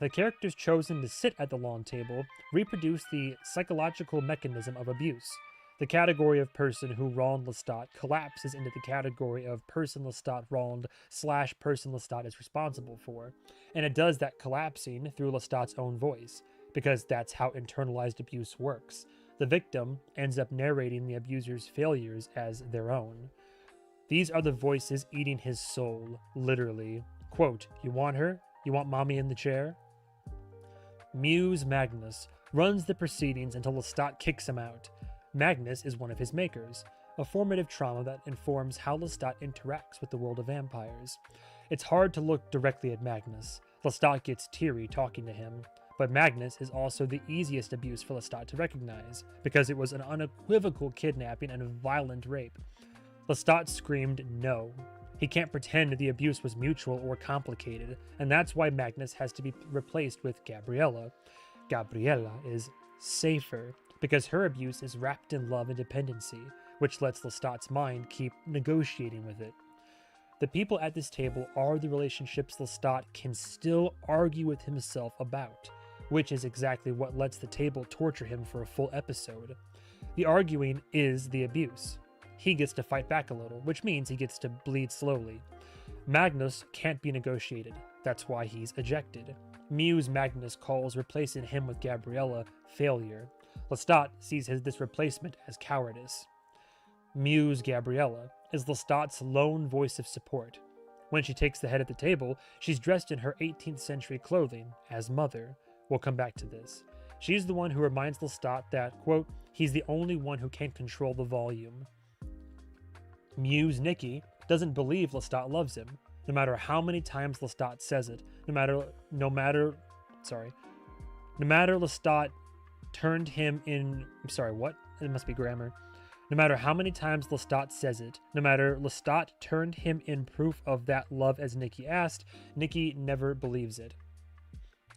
the characters chosen to sit at the lawn table reproduce the psychological mechanism of abuse. The category of person who wronged Lestat collapses into the category of person Lestat wronged / person Lestat is responsible for. And it does that collapsing through Lestat's own voice, because that's how internalized abuse works. The victim ends up narrating the abuser's failures as their own. These are the voices eating his soul, literally. Quote, you want her? You want mommy in the chair? Muse Magnus runs the proceedings until Lestat kicks him out. Magnus is one of his makers, a formative trauma that informs how Lestat interacts with the world of vampires. It's hard to look directly at Magnus. Lestat gets teary talking to him. But Magnus is also the easiest abuse for Lestat to recognize, because it was an unequivocal kidnapping and a violent rape. Lestat screamed no. He can't pretend the abuse was mutual or complicated, and that's why Magnus has to be replaced with Gabriella. Gabriella is safer, because her abuse is wrapped in love and dependency, which lets Lestat's mind keep negotiating with it. The people at this table are the relationships Lestat can still argue with himself about, which is exactly what lets the table torture him for a full episode. The arguing is the abuse. He gets to fight back a little, which means he gets to bleed slowly. Magnus can't be negotiated, that's why he's ejected. Muse Magnus calls replacing him with Gabriella failure. Lestat sees this replacement as cowardice. Muse Gabriella is Lestat's lone voice of support. When she takes the head at the table, she's dressed in her 18th century clothing as Mother. We'll come back to this. She's the one who reminds Lestat that, quote, he's the only one who can control the volume. Muse Nikki doesn't believe Lestat loves him, no matter how many times Lestat says it, no matter Lestat turned him in, It must be grammar. No matter how many times Lestat says it, no matter Lestat turned him in proof of that love as Nikki asked, Nikki never believes it.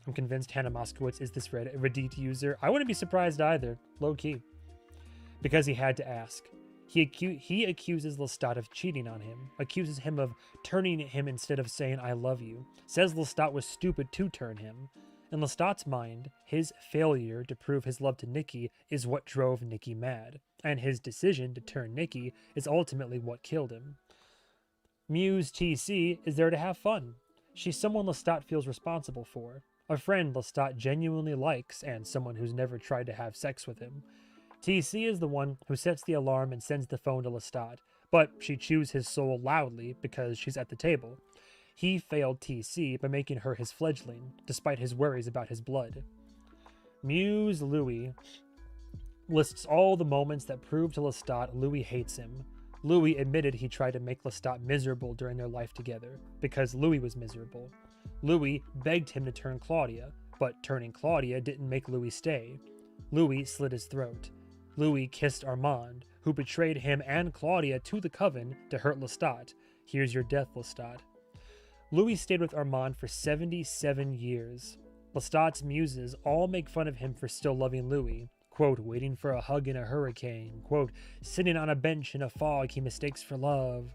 I'm convinced Hannah Moskowitz is this Reddit user. I wouldn't be surprised either, low-key. Because he had to ask. He accuses Lestat of cheating on him, accuses him of turning him instead of saying I love you, says Lestat was stupid to turn him. In Lestat's mind, his failure to prove his love to Nikki is what drove Nikki mad, and his decision to turn Nikki is ultimately what killed him. Muse TC is there to have fun. She's someone Lestat feels responsible for, a friend Lestat genuinely likes, and someone who's never tried to have sex with him. TC is the one who sets the alarm and sends the phone to Lestat, but she chews his soul loudly because she's at the table. He failed TC by making her his fledgling, despite his worries about his blood. Muse Louis lists all the moments that prove to Lestat Louis hates him. Louis admitted he tried to make Lestat miserable during their life together, because Louis was miserable. Louis begged him to turn Claudia, but turning Claudia didn't make Louis stay. Louis slit his throat. Louis kissed Armand, who betrayed him and Claudia to the coven to hurt Lestat. Here's your death, Lestat. Louis stayed with Armand for 77 years. Lestat's muses all make fun of him for still loving Louis. Quote, waiting for a hug in a hurricane. Quote, sitting on a bench in a fog he mistakes for love.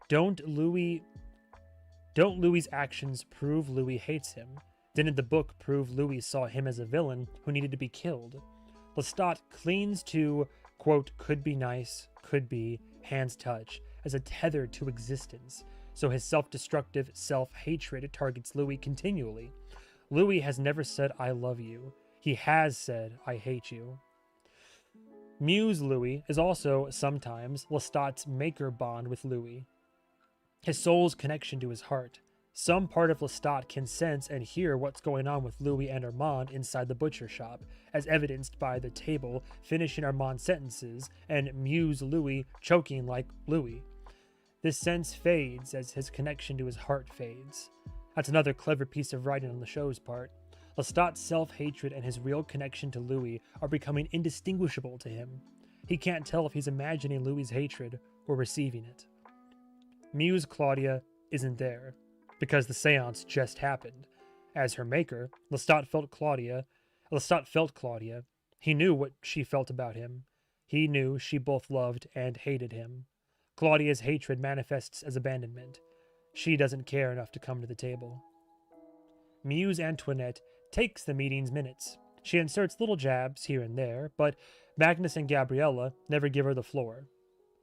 Don't Louis' actions prove Louis hates him? Didn't the book prove Louis saw him as a villain who needed to be killed? Lestat clings to, quote, could be nice, could be, hands touch, as a tether to existence, so his self-destructive self-hatred targets Louis continually. Louis has never said, I love you. He has said, I hate you. Muse Louis is also, sometimes, Lestat's maker bond with Louis. His soul's connection to his heart. Some part of Lestat can sense and hear what's going on with Louis and Armand inside the butcher shop, as evidenced by the table finishing Armand's sentences and Muse Louis choking like Louis. This sense fades as his connection to his heart fades. That's another clever piece of writing on the show's part. Lestat's self-hatred and his real connection to Louis are becoming indistinguishable to him. He can't tell if he's imagining Louis' hatred or receiving it. Muse Claudia isn't there, because the seance just happened. As her maker, Lestat felt Claudia. He knew what she felt about him. He knew she both loved and hated him. Claudia's hatred manifests as abandonment. She doesn't care enough to come to the table. Muse Antoinette takes the meeting's minutes. She inserts little jabs here and there, but Magnus and Gabriella never give her the floor.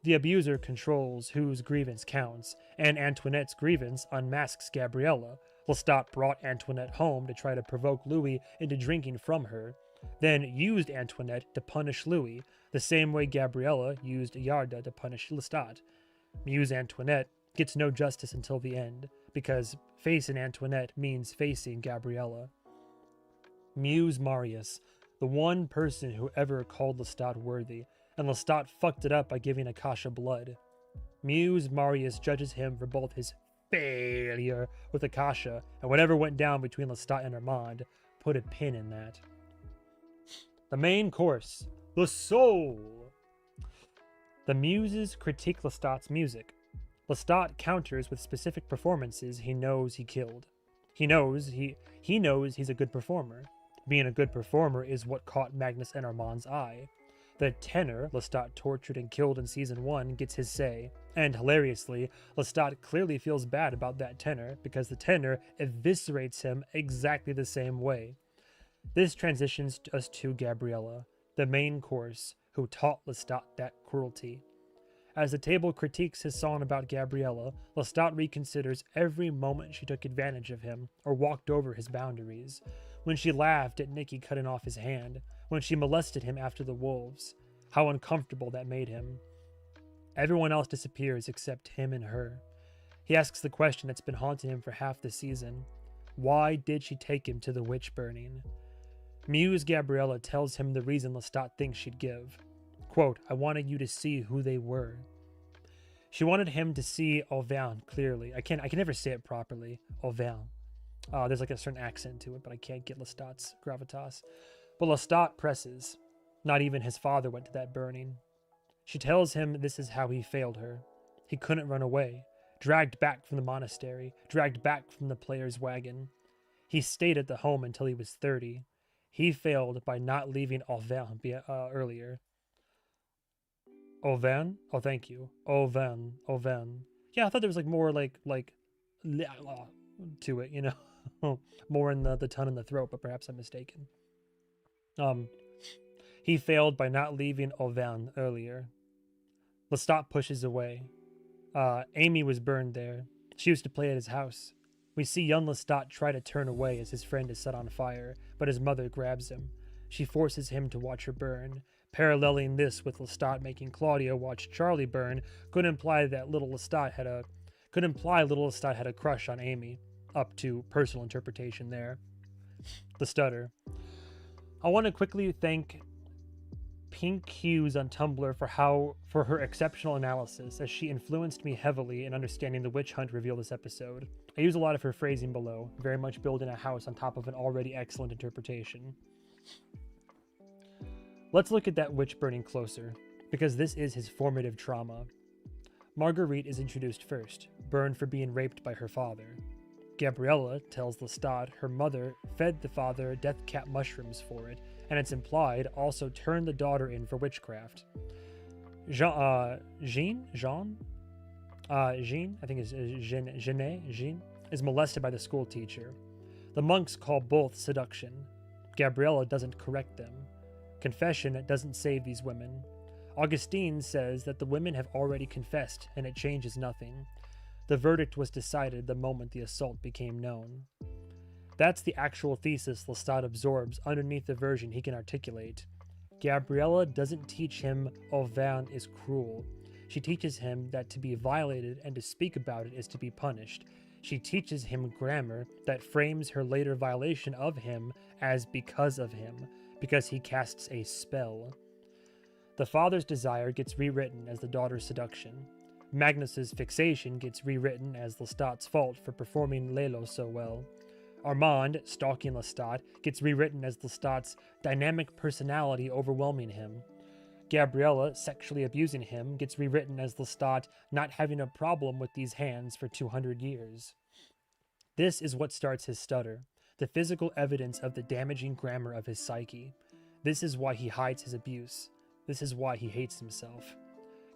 The abuser controls whose grievance counts, and Antoinette's grievance unmasks Gabriella. Lestat brought Antoinette home to try to provoke Louis into drinking from her, then used Antoinette to punish Louis, the same way Gabriella used Yarda to punish Lestat. Muse Antoinette gets no justice until the end, because facing Antoinette means facing Gabriella. Muse Marius, the one person who ever called Lestat worthy, and Lestat fucked it up by giving Akasha blood. Muse Marius judges him for both his failure with Akasha and whatever went down between Lestat and Armand. Put a pin in that. The main course, the soul. The muses critique Lestat's music. Lestat counters with specific performances he knows he killed. He knows he's a good performer. Being a good performer is what caught Magnus and Armand's eye. The tenor Lestat tortured and killed in season 1 gets his say, and hilariously, Lestat clearly feels bad about that tenor because the tenor eviscerates him exactly the same way. This transitions us to Gabriella, the main course, who taught Lestat that cruelty. As the table critiques his song about Gabriella, Lestat reconsiders every moment she took advantage of him or walked over his boundaries. When she laughed at Nicky cutting off his hand, when she molested him after the wolves, how uncomfortable that made him. Everyone else disappears except him and her. He asks the question that's been haunting him for half the season. Why did she take him to the witch burning? Muse Gabriella tells him the reason Lestat thinks she'd give. Quote, I wanted you to see who they were. She wanted him to see Auvergne clearly. I can never say it properly. Auvergne. There's like a certain accent to it, but I can't get Lestat's gravitas. But Lestat presses. Not even his father went to that burning. She tells him this is how he failed her. He couldn't run away. Dragged back from the monastery. Dragged back from the player's wagon. He stayed at the home until he was 30. He failed by not leaving Auvergne earlier. Auvergne? Oh, thank you. Auvergne. Auvergne. Yeah, I thought there was like more like to it, you know? More in the tongue and the throat, but perhaps I'm mistaken. He failed by not leaving Auvergne earlier. Lestat pushes away. Amy was burned there. She used to play at his house. We see young Lestat try to turn away as his friend is set on fire, but his mother grabs him. She forces him to watch her burn. Paralleling this with Lestat making Claudia watch Charlie burn could imply little Lestat had a crush on Amy, up to personal interpretation there. The stutter. I want to quickly thank Pink Hughes on Tumblr for her exceptional analysis, as she influenced me heavily in understanding the witch hunt reveal this episode. I use a lot of her phrasing below, very much building a house on top of an already excellent interpretation. Let's look at that witch burning closer, because this is his formative trauma. Marguerite is introduced first, burned for being raped by her father. Gabriella tells Lestat her mother fed the father death cap mushrooms for it, and it's implied also turned the daughter in for witchcraft. Jean, I think it's Jean, is molested by the school teacher. The monks call both seduction. Gabriella doesn't correct them. Confession doesn't save these women. Augustine says that the women have already confessed and it changes nothing. The verdict was decided the moment the assault became known. That's the actual thesis Lestat absorbs underneath the version he can articulate. Gabriella doesn't teach him Auvergne is cruel. She teaches him that to be violated and to speak about it is to be punished. She teaches him grammar that frames her later violation of him as because of him, because he casts a spell. The father's desire gets rewritten as the daughter's seduction. Magnus's fixation gets rewritten as Lestat's fault for performing Lelo so well. Armand, stalking Lestat, gets rewritten as Lestat's dynamic personality overwhelming him. Gabriella, sexually abusing him, gets rewritten as Lestat not having a problem with these hands for 200 years. This is what starts his stutter, the physical evidence of the damaging grammar of his psyche. This is why he hides his abuse. This is why he hates himself.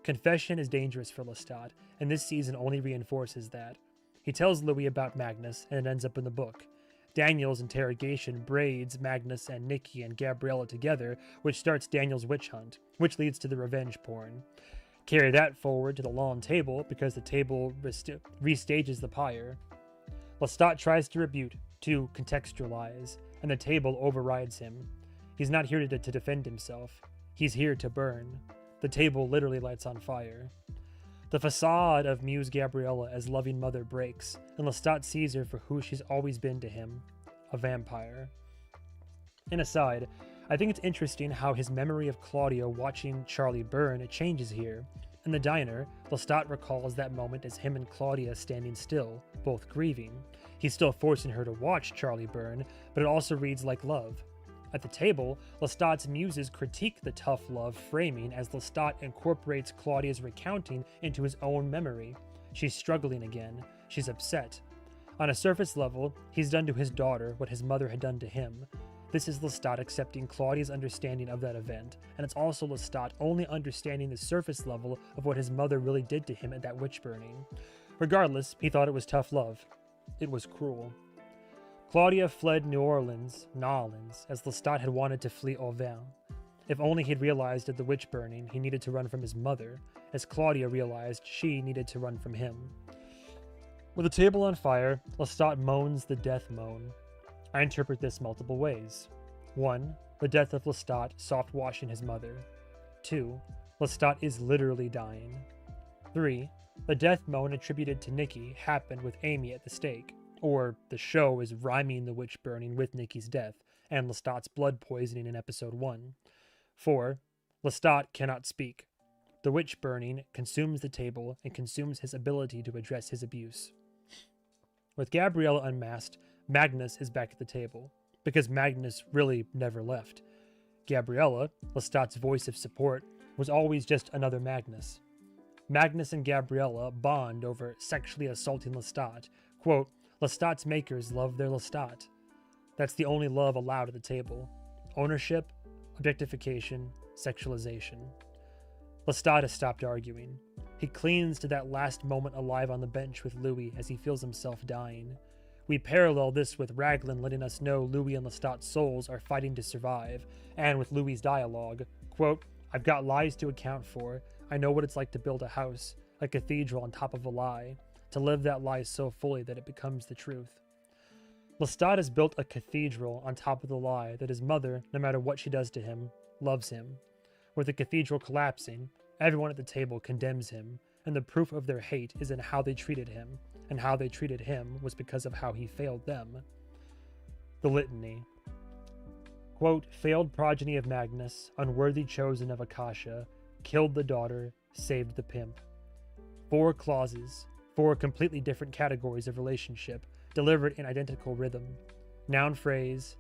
Confession is dangerous for Lestat, and this season only reinforces that. He tells Louis about Magnus, and it ends up in the book. Daniel's interrogation braids Magnus and Nicky and Gabriella together, which starts Daniel's witch hunt, which leads to the revenge porn. Carry that forward to the lawn table, because the table restages the pyre. Lestat tries to rebut, to contextualize, and the table overrides him. He's not here to defend himself. He's here to burn. The table literally lights on fire. The facade of Muse Gabriella as loving mother breaks, and Lestat sees her for who she's always been to him, a vampire. An aside, I think it's interesting how his memory of Claudia watching Charlie burn changes here. In the diner, Lestat recalls that moment as him and Claudia standing still, both grieving. He's still forcing her to watch Charlie burn, but it also reads like love. At the table, Lestat's muses critique the tough love framing as Lestat incorporates Claudia's recounting into his own memory. She's struggling again. She's upset. On a surface level, he's done to his daughter what his mother had done to him. This is Lestat accepting Claudia's understanding of that event, and it's also Lestat only understanding the surface level of what his mother really did to him at that witch burning. Regardless, he thought it was tough love. It was cruel. Claudia fled Nolans, as Lestat had wanted to flee Auvin. If only he'd realized at the witch burning he needed to run from his mother, as Claudia realized she needed to run from him. With the table on fire, Lestat moans the death moan. I interpret this multiple ways. 1. The death of Lestat soft-washing his mother. 2. Lestat is literally dying. 3. The death moan attributed to Nikki happened with Amy at the stake, or the show is rhyming the witch burning with Nikki's death and Lestat's blood poisoning in episode 1. 4. Lestat cannot speak. The witch burning consumes the table and consumes his ability to address his abuse. With Gabriella unmasked, Magnus is back at the table, because Magnus really never left. Gabriella, Lestat's voice of support, was always just another Magnus. Magnus and Gabriella bond over sexually assaulting Lestat. Quote, Lestat's makers love their Lestat. That's the only love allowed at the table. Ownership, objectification, sexualization. Lestat has stopped arguing. He clings to that last moment alive on the bench with Louis as he feels himself dying. We parallel this with Raglan letting us know Louis and Lestat's souls are fighting to survive, and with Louis's dialogue, quote, I've got lies to account for. I know what it's like to build a house, a cathedral on top of a lie, to live that lie so fully that it becomes the truth. Lestat has built a cathedral on top of the lie that his mother, no matter what she does to him, loves him. With the cathedral collapsing, everyone at the table condemns him, and the proof of their hate is in how they treated him, and how they treated him was because of how he failed them. The litany. Quote, failed progeny of Magnus, unworthy chosen of Akasha, killed the daughter, saved the pimp. 4 clauses, 4 completely different categories of relationship, delivered in identical rhythm. Noun phrase,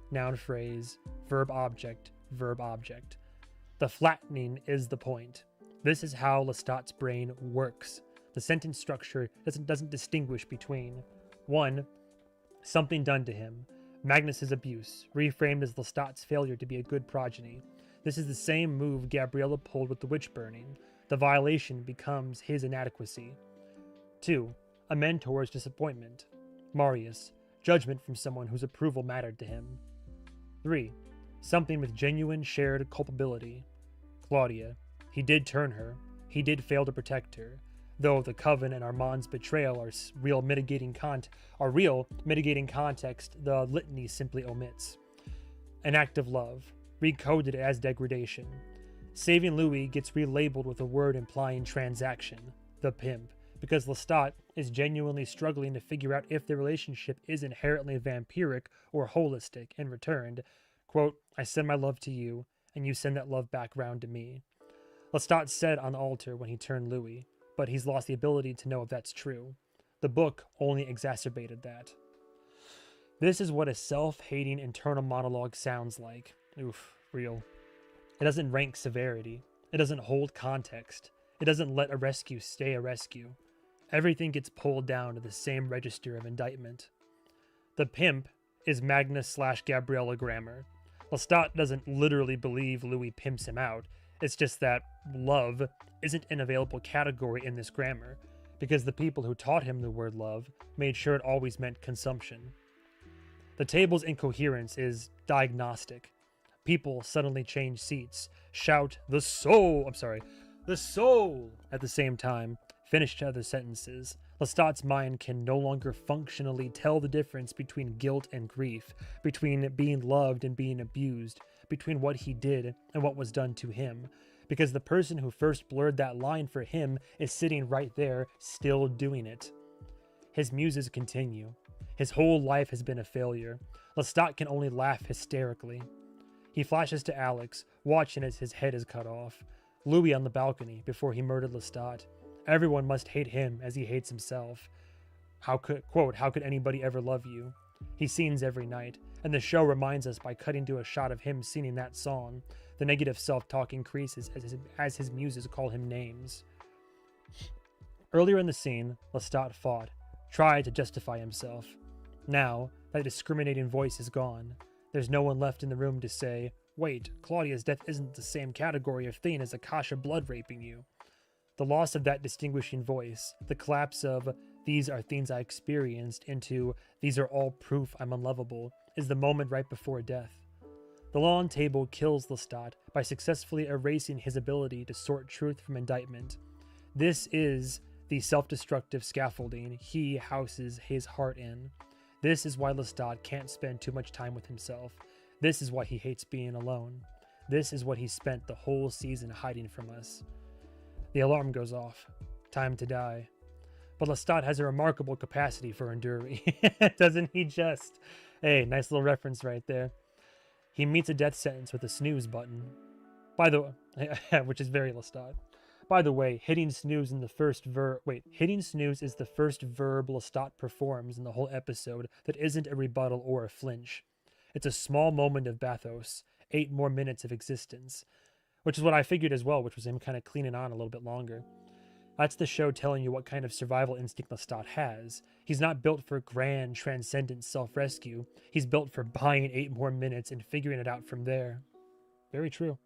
verb object, verb object. The flattening is the point. This is how Lestat's brain works. The sentence structure doesn't distinguish between 1. Something done to him. Magnus's abuse, reframed as Lestat's failure to be a good progeny. This is the same move Gabriella pulled with the witch burning. The violation becomes his inadequacy. 2. A mentor's disappointment. Marius, judgment from someone whose approval mattered to him. 3. Something with genuine shared culpability. Claudia, he did turn her. He did fail to protect her. Though the Coven and Armand's betrayal are real mitigating context, the litany simply omits. An act of love, recoded as degradation. Saving Louis gets relabeled with a word implying transaction, the pimp, because Lestat is genuinely struggling to figure out if the relationship is inherently vampiric or holistic and returned. Quote, I send my love to you, and you send that love back round to me. Lestat said on the altar when he turned Louis, but he's lost the ability to know if that's true. The book only exacerbated that. This is what a self-hating internal monologue sounds like. Oof, real. It doesn't rank severity. It doesn't hold context. It doesn't let a rescue stay a rescue. Everything gets pulled down to the same register of indictment. The pimp is Magnus/Gabriella grammar. Lestat doesn't literally believe Louis pimps him out. It's just that love isn't an available category in this grammar, because the people who taught him the word love made sure it always meant consumption. The table's incoherence is diagnostic. People suddenly change seats, shout, the soul at the same time, finish other sentences. Lestat's mind can no longer functionally tell the difference between guilt and grief, between being loved and being abused, between what he did and what was done to him, because the person who first blurred that line for him is sitting right there, still doing it. His muses continue. His whole life has been a failure. Lestat can only laugh hysterically. He flashes to Alex, watching as his head is cut off. Louis on the balcony before he murdered Lestat. Everyone must hate him as he hates himself. How could anybody ever love you? He sings every night, and the show reminds us by cutting to a shot of him singing that song. The negative self-talk increases as his muses call him names. Earlier in the scene, Lestat fought, tried to justify himself. Now, that discriminating voice is gone. There's no one left in the room to say, wait, Claudia's death isn't the same category of thing as Akasha blood raping you. The loss of that distinguishing voice, the collapse of these are things I experienced into these are all proof I'm unlovable, is the moment right before death. The law on table kills Lestat by successfully erasing his ability to sort truth from indictment. This is the self-destructive scaffolding he houses his heart in. This is why Lestat can't spend too much time with himself. This is why he hates being alone. This is what he spent the whole season hiding from us. The alarm goes off. Time to die. But Lestat has a remarkable capacity for enduring. Doesn't he just? Hey, nice little reference right there. He meets a death sentence with a snooze button. By the way, which is very Lestat. By the way, hitting snooze is the first verb Lestat performs in the whole episode that isn't a rebuttal or a flinch. It's a small moment of bathos, 8 more minutes of existence, which is what I figured as well, which was him kind of cleaning on a little bit longer. That's the show telling you what kind of survival instinct Lestat has. He's not built for grand, transcendent self-rescue. He's built for buying 8 more minutes and figuring it out from there. Very true.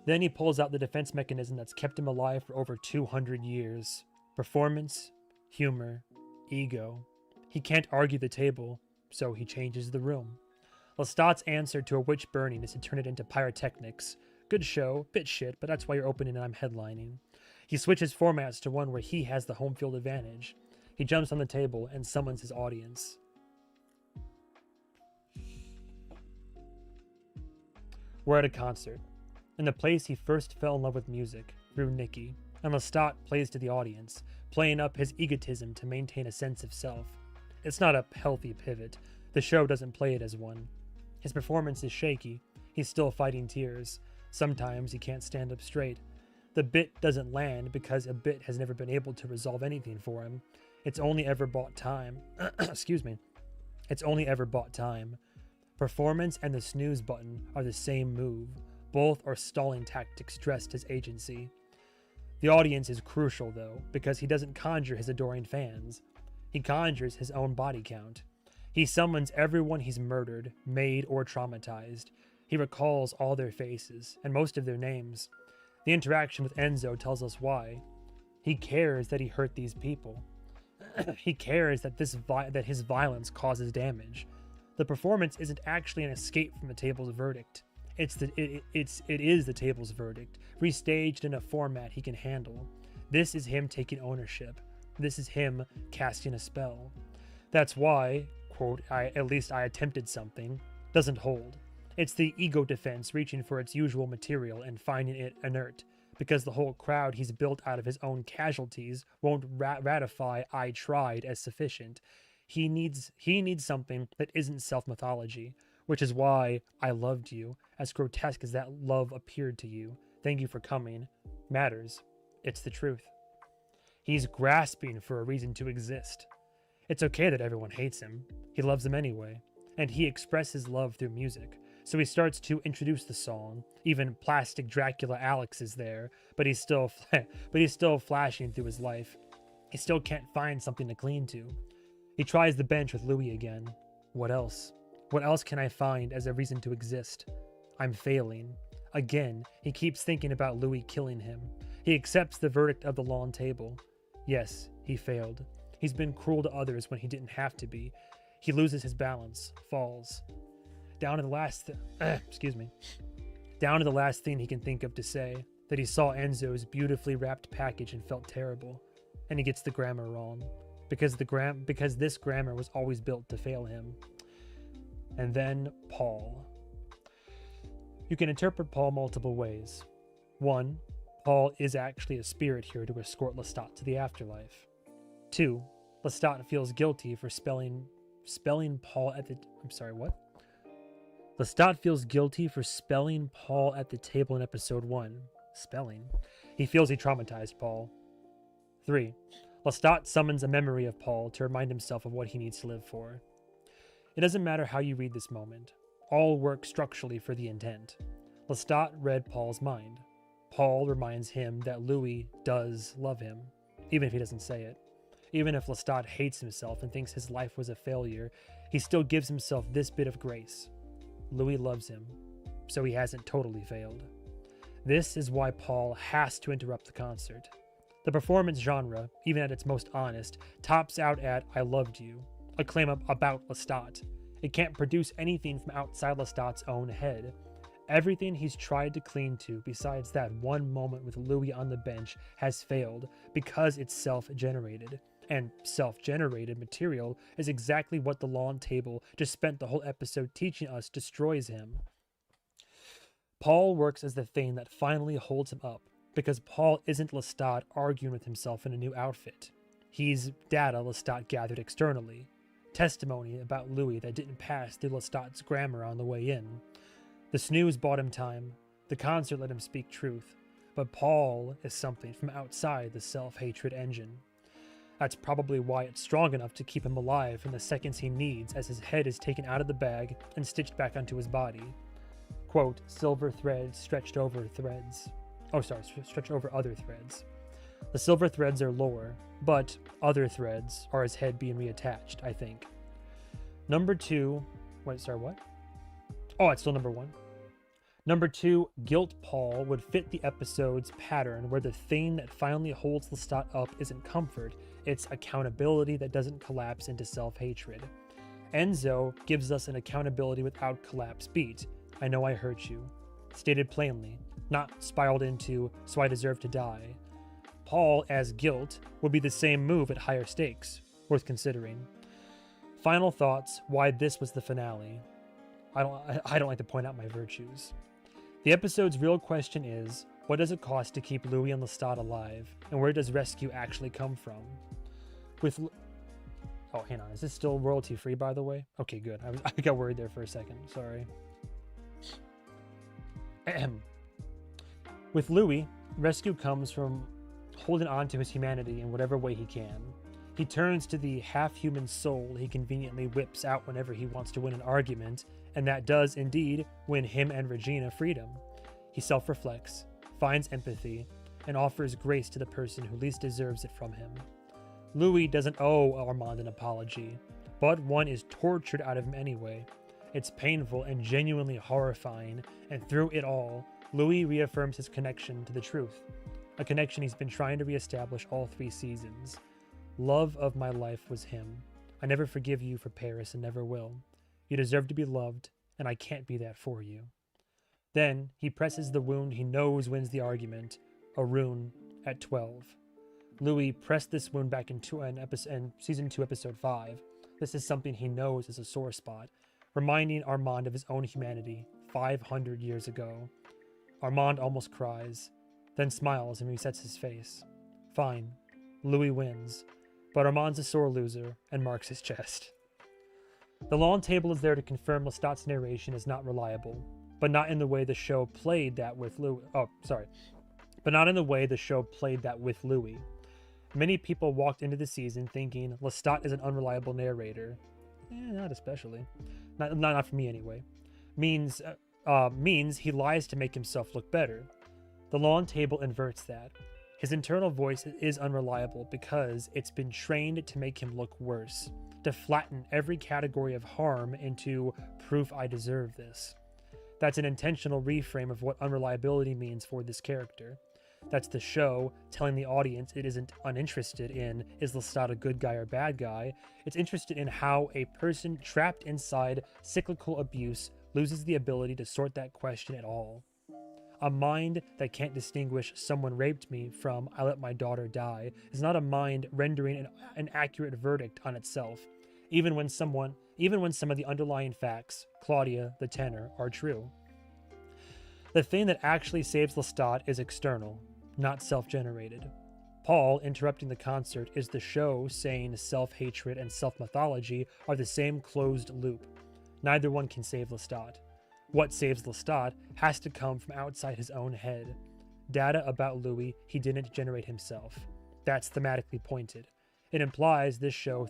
Then he pulls out the defense mechanism that's kept him alive for over 200 years. Performance, humor, ego. He can't argue the table, so he changes the room. Lestat's answer to a witch burning is to turn it into pyrotechnics. Good show, bit shit, but that's why you're opening and I'm headlining. He switches formats to one where he has the home field advantage. He jumps on the table and summons his audience. We're at a concert, in the place he first fell in love with music, through Nikki, and Lestat plays to the audience, playing up his egotism to maintain a sense of self. It's not a healthy pivot. The show doesn't play it as one. His performance is shaky. He's still fighting tears. Sometimes he can't stand up straight. The bit doesn't land because a bit has never been able to resolve anything for him. It's only ever bought time. Excuse me. It's only ever bought time. Performance and the snooze button are the same move. Both are stalling tactics dressed as agency. The audience is crucial, though, because he doesn't conjure his adoring fans. He conjures his own body count. He summons everyone he's murdered, made, or traumatized. He recalls all their faces, and most of their names. The interaction with Enzo tells us why. He cares that he hurt these people. He cares that that his violence causes damage. The performance isn't actually an escape from the table's verdict. It is the table's verdict, restaged in a format he can handle. This is him taking ownership. This is him casting a spell. That's why, quote, at least I attempted something, doesn't hold. It's the ego defense reaching for its usual material and finding it inert, because the whole crowd he's built out of his own casualties won't ratify I tried as sufficient. He needs something that isn't self-mythology, which is why I loved you, as grotesque as that love appeared to you. Thank you for coming. Matters. It's the truth. He's grasping for a reason to exist. It's okay that everyone hates him. He loves them anyway, and he expresses love through music. So he starts to introduce the song. Even plastic Dracula Alex is there, but he's still flashing through his life. He still can't find something to cling to. He tries the bench with Louis again. What else? What else can I find as a reason to exist? I'm failing. Again, he keeps thinking about Louis killing him. He accepts the verdict of the lawn table. Yes, he failed. He's been cruel to others when he didn't have to be. He loses his balance, falls. Down to the last thing he can think of to say, that he saw Enzo's beautifully wrapped package and felt terrible. And he gets the grammar wrong. Because this grammar was always built to fail him. And then Paul. You can interpret Paul multiple ways. 1. Paul is actually a spirit here to escort Lestat to the afterlife. 2. Lestat feels guilty for spelling Paul at the... I'm sorry, what? Lestat feels guilty for spelling Paul at the table in episode 1. Spelling. He feels he traumatized Paul. 3. Lestat summons a memory of Paul to remind himself of what he needs to live for. It doesn't matter how you read this moment. All work structurally for the intent. Lestat read Paul's mind. Paul reminds him that Louis does love him, even if he doesn't say it. Even if Lestat hates himself and thinks his life was a failure, he still gives himself this bit of grace. Louis loves him, so he hasn't totally failed. This is why Paul has to interrupt the concert. The performance genre, even at its most honest, tops out at I loved you, a claim about Lestat. It can't produce anything from outside Lestat's own head. Everything he's tried to cling to besides that one moment with Louis on the bench has failed because it's self-generated. And self-generated material is exactly what the lawn table just spent the whole episode teaching us destroys him. Paul works as the thing that finally holds him up, because Paul isn't Lestat arguing with himself in a new outfit. He's data Lestat gathered externally, testimony about Louis that didn't pass through Lestat's grammar on the way in. The snooze bought him time, the concert let him speak truth, but Paul is something from outside the self-hatred engine. That's probably why it's strong enough to keep him alive in the seconds he needs as his head is taken out of the bag and stitched back onto his body. Quote, silver threads stretched over threads. Stretched over other threads. The silver threads are lore, but other threads are his head being reattached, I think. Number 2, what? Oh, it's still number 1. Number 2, Guilt Paul would fit the episode's pattern where the thing that finally holds Lestat up isn't comfort, it's accountability that doesn't collapse into self-hatred. Enzo gives us an accountability without collapse beat. I know I hurt you. Stated plainly, not spiraled into, so I deserve to die. Paul, as guilt, would be the same move at higher stakes, worth considering. Final thoughts, why this was the finale. I don't like to point out my virtues. The episode's real question is, what does it cost to keep Louis and Lestat alive, and where does rescue actually come from? Oh, hang on, is this still royalty free, by the way? Okay, good. I got worried there for a second, sorry. With Louis, rescue comes from holding on to his humanity in whatever way he can. He turns to the half-human soul he conveniently whips out whenever he wants to win an argument, and that does indeed win him and Regina freedom. He self-reflects, finds empathy, and offers grace to the person who least deserves it from him. Louis doesn't owe Armand an apology, but one is tortured out of him anyway. It's painful and genuinely horrifying, and through it all, Louis reaffirms his connection to the truth, a connection he's been trying to reestablish all 3 seasons. Love of my life was him. I never forgive you for Paris and never will. You deserve to be loved, and I can't be that for you. Then he presses the wound he knows wins the argument, a rune at 12. Louis pressed this wound back in season 2, episode 5. This is something he knows is a sore spot, reminding Armand of his own humanity 500 years ago. Armand almost cries, then smiles and resets his face. Fine, Louis wins, but Armand's a sore loser and marks his chest. The lawn table is there to confirm Lestat's narration is not reliable, but not in the way the show played that with Louis. Many people walked into the season thinking Lestat is an unreliable narrator. Not especially. Not for me anyway. Means he lies to make himself look better. The lawn table inverts that. His internal voice is unreliable because it's been trained to make him look worse, to flatten every category of harm into proof I deserve this. That's an intentional reframe of what unreliability means for this character. That's the show telling the audience it isn't uninterested in is Lestat a good guy or bad guy. It's interested in how a person trapped inside cyclical abuse loses the ability to sort that question at all. A mind that can't distinguish someone raped me from I let my daughter die is not a mind rendering an accurate verdict on itself, even when some of the underlying facts, Claudia, the tenor, are true. The thing that actually saves Lestat is external, not self-generated. Paul interrupting the concert is the show saying self-hatred and self-mythology are the same closed loop. Neither one can save Lestat. What saves Lestat has to come from outside his own head. Data about Louis he didn't generate himself. That's thematically pointed. It implies the show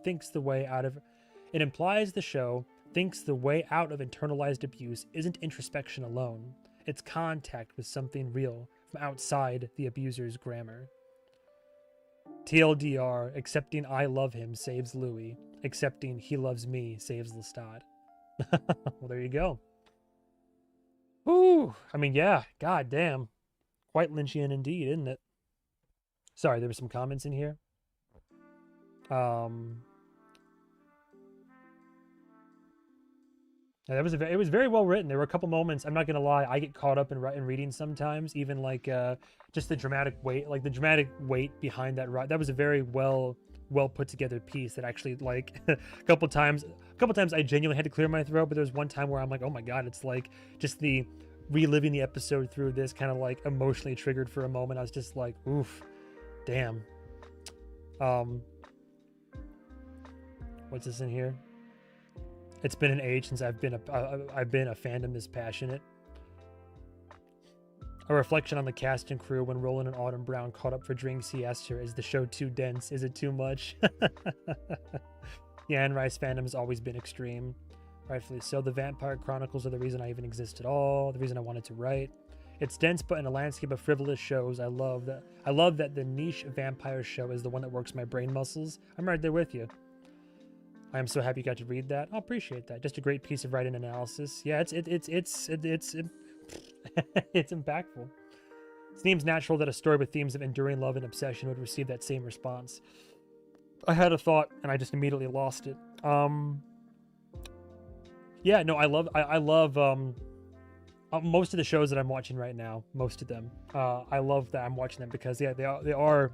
thinks the way out of internalized abuse isn't introspection alone. It's contact with something real from outside the abuser's grammar. TLDR, accepting I love him saves Louis. Accepting he loves me saves Lestat. Well, there you go. Ooh, I mean, yeah, god damn. Quite Lynchian indeed, isn't it? Sorry, there were some comments in here. Yeah, it was very well written. There were a couple moments, I'm not gonna lie, I get caught up in reading sometimes, even like just the dramatic weight, behind that. That was a very well put together piece that actually, like, a couple times I genuinely had to clear my throat, but there was one time where I'm like, oh my god, it's like just the reliving the episode through this kind of like emotionally triggered for a moment. I was just like, oof, damn. What's this in here? It's been an age since I've been a fandom this passionate. A reflection on the cast and crew when Roland and Autumn Brown caught up for drinks. He asked her, "Is the show too dense? Is it too much?" Yeah, Anne Rice fandom has always been extreme, rightfully so. The Vampire Chronicles are the reason I even exist at all. The reason I wanted to write. It's dense, but in a landscape of frivolous shows, I love that the niche vampire show is the one that works my brain muscles. I'm right there with you. I am so happy you got to read that. I appreciate that. Just a great piece of writing analysis. Yeah, it's impactful. It seems natural that a story with themes of enduring love and obsession would receive that same response. I had a thought and I just immediately lost it. Yeah, no, I love most of the shows that I'm watching right now. Most of them, I love that I'm watching them because they are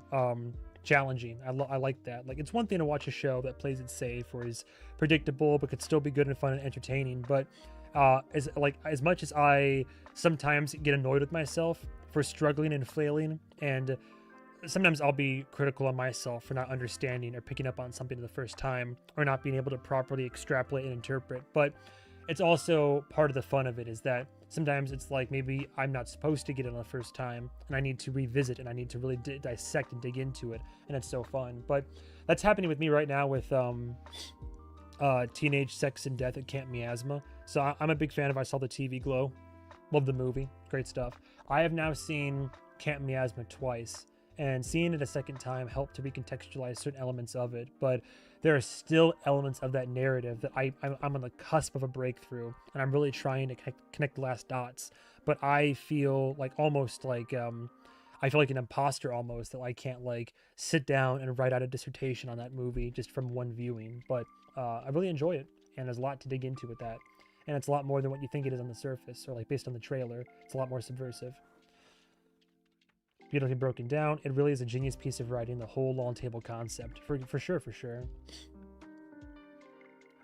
challenging. I like that. Like, it's one thing to watch a show that plays it safe or is predictable but could still be good and fun and entertaining, but as much as I sometimes get annoyed with myself for struggling and flailing, and sometimes I'll be critical on myself for not understanding or picking up on something the first time or not being able to properly extrapolate and interpret, but it's also part of the fun of it is that sometimes it's like maybe I'm not supposed to get it on the first time and I need to revisit and I need to really dissect and dig into it, and it's so fun. But that's happening with me right now with Teenage Sex and Death at Camp Miasma. So I'm a big fan of I Saw the TV Glow. Love the movie. Great stuff. I have now seen Camp Miasma twice, and seeing it a second time helped to recontextualize certain elements of it, but there are still elements of that narrative that I'm on the cusp of a breakthrough, and I'm really trying to connect the last dots, but I feel like almost like I feel like an imposter almost, that I can't like sit down and write out a dissertation on that movie just from one viewing, but I really enjoy it, and there's a lot to dig into with that, and it's a lot more than what you think it is on the surface, or like based on the trailer. It's a lot more subversive. Beautifully broken down. It really is a genius piece of writing, the whole long table concept. For sure.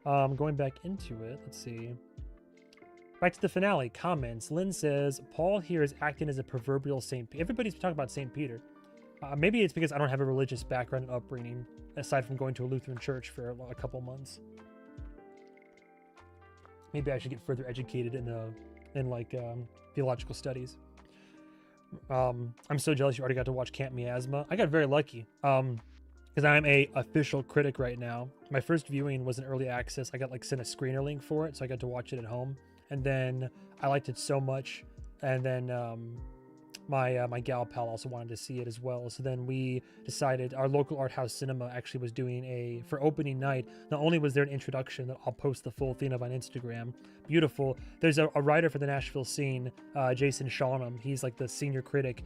Going back into it, let's see. Back to the finale. Comments. Lynn says, Paul here is acting as a proverbial Saint Peter. Everybody's talking about Saint Peter. Maybe it's because I don't have a religious background and upbringing, aside from going to a Lutheran church for a couple months. Maybe I should get further educated in theological studies. I'm so jealous you already got to watch Camp Miasma. I got very lucky because I'm a official critic right now. My first viewing was an early access. I got sent a screener link for it, so I got to watch it at home, and then I liked it so much, and then my gal pal also wanted to see it as well. So then we decided, our local art house cinema actually was doing for opening night, not only was there an introduction that I'll post the full thing of on Instagram, beautiful. There's a writer for the Nashville scene, Jason Shawnham. He's like the senior critic.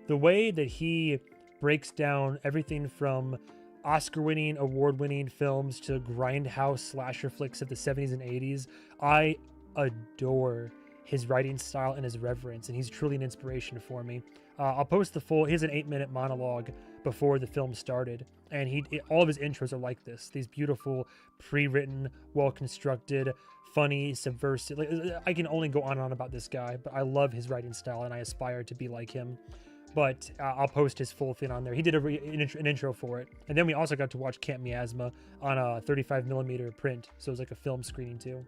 The way that he breaks down everything from Oscar-winning, award-winning films to grindhouse slasher flicks of the 70s and 80s, I adore his writing style and his reverence, and he's truly an inspiration for me. I'll post the full. He has an 8-minute monologue before the film started, and all of his intros are like this. These beautiful, pre-written, well-constructed, funny, subversive. I can only go on and on about this guy, but I love his writing style, and I aspire to be like him. But I'll post his full thing on there. He did an intro for it, and then we also got to watch Camp Miasma on a 35mm print, so it was like a film screening too.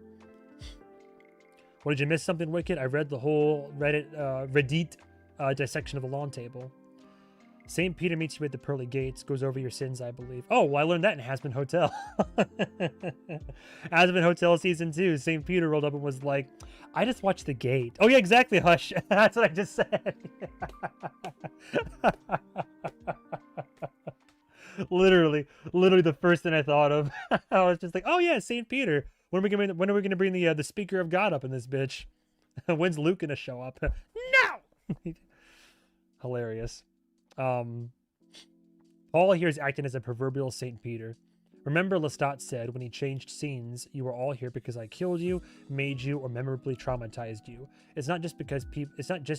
What, did you miss something wicked? I read the whole Reddit dissection of the lawn table. St. Peter meets you at the pearly gates, goes over your sins, I believe. Oh, well, I learned that in Hazbin Hotel. Hazbin Hotel season 2, St. Peter rolled up and was like, I just watched the gate. Oh, yeah, exactly, Hush. That's what I just said. literally the first thing I thought of. I was just like, oh, yeah, St. Peter. When are we gonna bring the speaker of God up in this bitch? When's Luke gonna show up? No! Hilarious. Paul here is acting as a proverbial Saint Peter. Remember, Lestat said when he changed scenes, "You were all here because I killed you, made you, or memorably traumatized you." It's not just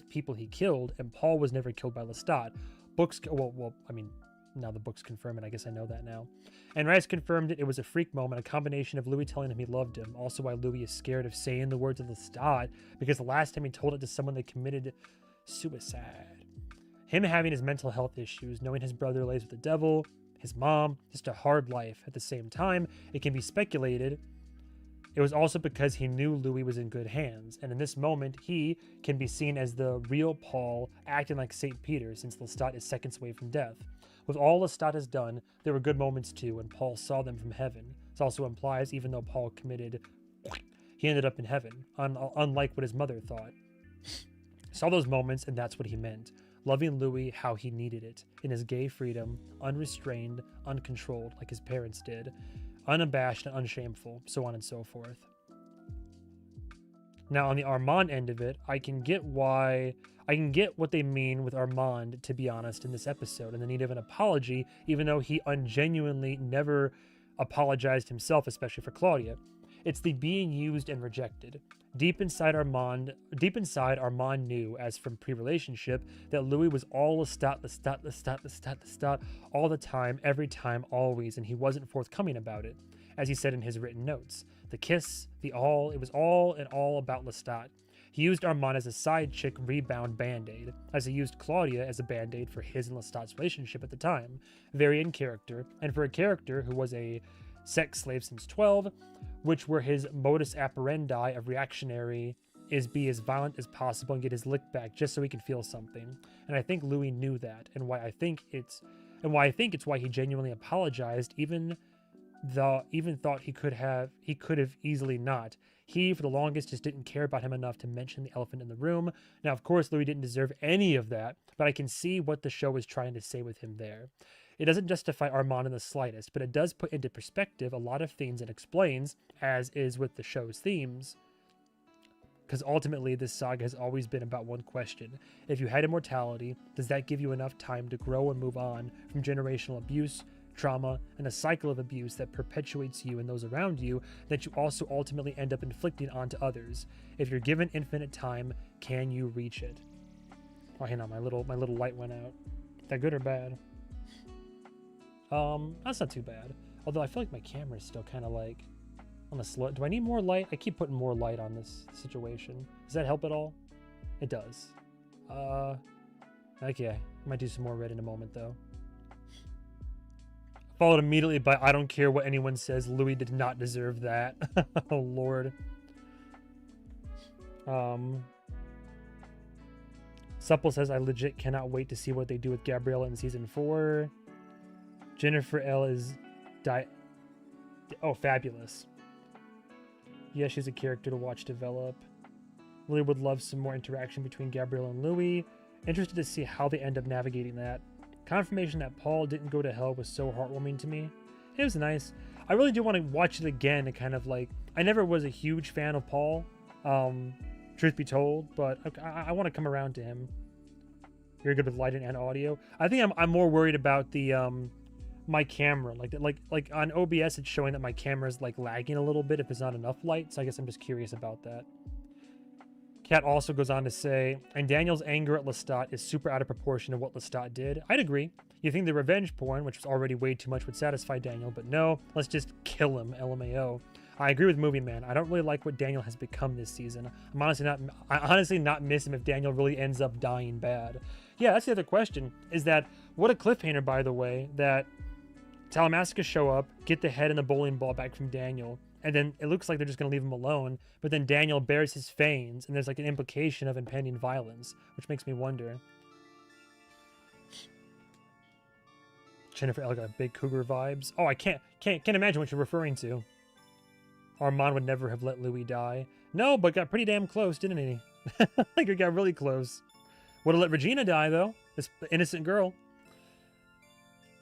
people he killed, and Paul was never killed by Lestat. I mean, now the books confirm it. I guess I know that now. And Rice confirmed it. It was a freak moment, a combination of Louis telling him he loved him, also why Louis is scared of saying the words of Lestat, because the last time he told it to someone, they committed suicide. Him having his mental health issues, knowing his brother lays with the devil, his mom, just a hard life. At the same time, it can be speculated it was also because he knew Louis was in good hands, and in this moment, he can be seen as the real Paul, acting like St. Peter, since Lestat is seconds away from death. With all Lestat has done, there were good moments too, and Paul saw them from heaven. This also implies, even though Paul committed, he ended up in heaven, unlike what his mother thought. Saw those moments, and that's what he meant. Loving Louis how he needed it, in his gay freedom, unrestrained, uncontrolled, like his parents did, unabashed and unshameful, so on and so forth. Now, on the Armand end of it, I can get what they mean with Armand, to be honest, in this episode, and the need of an apology, even though he ungenuinely never apologized himself, especially for Claudia. It's the being used and rejected. Deep inside Armand knew, as from pre-relationship, that Louis was all Lestat, all the time, every time, always, and he wasn't forthcoming about it, as he said in his written notes. The kiss, it was all and all about Lestat. He used Armand as a side chick rebound band-aid, as he used Claudia as a band-aid for his and Lestat's relationship at the time. Very in character, and for a character who was a sex slave since 12, which were his modus operandi of reactionary is be as violent as possible and get his lick back just so he can feel something. And I think Louis knew that, and why I think it's why he genuinely apologized, even thought he could have easily not. He, for the longest, just didn't care about him enough to mention the elephant in the room. Now, of course, Louis didn't deserve any of that, but I can see what the show is trying to say with him there. It doesn't justify Armand in the slightest, but it does put into perspective a lot of things and explains, as is with the show's themes. Because ultimately, this saga has always been about one question. If you had immortality, does that give you enough time to grow and move on from generational abuse, trauma, and a cycle of abuse that perpetuates you and those around you that you also ultimately end up inflicting onto others? If you're given infinite time, can you reach it? Oh, hang on, my little light went out. Is that good or bad? That's not too bad. Although I feel like my camera is still kind of like on the slow. Do I need more light? I keep putting more light on this situation. Does that help at all? It does. Okay. I might do some more red in a moment though. Followed immediately by, I don't care what anyone says, Louis did not deserve that. Oh Lord. Supple says, I legit cannot wait to see what they do with Gabriella in season 4. Jennifer L is fabulous. Yeah, she's a character to watch develop. Really would love some more interaction between Gabrielle and Louis. Interested to see how they end up navigating that. Confirmation that Paul didn't go to hell was so heartwarming to me. It was nice. I really do want to watch it again and kind of like, I never was a huge fan of Paul, truth be told, but I want to come around to him. You're good with lighting and audio. I think I'm more worried about the my camera, like on OBS it's showing that my camera is like lagging a little bit if there's not enough light, so I guess I'm just curious about that. Kat also goes on to say, and Daniel's anger at Lestat is super out of proportion to what Lestat did. I'd agree. You think the revenge porn, which was already way too much, would satisfy Daniel, but no, let's just kill him, LMAO. I agree with Movie Man. I don't really like what Daniel has become this season. I honestly not miss him if Daniel really ends up dying bad. Yeah, that's the other question, is that, what a cliffhanger, by the way, that Talamasca show up, get the head and the bowling ball back from Daniel, and then it looks like they're just going to leave him alone, but then Daniel bears his fangs, and there's like an implication of impending violence, which makes me wonder. Jennifer L got big cougar vibes. Oh, I can't imagine what you're referring to. Armand would never have let Louis die. No, but got pretty damn close, didn't he? Like it got really close. Would have let Regina die though. This innocent girl.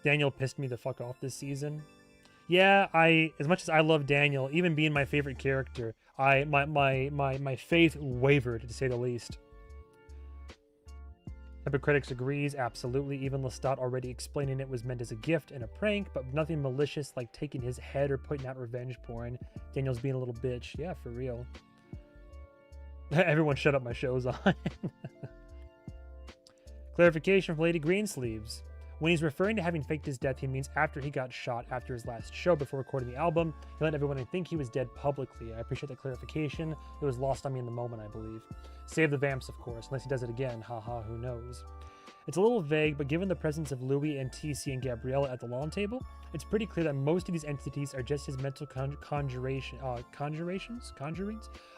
Daniel pissed me the fuck off this season. Yeah, as much as I love Daniel, even being my favorite character, my faith wavered, to say the least. Epicritics agrees, absolutely. Even Lestat already explaining it was meant as a gift and a prank, but nothing malicious like taking his head or putting out revenge porn. Daniel's being a little bitch. Yeah, for real. Everyone shut up, my show's on. Clarification from Lady Greensleeves. When he's referring to having faked his death, he means after he got shot after his last show before recording the album. He let everyone think he was dead publicly. I appreciate that clarification. It was lost on me in the moment, I believe. Save the vamps, of course, unless he does it again. Haha, who knows. It's a little vague, but given the presence of Louis and TC and Gabriella at the lawn table, it's pretty clear that most of these entities are just his mental conjurings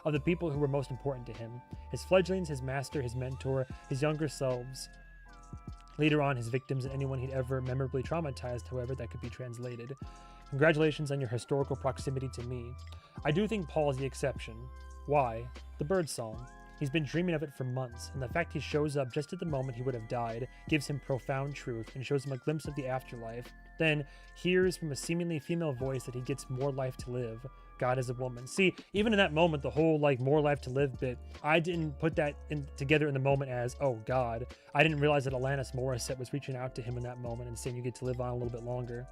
of the people who were most important to him. His fledglings, his master, his mentor, his younger selves. Later on, his victims and anyone he'd ever memorably traumatized, however that could be translated. Congratulations on your historical proximity to me. I do think Paul is the exception. Why? The bird song. He's been dreaming of it for months, and the fact he shows up just at the moment he would have died gives him profound truth and shows him a glimpse of the afterlife. Then, hears from a seemingly female voice that he gets more life to live. God is a woman. See, even in that moment, the whole more life to live bit, I didn't put that together in the moment as, oh God. I didn't realize that Alanis Morissette was reaching out to him in that moment and saying you get to live on a little bit longer.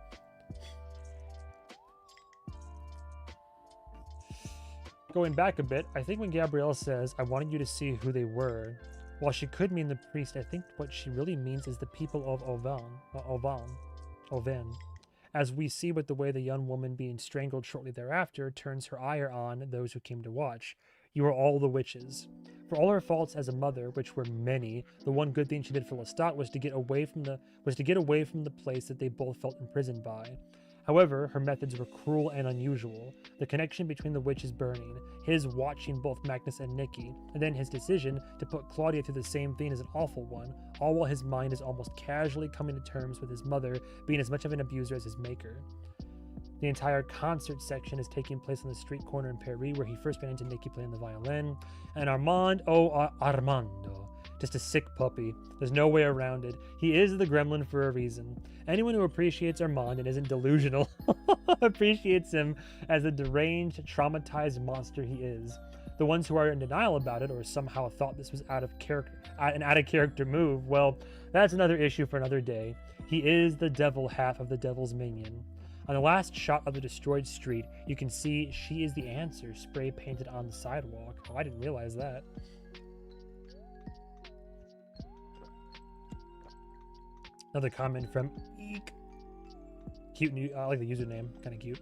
Going back a bit, I think when Gabrielle says, I wanted you to see who they were, while she could mean the priest, I think what she really means is the people of Oven. As we see with the way the young woman being strangled shortly thereafter turns her ire on those who came to watch. You are all the witches. For all her faults as a mother, which were many, the one good thing she did for Lestat was to get away from the place that they both felt imprisoned by. However, her methods were cruel and unusual. The connection between the witches burning, his watching both Magnus and Nikki, and then his decision to put Claudia through the same thing is an awful one, all while his mind is almost casually coming to terms with his mother being as much of an abuser as his maker. The entire concert section is taking place on the street corner in Paris, where he first ran into Nikki playing the violin, and Armando. Just a sick puppy. There's no way around it. He is the gremlin for a reason. Anyone who appreciates Armand and isn't delusional appreciates him as the deranged, traumatized monster he is. The ones who are in denial about it or somehow thought this was an out-of-character move, well, that's another issue for another day. He is the devil half of the devil's minion. On the last shot of the destroyed street, you can see she is the answer spray painted on the sidewalk. Oh, I didn't realize that. Another comment from Eek. Cute new, I like the username, kind of cute.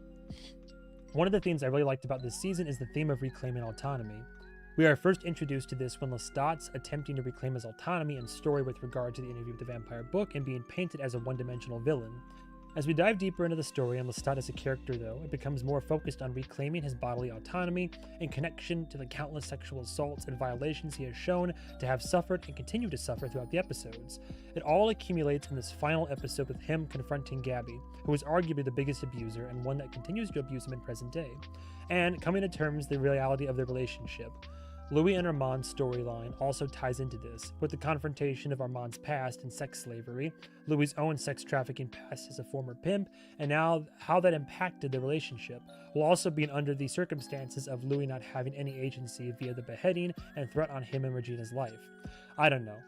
One of the themes I really liked about this season is the theme of reclaiming autonomy. We are first introduced to this when Lestat's attempting to reclaim his autonomy and story with regard to the interview with the vampire book and being painted as a one-dimensional villain. As we dive deeper into the story and Lestat as a character, though, it becomes more focused on reclaiming his bodily autonomy in connection to the countless sexual assaults and violations he has shown to have suffered and continue to suffer throughout the episodes. It all accumulates in this final episode with him confronting Gabby, who is arguably the biggest abuser and one that continues to abuse him in present day, and coming to terms with the reality of their relationship. Louis and Armand's storyline also ties into this, with the confrontation of Armand's past in sex slavery, Louis' own sex trafficking past as a former pimp, and now how that impacted their relationship, while also being under the circumstances of Louis not having any agency via the beheading and threat on him and Regina's life. I don't know.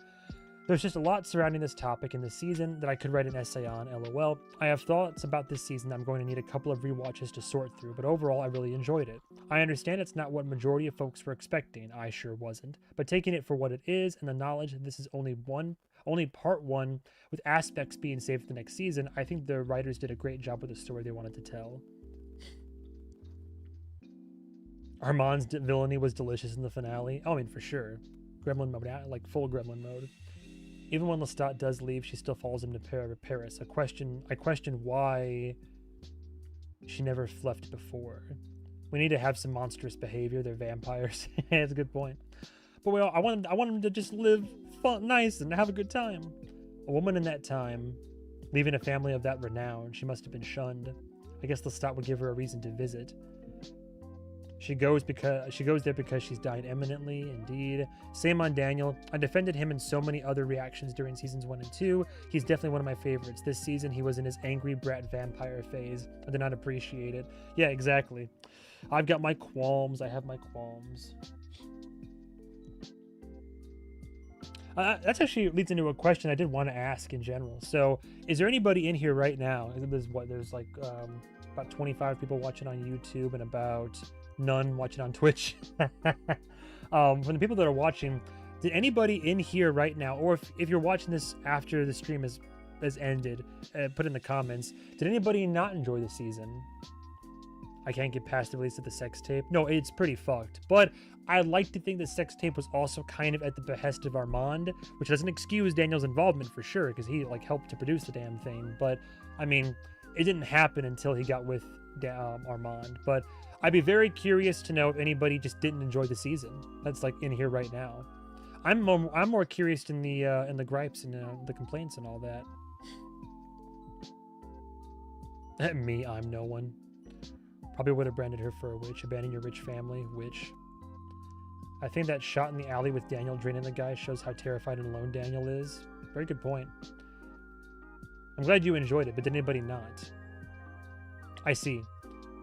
There's just a lot surrounding this topic in this season that I could write an essay on, lol. I have thoughts about this season that I'm going to need a couple of rewatches to sort through, but overall I really enjoyed it. I understand it's not what majority of folks were expecting, I sure wasn't, but taking it for what it is and the knowledge that this is only part one, with aspects being saved for the next season, I think the writers did a great job with the story they wanted to tell. Armand's villainy was delicious in the finale. Oh, I mean, for sure. Gremlin mode, like full gremlin mode. Even when Lestat does leave, she still follows him to Paris. I question why she never left before. We need to have some monstrous behavior. They're vampires. That's a good point. But I want them to just live fun, nice and have a good time. A woman in that time Leaving a family of that renown, she must have been shunned. I guess Lestat would give her a reason to visit. She goes there because she's died imminently, indeed. Same on Daniel. I defended him in so many other reactions during seasons 1 and 2. He's definitely one of my favorites. This season, he was in his angry brat vampire phase. I did not appreciate it. Yeah, exactly. I've got my qualms. I have my qualms. That's actually leads into a question I did want to ask in general. So, is there anybody in here right now? There's like about 25 people watching on YouTube and about none watching on Twitch. From the people that are watching, did anybody in here right now, or if you're watching this after the stream has ended, put in the comments, did anybody not enjoy the season? I can't get past the release of the sex tape. No, it's pretty fucked. But I like to think the sex tape was also kind of at the behest of Armand, which doesn't excuse Daniel's involvement for sure, because he like helped to produce the damn thing. But I mean, it didn't happen until he got with Armand. But I'd be very curious to know if anybody just didn't enjoy the season. That's like in here right now. I'm more curious in the gripes and the complaints and all that. Me, I'm no one. Probably would have branded her for a witch. Abandon your rich family, witch. I think that shot in the alley with Daniel draining the guy shows how terrified and alone Daniel is. Very good point. I'm glad you enjoyed it, but did anybody not? I see.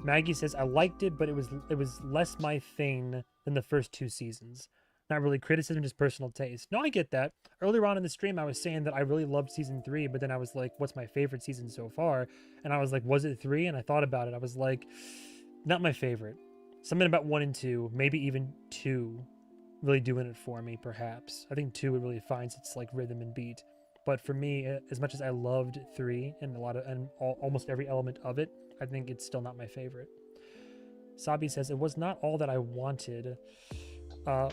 Maggie says, I liked it, but it was less my thing than the first 2 seasons. Not really criticism, just personal taste. No, I get that. Earlier on in the stream, I was saying that I really loved season 3, but then I was like, what's my favorite season so far? And I was like, was it 3? And I thought about it. I was like, not my favorite. Something about 1 and 2, maybe even 2, really doing it for me, perhaps. I think 2 it really finds its like rhythm and beat. But for me, as much as I loved 3 and almost every element of it, I think it's still not my favorite. Sabi says, it was not all that I wanted. I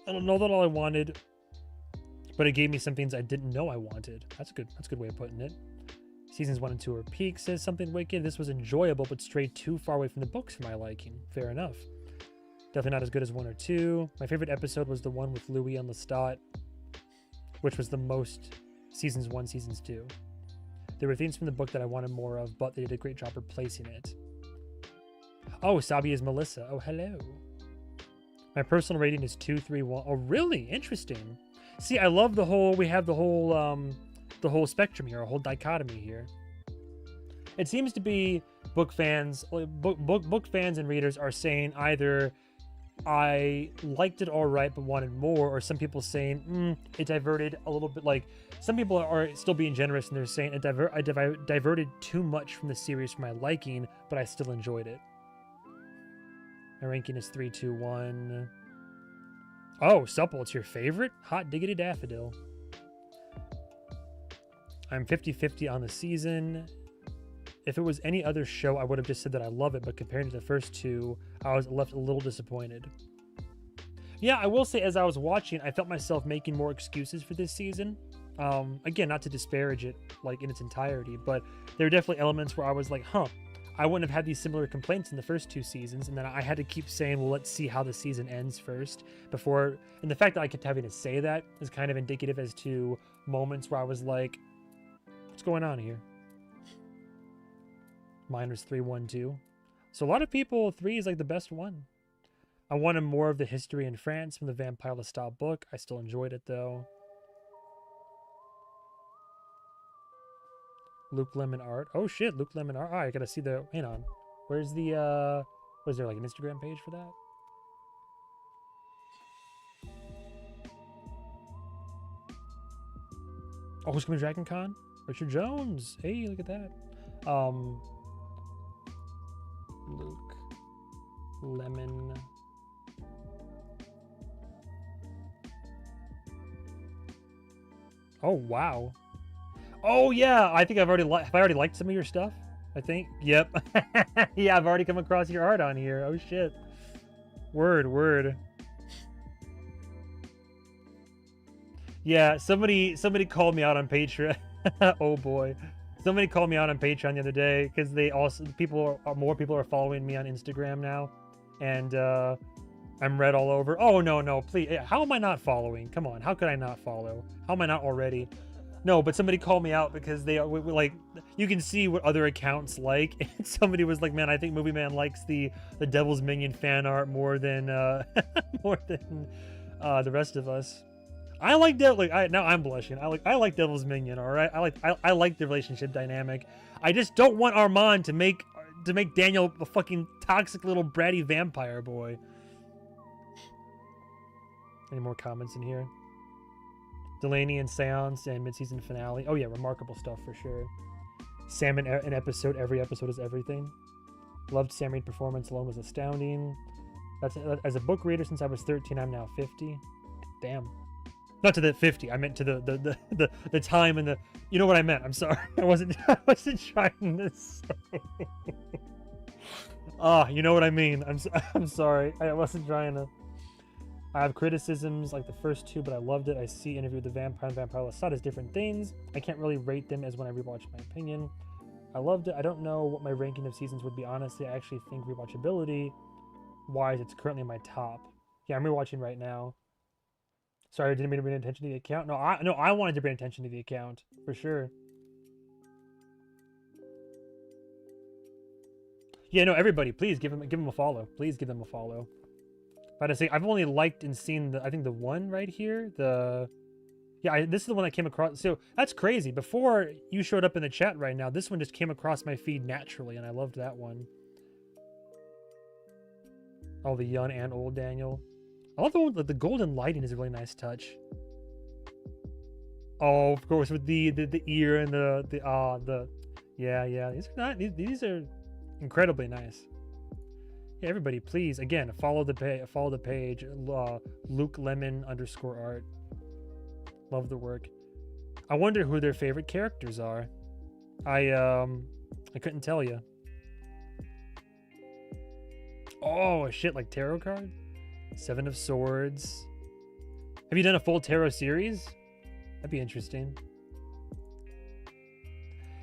don't know that all I wanted, but it gave me some things I didn't know I wanted. That's a good way of putting it. Seasons 1 and 2 are peak, says Something Wicked. This was enjoyable, but strayed too far away from the books for my liking. Fair enough. Definitely not as good as 1 or 2. My favorite episode was the one with Louis and Lestat, which was the most seasons 1, seasons 2. There were themes from the book that I wanted more of, but they did a great job replacing it. Oh, Sabi is Melissa. Oh, hello. My personal rating is 231. Oh, really? Interesting. See, I love we have the whole spectrum here, a whole dichotomy here. It seems to be book fans and readers are saying either I liked it all right but wanted more, or some people saying it diverted a little bit. Like some people are still being generous and they're saying I diverted too much from the series for my liking, but I still enjoyed it. My ranking is 321. Oh, Supple, it's your favorite? Hot diggity daffodil. I'm 50-50 on the season. If it was any other show, I would have just said that I love it, but compared to the first 2, I was left a little disappointed. Yeah, I will say as I was watching, I felt myself making more excuses for this season. Again, not to disparage it like in its entirety, but there were definitely elements where I was like, I wouldn't have had these similar complaints in the first 2 seasons, and then I had to keep saying, well, let's see how the season ends first before. And the fact that I kept having to say that is kind of indicative as to moments where I was like, what's going on here? Mine was 312. So a lot of people, 3 is like the best one. I wanted more of the history in France from the Vampire Lestat book. I still enjoyed it though. Luke Lemon art. Oh shit, Luke Lemon art. Oh, I gotta see the. Hang on. Where's the was there like an Instagram page for that? Oh, who's coming to Dragon Con? Richard Jones. Hey, look at that. Luke Lemon. Oh wow. Oh yeah, I think I've already have I already liked some of your stuff? I think. Yep. Yeah, I've already come across your art on here. Oh shit. Word. Yeah, somebody called me out on Patreon. Oh boy. Somebody called me out on Patreon the other day because more people are following me on Instagram now, and I'm read all over. Oh no, please! How am I not following? Come on, how could I not follow? How am I not already? No, but somebody called me out because they like, you can see what other accounts like, and somebody was like, man, I think Movie Man likes the Devil's Minion fan art more than more than the rest of us. I like now I'm blushing. I like Devil's Minion, all right? I like the relationship dynamic. I just don't want Armand to make Daniel a fucking toxic little bratty vampire boy. Any more comments in here? Delaney and Seance and mid-season finale. Oh yeah, remarkable stuff for sure. Sam in an episode. Every episode is everything. Loved Sam Reed performance alone was astounding. That's as a book reader since I was 13. I'm now 50. Damn. Not to the 50. I meant to the time and the. You know what I meant. I'm sorry. I wasn't trying to say. You know what I mean. I'm sorry. I wasn't trying to. I have criticisms like the first two, but I loved it. I see Interview with the Vampire and Vampire Lestat as different things. I can't really rate them as when I rewatch my opinion. I loved it. I don't know what my ranking of seasons would be, honestly. I actually think rewatchability wise, it's currently my top. Yeah, I'm rewatching right now. Sorry, I didn't mean to bring attention to the account. No, I wanted to bring attention to the account for sure. Yeah, no, everybody, please give him a follow. Please give them a follow. But I say I've only liked and seen I think the one right here. This is the one that came across. So that's crazy. Before you showed up in the chat right now, this one just came across my feed naturally, and I loved that one. Oh, the young and old Daniel. I love the one. The golden lighting is a really nice touch. Oh, of course, with the ear and yeah. These are incredibly nice. Yeah, everybody, please again follow the page. Luke Lemon _art. Love the work. I wonder who their favorite characters are. I couldn't tell you. Oh shit, like tarot card. 7 of Swords. Have you done a full tarot series? That'd be interesting.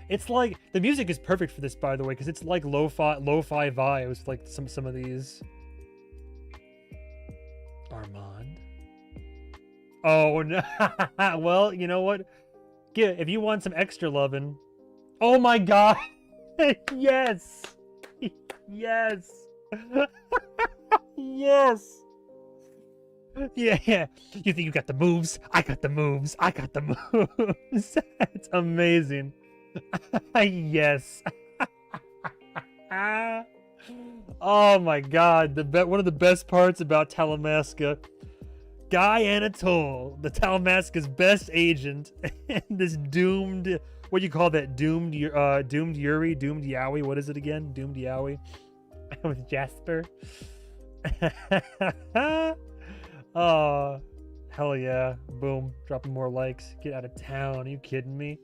It's like the music is perfect for this, by the way, because it's like lo-fi vibes, like some of these. Armand. Oh no. Well, you know what? If you want some extra loving. Oh my god. Yes. Yes. Yes. Yeah. You think you got the moves? I got the moves. I got the moves. It's amazing. Yes. Oh my god, one of the best parts about Talamasca, Guy Anatole, the Talamasca's best agent, and this doomed, what do you call that? Doomed Yuri, doomed Yowie. What is it again? Doomed Yowie with Jasper. Oh, hell yeah! Boom, dropping more likes. Get out of town. Are you kidding me?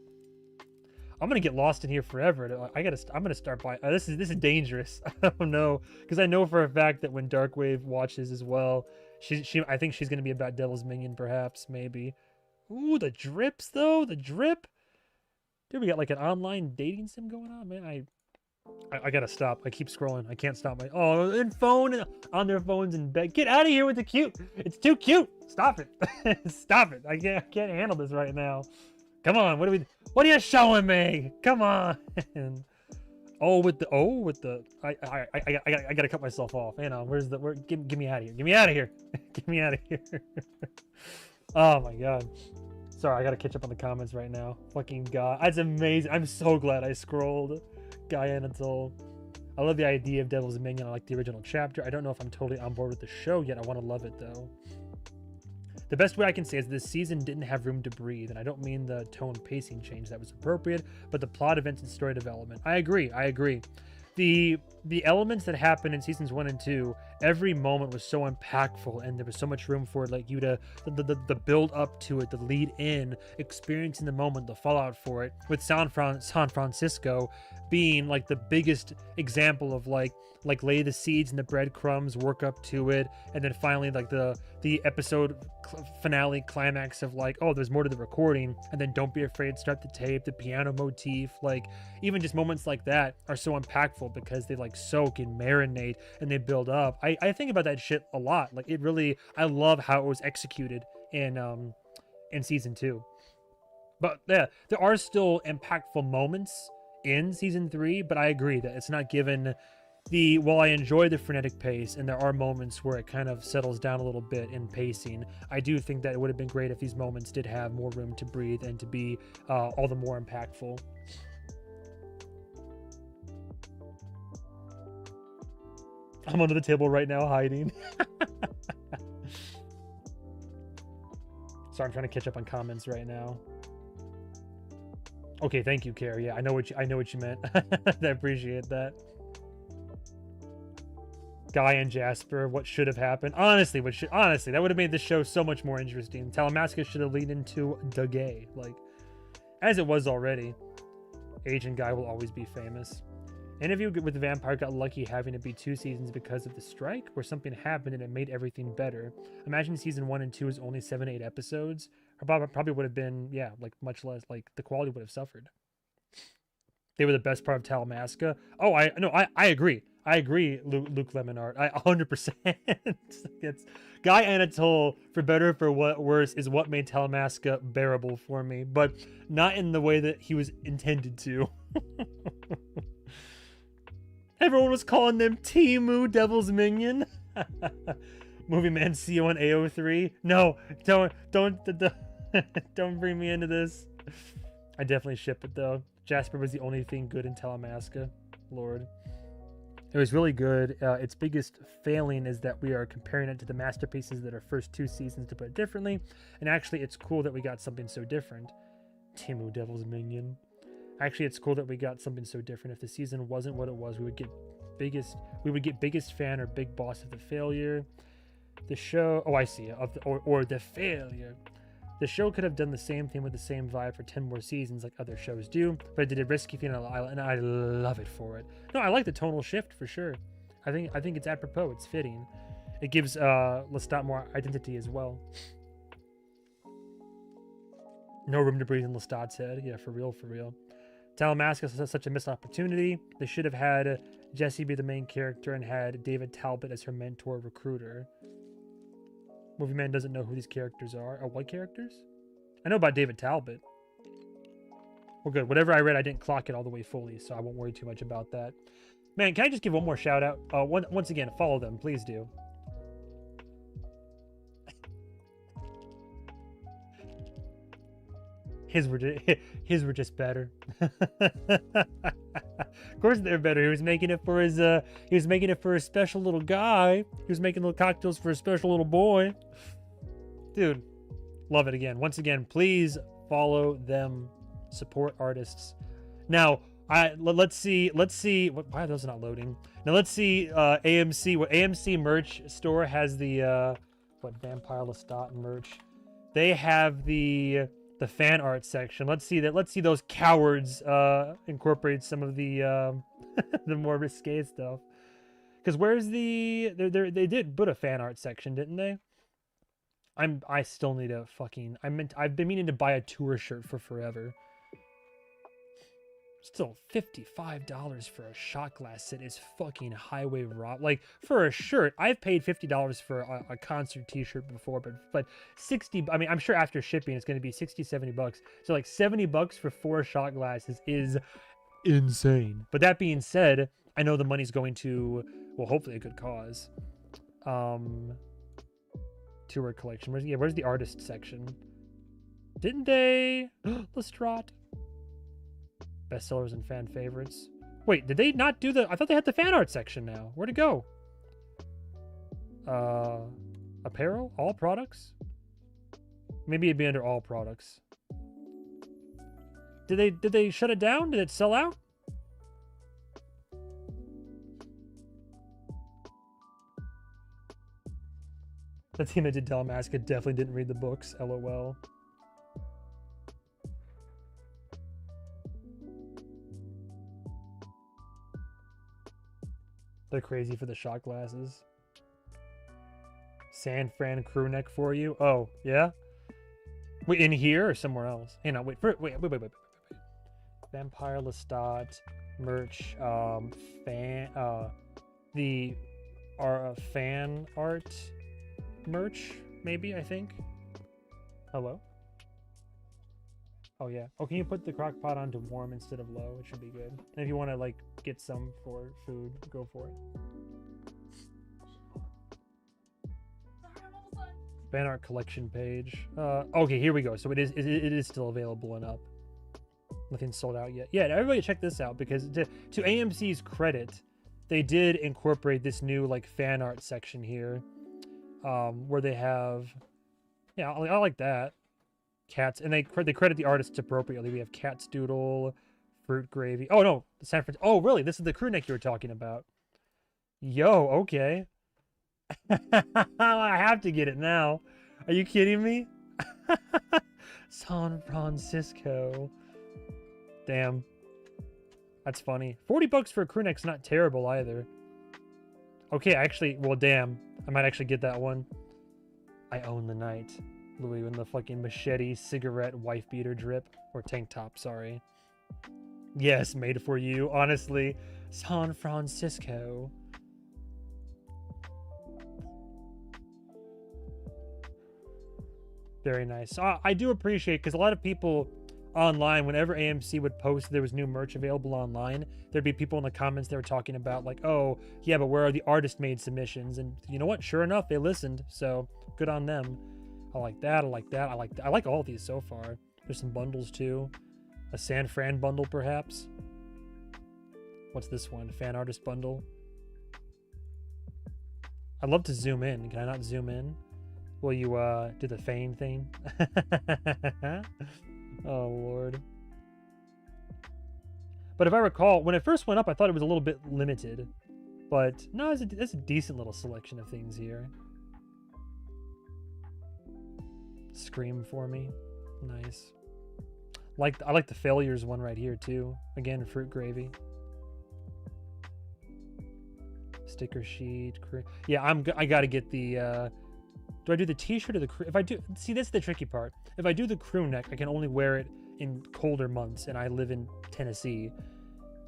I'm gonna get lost in here forever. I'm gonna start by. This is dangerous. I don't know, because I know for a fact that when Darkwave watches as well, I think she's gonna be about Devil's Minion, perhaps, maybe. Ooh, the drips though, the drip. Dude, we got like an online dating sim going on, man. I gotta stop. I keep scrolling. I can't stop on their phones in bed. Get out of here with the cute. It's too cute. Stop it. Stop it. I can't handle this right now. Come on, what are you showing me? Come on. I gotta cut myself off. You know, get me out of here. Get me out of here. Get me out of here. Oh my god. Sorry, I gotta catch up on the comments right now. Fucking god. That's amazing. I'm so glad I scrolled. Guy Anatole. I love the idea of Devil's Minion. I like the original chapter. I don't know if I'm totally on board with the show yet. I want to love it though. The best way I can say is this season didn't have room to breathe, and I don't mean the tone pacing change that was appropriate, but the plot events and story development. I agree. The elements that happened in seasons 1 and 2, every moment was so impactful, and there was so much room for like you to the build up to it, the lead in, experiencing the moment, the fallout for it. With San Francisco being like the biggest example of like lay the seeds and the breadcrumbs, work up to it, and then finally like the episode finale climax of like, oh, there's more to the recording, and then don't be afraid, start the tape, the piano motif, like even just moments like that are so impactful because they like soak and marinate and they build up. I think about that shit a lot. Like it really, I love how it was executed in season 2. But yeah, there are still impactful moments in season 3, but I agree that it's not given the, while I enjoy the frenetic pace and there are moments where it kind of settles down a little bit in pacing, I do think that it would have been great if these moments did have more room to breathe and to be all the more impactful. I'm under the table right now hiding. Sorry, I'm trying to catch up on comments right now. Okay, thank you, Carrie. Yeah, I know what you meant. I appreciate that. Guy and Jasper, what should have happened? Honestly, that would have made the show so much more interesting. Talamasca should have leaned into the gay, like as it was already. Agent Guy will always be famous. Interview with the Vampire got lucky having it be 2 seasons because of the strike, where something happened and it made everything better. Imagine season 1 and 2 is only 7-8 episodes. Probably would have been, yeah, like much less, like the quality would have suffered. They were the best part of Talamasca. Oh, I agree. I agree, Luke Lemonard. I 100%. It's Guy Anatole, for better or for worse, is what made Talamasca bearable for me, but not in the way that he was intended to. Everyone was calling them Timu, Devil's Minion. Movie Man CO and AO3. No, don't bring me into this. I definitely ship it though. Jasper was the only thing good in Talamasca. Lord. It was really good. Its biggest failing is that we are comparing it to the masterpieces that are first 2 seasons, to put it differently. And actually, it's cool that we got something so different. Timu, Devil's Minion. Actually, it's cool that we got something so different. If the season wasn't what it was, we would get biggest fan or big boss of the failure. The show, oh, I see, or the failure. The show could have done the same thing with the same vibe for 10 more seasons like other shows do, but it did a risky thing and I love it for it. No, I like the tonal shift for sure. I think it's apropos, it's fitting. It gives Lestat more identity as well. No room to breathe in Lestat's head. Yeah, for real, for real. Talamasca is such a missed opportunity. They should have had Jessie be the main character and had David Talbot as her mentor recruiter. Movie Man doesn't know who these characters are. Oh, what characters? I know about David Talbot. Well, good. Whatever I read, I didn't clock it all the way fully, so I won't worry too much about that. Man, can I just give one more shout out? Once again, follow them. Please do. His were just better. Of course they're better. He was making it for his special little guy. He was making little cocktails for a special little boy. Dude, love it again. Once again, please follow them. Support artists. Now, let's see why are those not loading? Now let's see AMC. What AMC merch store has the Vampire Lestat merch? They have the fan art section. Let's see those cowards incorporate some of the the more risque stuff. Because where's they did put a fan art section, didn't they? I still need a fucking I've been meaning to buy a tour shirt for forever. Still $55 for a shot glass set is fucking highway rob. Like for a shirt, I've paid $50 for a concert t-shirt before, but 60, I mean, I'm sure after shipping it's going to be 60, 70 bucks. So like 70 bucks for 4 shot glasses is insane. But that being said, I know the money's going to, well, hopefully a good cause. Tour collection. Where's the artist section? Didn't they? Lestat. Bestsellers and fan favorites. Wait, did they not do I thought they had the fan art section now. Where'd it go? Apparel? All products? Maybe it'd be under all products. Did they shut it down? Did it sell out? The team that did Talamasca definitely didn't read the books. LOL. They're crazy for the shot glasses. San Fran crew neck for you. Oh, yeah? Wait, in here or somewhere else? Hang on, wait. Vampire Lestat merch, fan art merch, maybe, I think. Hello? Oh yeah. Oh, can you put the crock pot onto warm instead of low? It should be good. And if you want to like get some for food, go for it. Fan art collection page. Okay, here we go. So it is still available and up. Nothing's sold out yet. Yeah, everybody check this out because to AMC's credit, they did incorporate this new like fan art section here, where they have, yeah, I like that. Cats, and they credit the artists appropriately. We have Cat's Doodle, Fruit Gravy. Oh no, the San Francisco. Oh really? This is the crew neck you were talking about. Yo, okay. I have to get it now. Are you kidding me? San Francisco. Damn. That's funny. 40 bucks for a crew neck's not terrible either. Okay, actually, well, damn. I might actually get that one. I own the night. Louis in the fucking machete, cigarette, wife beater drip. Or tank top, sorry. Yes, made for you. Honestly. San Francisco. Very nice. So I do appreciate, because a lot of people online, whenever AMC would post there was new merch available online, there'd be people in the comments that were talking about like, oh yeah, but where are the artist made submissions? And you know what, sure enough, they listened, so good on them. I like that. I like all these so far. There's some bundles too. A San Fran bundle perhaps. What's this one? Fan artist bundle. I'd love to zoom in. Can I not zoom in? Will you do the feign thing? Oh, Lord. But if I recall, when it first went up, I thought it was a little bit limited. But no, it's a decent little selection of things here. Scream for me. Nice. I like the failures one right here, too. Again, fruit gravy. Sticker sheet. Yeah, I gotta get the... do I do the t-shirt or the crew? If I do... See, that's the tricky part. If I do the crew neck, I can only wear it in colder months, and I live in Tennessee.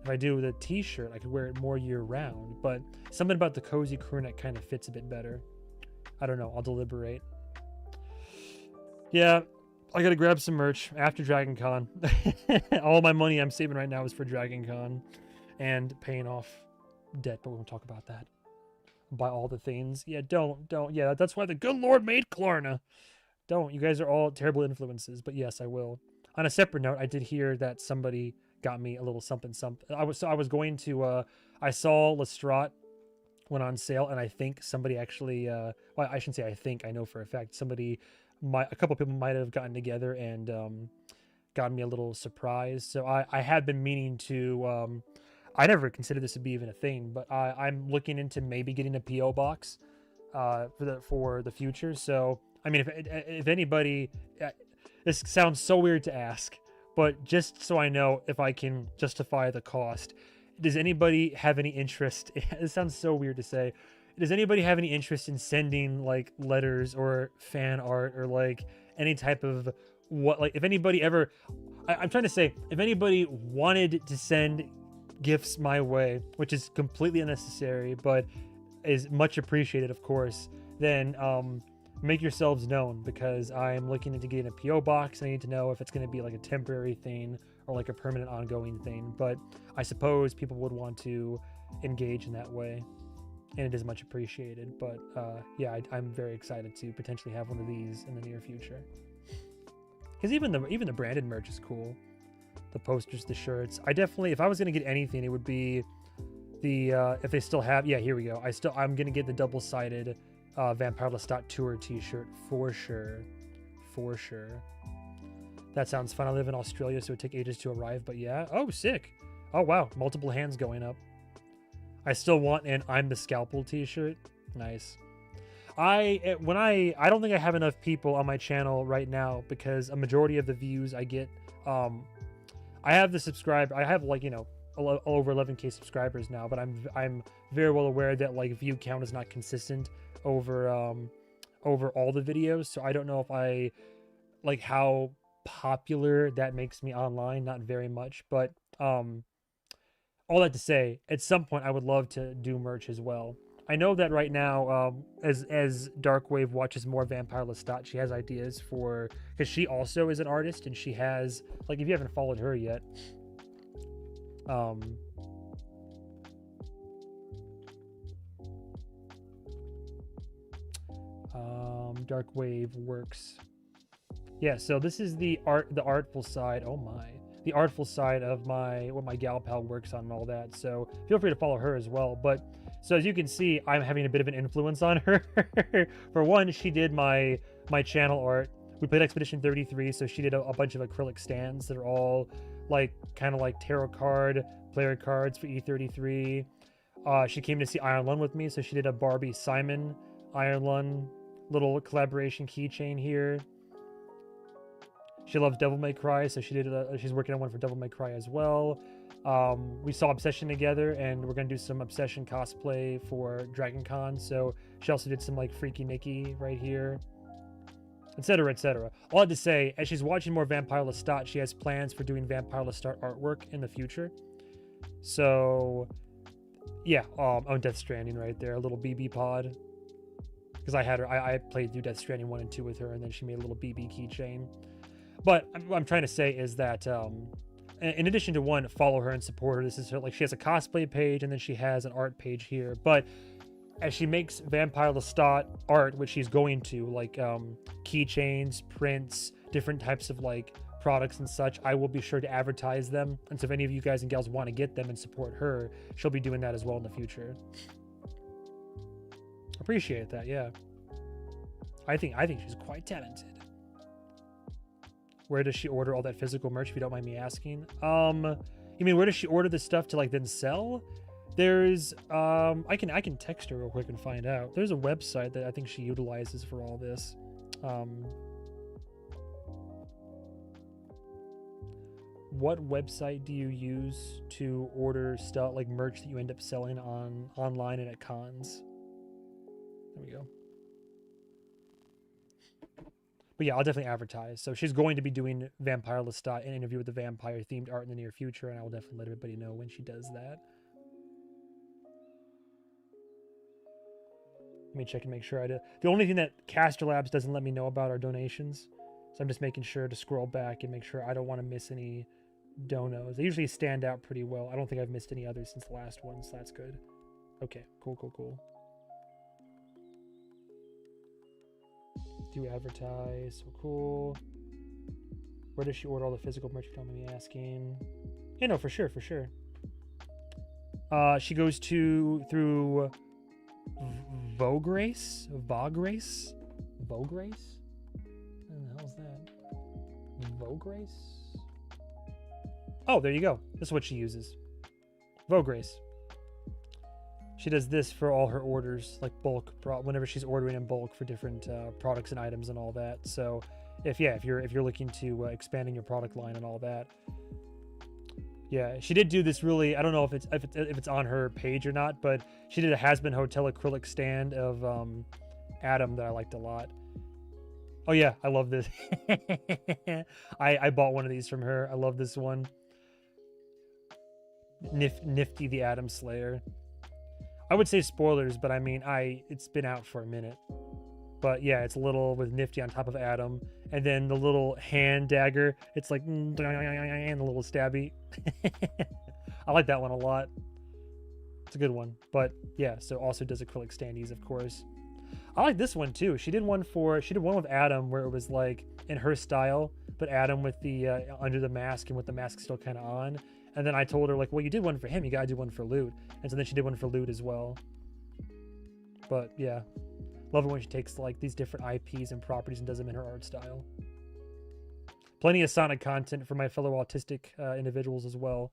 If I do the t-shirt, I could wear it more year-round, but something about the cozy crew neck kind of fits a bit better. I don't know. I'll deliberate. Yeah, I gotta grab some merch after Dragon Con. All my money I'm saving right now is for Dragon Con and paying off debt, but we won't talk about that. Buy all the things. Yeah, don't. Yeah, that's why the good Lord made Klarna. Don't. You guys are all terrible influences, but yes, I will. On a separate note, I did hear that somebody got me a little something. I was going to. I saw Lestat went on sale, and I think somebody actually. Well, I shouldn't say I think. I know for a fact a couple people might have gotten together and gotten me a little surprise. So I had been meaning to. I never considered this to be even a thing, but I'm looking into maybe getting a PO box for the future. So I mean, if anybody, this sounds so weird to ask, but just so I know if I can justify the cost, does anybody have any interest? It sounds so weird to say. Does anybody have any interest in sending like letters or fan art or like any type of if anybody ever, I'm trying to say, if anybody wanted to send gifts my way, which is completely unnecessary but is much appreciated, of course, then make yourselves known, because I'm looking into getting a PO box. I need to know if it's going to be like a temporary thing or like a permanent ongoing thing, but I suppose people would want to engage in that way, and it is much appreciated. But yeah, I'm very excited to potentially have one of these in the near future, because even the branded merch is cool. The posters, the shirts. I definitely, if I was gonna get anything, it would be the if they still have. Yeah, here we go. I'm gonna get the double-sided Vampire Lestat tour T-shirt for sure. That sounds fun. I live in Australia, so it would take ages to arrive. But yeah. Oh, sick. Oh wow, multiple hands going up. I still want an I'm the Scalpel T-shirt. Nice. I don't think I have enough people on my channel right now, because a majority of the views I get. I have the subscribe. I have like, over 11K subscribers now, but I'm very well aware that like view count is not consistent over all the videos. So I don't know if I like how popular that makes me online. Not very much, but all that to say, at some point I would love to do merch as well. I know that right now, as Darkwave watches more Vampire Lestat, she has ideas for, because she also is an artist, and she has, like, if you haven't followed her yet, Darkwave works. Yeah, so this is the artful side. Oh my, the artful side of what my gal pal works on and all that. So feel free to follow her as well. But so as you can see, I'm having a bit of an influence on her. For one, she did my channel art. We played Expedition 33, so she did a bunch of acrylic stands that are all like kind of like tarot card player cards for E33. She came to see Iron Lung with me, so she did a Barbie Simon Iron Lung little collaboration keychain here. She loves Devil May Cry, so she's working on one for Devil May Cry as well. We saw Obsession together, and we're gonna do some Obsession cosplay for Dragon Con. So she also did some like Freaky Nikki right here, etc., etc. All I had to say, as she's watching more Vampire Lestat, she has plans for doing Vampire Lestat artwork in the future. So yeah, on Death Stranding right there, a little BB pod. Because I played through Death Stranding 1 and 2 with her, and then she made a little BB keychain. But what I'm trying to say is that, in addition to one, follow her and support her. This is her, like, she has a cosplay page, and then she has an art page here. But as she makes Vampire Lestat art, which she's going to, like keychains, prints, different types of like products and such, I will be sure to advertise them. And so if any of you guys and gals want to get them and support her, she'll be doing that as well in the future. Appreciate that, yeah. I think she's quite talented. Where does she order all that physical merch, if you don't mind me asking? You mean where does she order the stuff to like then sell? There's I can text her real quick and find out. There's a website that I think she utilizes for all this. What website do you use to order stuff like merch that you end up selling online and at cons? There we go. But yeah, I'll definitely advertise. So she's going to be doing Vampire Lestat, an interview with the vampire themed art in the near future, and I will definitely let everybody know when she does that. Let me check and make sure I do. The only thing that Caster Labs doesn't let me know about are donations. So I'm just making sure to scroll back and make sure I don't want to miss any donos. They usually stand out pretty well. I don't think I've missed any others since the last one, so that's good. Okay, cool. Do advertise, so cool. Where does she order all the physical merch? Don't mind me asking. Yeah, no, for sure. She goes through Vograce? What the hell is that? Vograce? Oh, there you go. This is what she uses. Vograce. She does this for all her orders, like bulk, whenever she's ordering in bulk for different products and items and all that. So, if you're looking to expanding your product line and all that, yeah, she did do this really. I don't know if it's on her page or not, but she did a Has Been Hotel acrylic stand of Adam that I liked a lot. Oh yeah, I love this. I bought one of these from her. I love this one. Nifty the Atom Slayer. I would say spoilers, but I mean, it's been out for a minute. But yeah, it's a little with Nifty on top of Adam, and then the little hand dagger. It's like and the little stabby. I like that one a lot. It's a good one. But yeah, so also does acrylic standees, of course. I like this one too. She did one with Adam where it was like in her style, but Adam with the under the mask and with the mask still kind of on. And then I told her, like, well, you did one for him, you gotta do one for Loot. And so then she did one for Loot as well. But yeah, love it when she takes like these different IPs and properties and does them in her art style. Plenty of Sonic content for my fellow autistic individuals as well.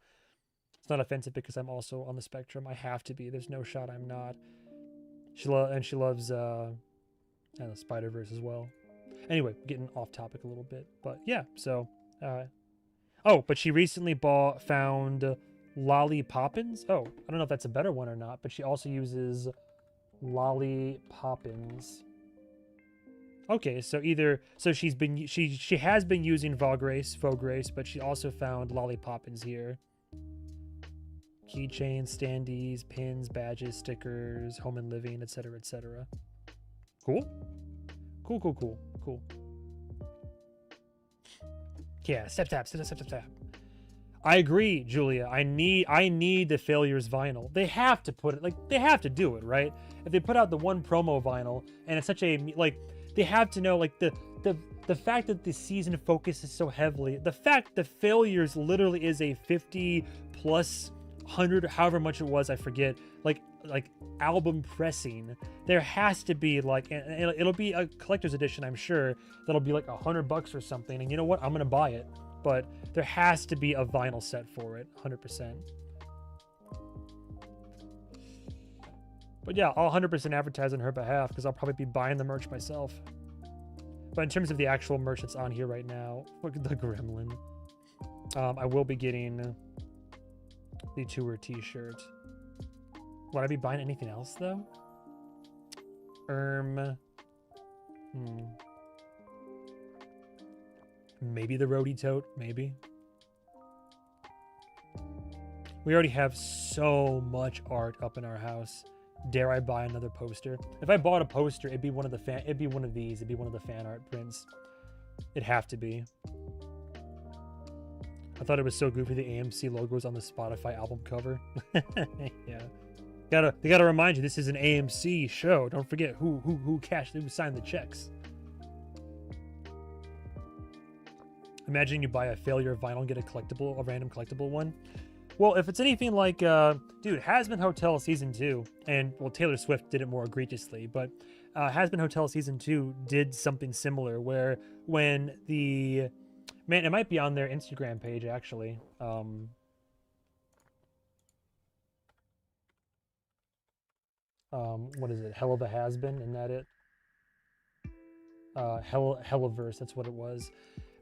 It's not offensive because I'm also on the spectrum. I have to be. There's no shot I'm not. She loves Spider-Verse as well. Anyway, getting off topic a little bit, but yeah. So. Oh, but she recently found Lolly Poppins. Oh, I don't know if that's a better one or not, but she also uses Lolly Poppins. Okay, so she has been using Vograce, but she also found Lolly Poppins here. keychains, standees, pins, badges, stickers, home and living, etc., etc. Cool. Cool. Yeah, step. I agree, Julia. I need the Failures vinyl. They have to put it, like, they have to do it, right? If they put out the one promo vinyl and it's such a, like, they have to know, like, the fact that the season focuses so heavily, the fact that Failures literally is a 50 plus 100, however much it was, I forget, like album pressing, there has to be, like, and it'll be a collector's edition, I'm sure, that'll be like $100 or something, and you know what, I'm gonna buy it. But there has to be a vinyl set for it, 100%. But yeah, I'll 100% advertise on her behalf because I'll probably be buying the merch myself. But in terms of the actual merch that's on here right now, look at the gremlin. I will be getting the tour t-shirt. Would I be buying anything else though? Maybe the roadie tote, maybe. We already have so much art up in our house. Dare I buy another poster? If I bought a poster, it'd be one of the fan art prints. It'd have to be. I thought it was so goofy the AMC logo's on the Spotify album cover. Yeah. They gotta remind you this is an AMC show. Don't forget who signed the checks. Imagine you buy a Failure vinyl and get a random collectible one. Well, if it's anything like, dude, Has-Been Hotel Season 2, and, well, Taylor Swift did it more egregiously, but Has-Been Hotel Season 2 did something similar, where when the... Man, it might be on their Instagram page, actually. What is it? Hell of a Has-Been, isn't that it? Hellaverse, that's what it was.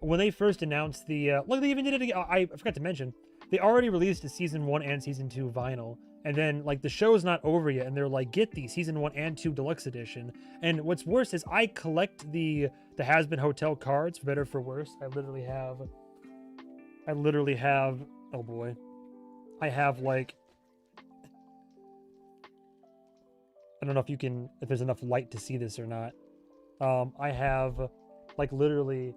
When they first announced the... look, they even did it again. I forgot to mention. They already released a Season 1 and Season 2 vinyl. And then, like, the show's not over yet. And they're like, get the Season 1 and 2 Deluxe Edition. And what's worse is I collect the Has-Been Hotel cards, for better or for worse. I literally have... Oh, boy. I have, like... I don't know if there's enough light to see this or not. I have, like, literally...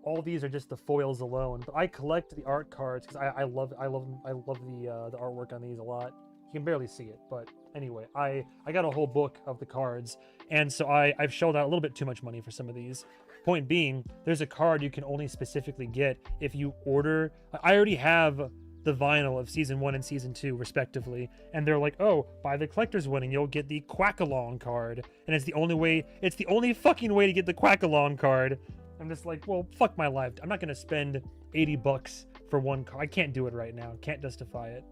All these are just the foils alone, but I collect the art cards because I love the artwork on these a lot. You can barely see it, but anyway, I got a whole book of the cards, and so I've shelled out a little bit too much money for some of these. Point being, there's a card you can only specifically get if you order. I already have the vinyl of Season 1 and Season 2 respectively, and they're like, oh, buy the collector's one and you'll get the Quack-Along card, and it's the only fucking way to get the Quack-Along card. I'm just like, well, fuck my life. I'm not going to spend $80 for one card. I can't do it right now. Can't justify it.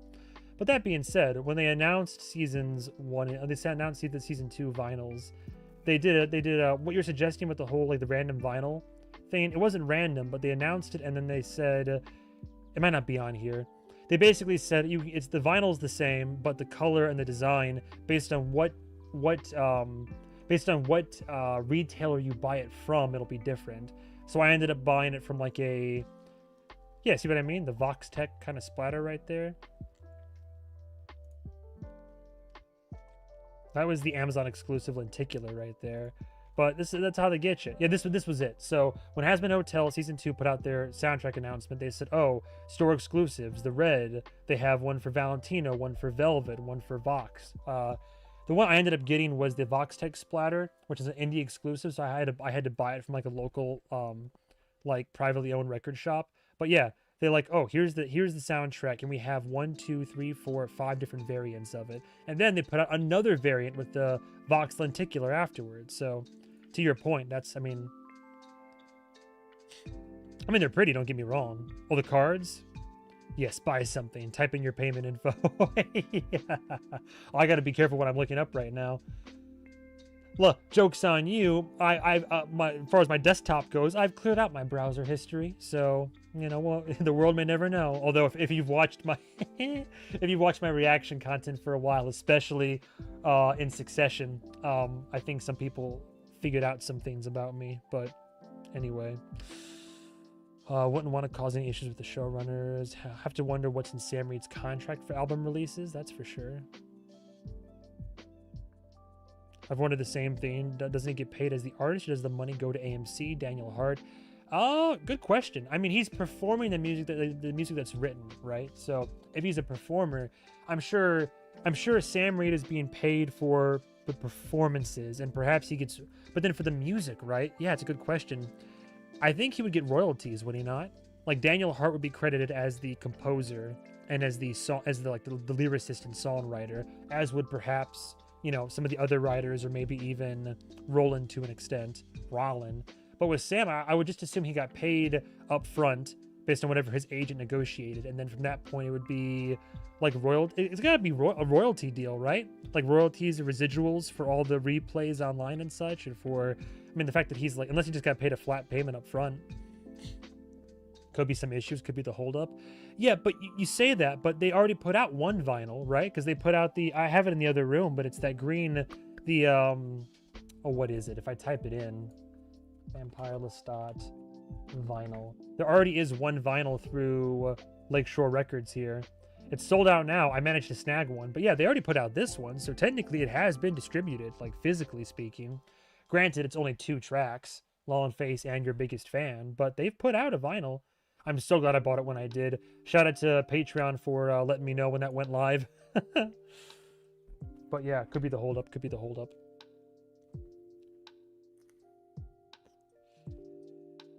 But that being said, when they announced Seasons 1, they announced the Season 2 vinyls, they did what you're suggesting with the whole, like, the random vinyl thing. It wasn't random, but they announced it, and then they said, it might not be on here. They basically said, it's the vinyl's the same, but the color and the design, based on what retailer you buy it from, it'll be different. So I ended up buying it from, like, see what I mean? The Vox Tech kind of splatter right there. That was the Amazon exclusive lenticular right there. But that's how they get you. Yeah, this was it. So when Has-Been Hotel Season 2 put out their soundtrack announcement, they said, oh, store exclusives, the red, they have one for Valentino, one for Velvet, one for Vox. The one I ended up getting was the Vox Tech Splatter, which is an indie exclusive, so I had to buy it from, like, a local, like, privately owned record shop. But yeah, they're like, oh, here's the soundtrack, and we have 1, 2, 3, 4, 5 different variants of it. And then they put out another variant with the Vox lenticular afterwards. So, to your point, I mean, they're pretty, don't get me wrong. Oh, the cards? Yes, buy something. Type in your payment info. Yeah. I got to be careful what I'm looking up right now. Look, joke's on you. As far as my desktop goes, I've cleared out my browser history. So, you know, well, the world may never know. Although, if you've watched my reaction content for a while, especially in succession, I think some people figured out some things about me. But anyway. Wouldn't want to cause any issues with the showrunners. Have to wonder what's in Sam Reed's contract for album releases. That's for sure. I've wondered the same thing. Doesn't he get paid as the artist, or does the money go to AMC? Daniel Hart. Oh, good question. I mean, he's performing the music that's written, right? So if he's a performer, I'm sure Sam Reed is being paid for the performances, and perhaps he gets. But then for the music, right? Yeah, it's a good question. I think he would get royalties, would he not? Like Daniel Hart would be credited as the composer and as the lyricist and songwriter, as would perhaps, you know, some of the other writers, or maybe even Roland to an extent, Rollin. But with Sam, I would just assume he got paid up front based on whatever his agent negotiated, and then from that point it would be like it's got to be a royalty deal, right? Like royalties or residuals for all the replays online and such, and for, I mean, the fact that he's like, unless he just got paid a flat payment up front, could be some issues, could be the holdup. Yeah, but you say that, but they already put out one vinyl, right? Because they put out I have it in the other room, but it's that green, what is it? If I type it in, Vampire Lestat vinyl. There already is one vinyl through Lakeshore Records here. It's sold out now. I managed to snag one, but yeah, they already put out this one, so technically it has been distributed, like physically speaking. Granted, it's only 2 tracks, Law and Face and Your Biggest Fan, but they've put out a vinyl. I'm so glad I bought it when I did. Shout out to Patreon for letting me know when that went live. But yeah, could be the holdup.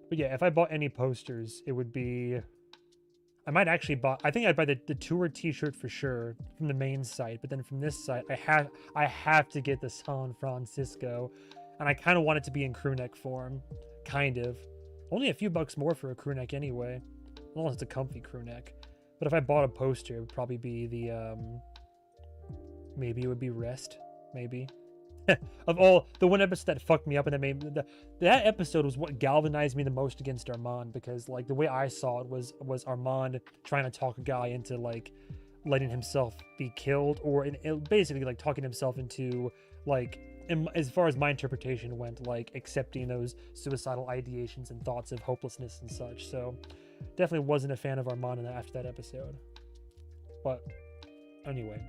But yeah, if I bought any posters, it would be... I think I'd buy the tour t-shirt for sure from the main site, but then from this site, I have to get the San Francisco, and I kind of want it to be in crew neck form, kind of. Only a few bucks more for a crew neck anyway, unless it's a comfy crew neck. But if I bought a poster, it would probably be the, maybe it would be Rest, maybe. Of all the one episode that fucked me up, and that made that episode was what galvanized me the most against Armand, because like the way I saw it was Armand trying to talk a guy into like letting himself be killed, or basically like talking himself into like, as far as my interpretation went, like accepting those suicidal ideations and thoughts of hopelessness and such. So definitely wasn't a fan of Armand after that episode. But anyway.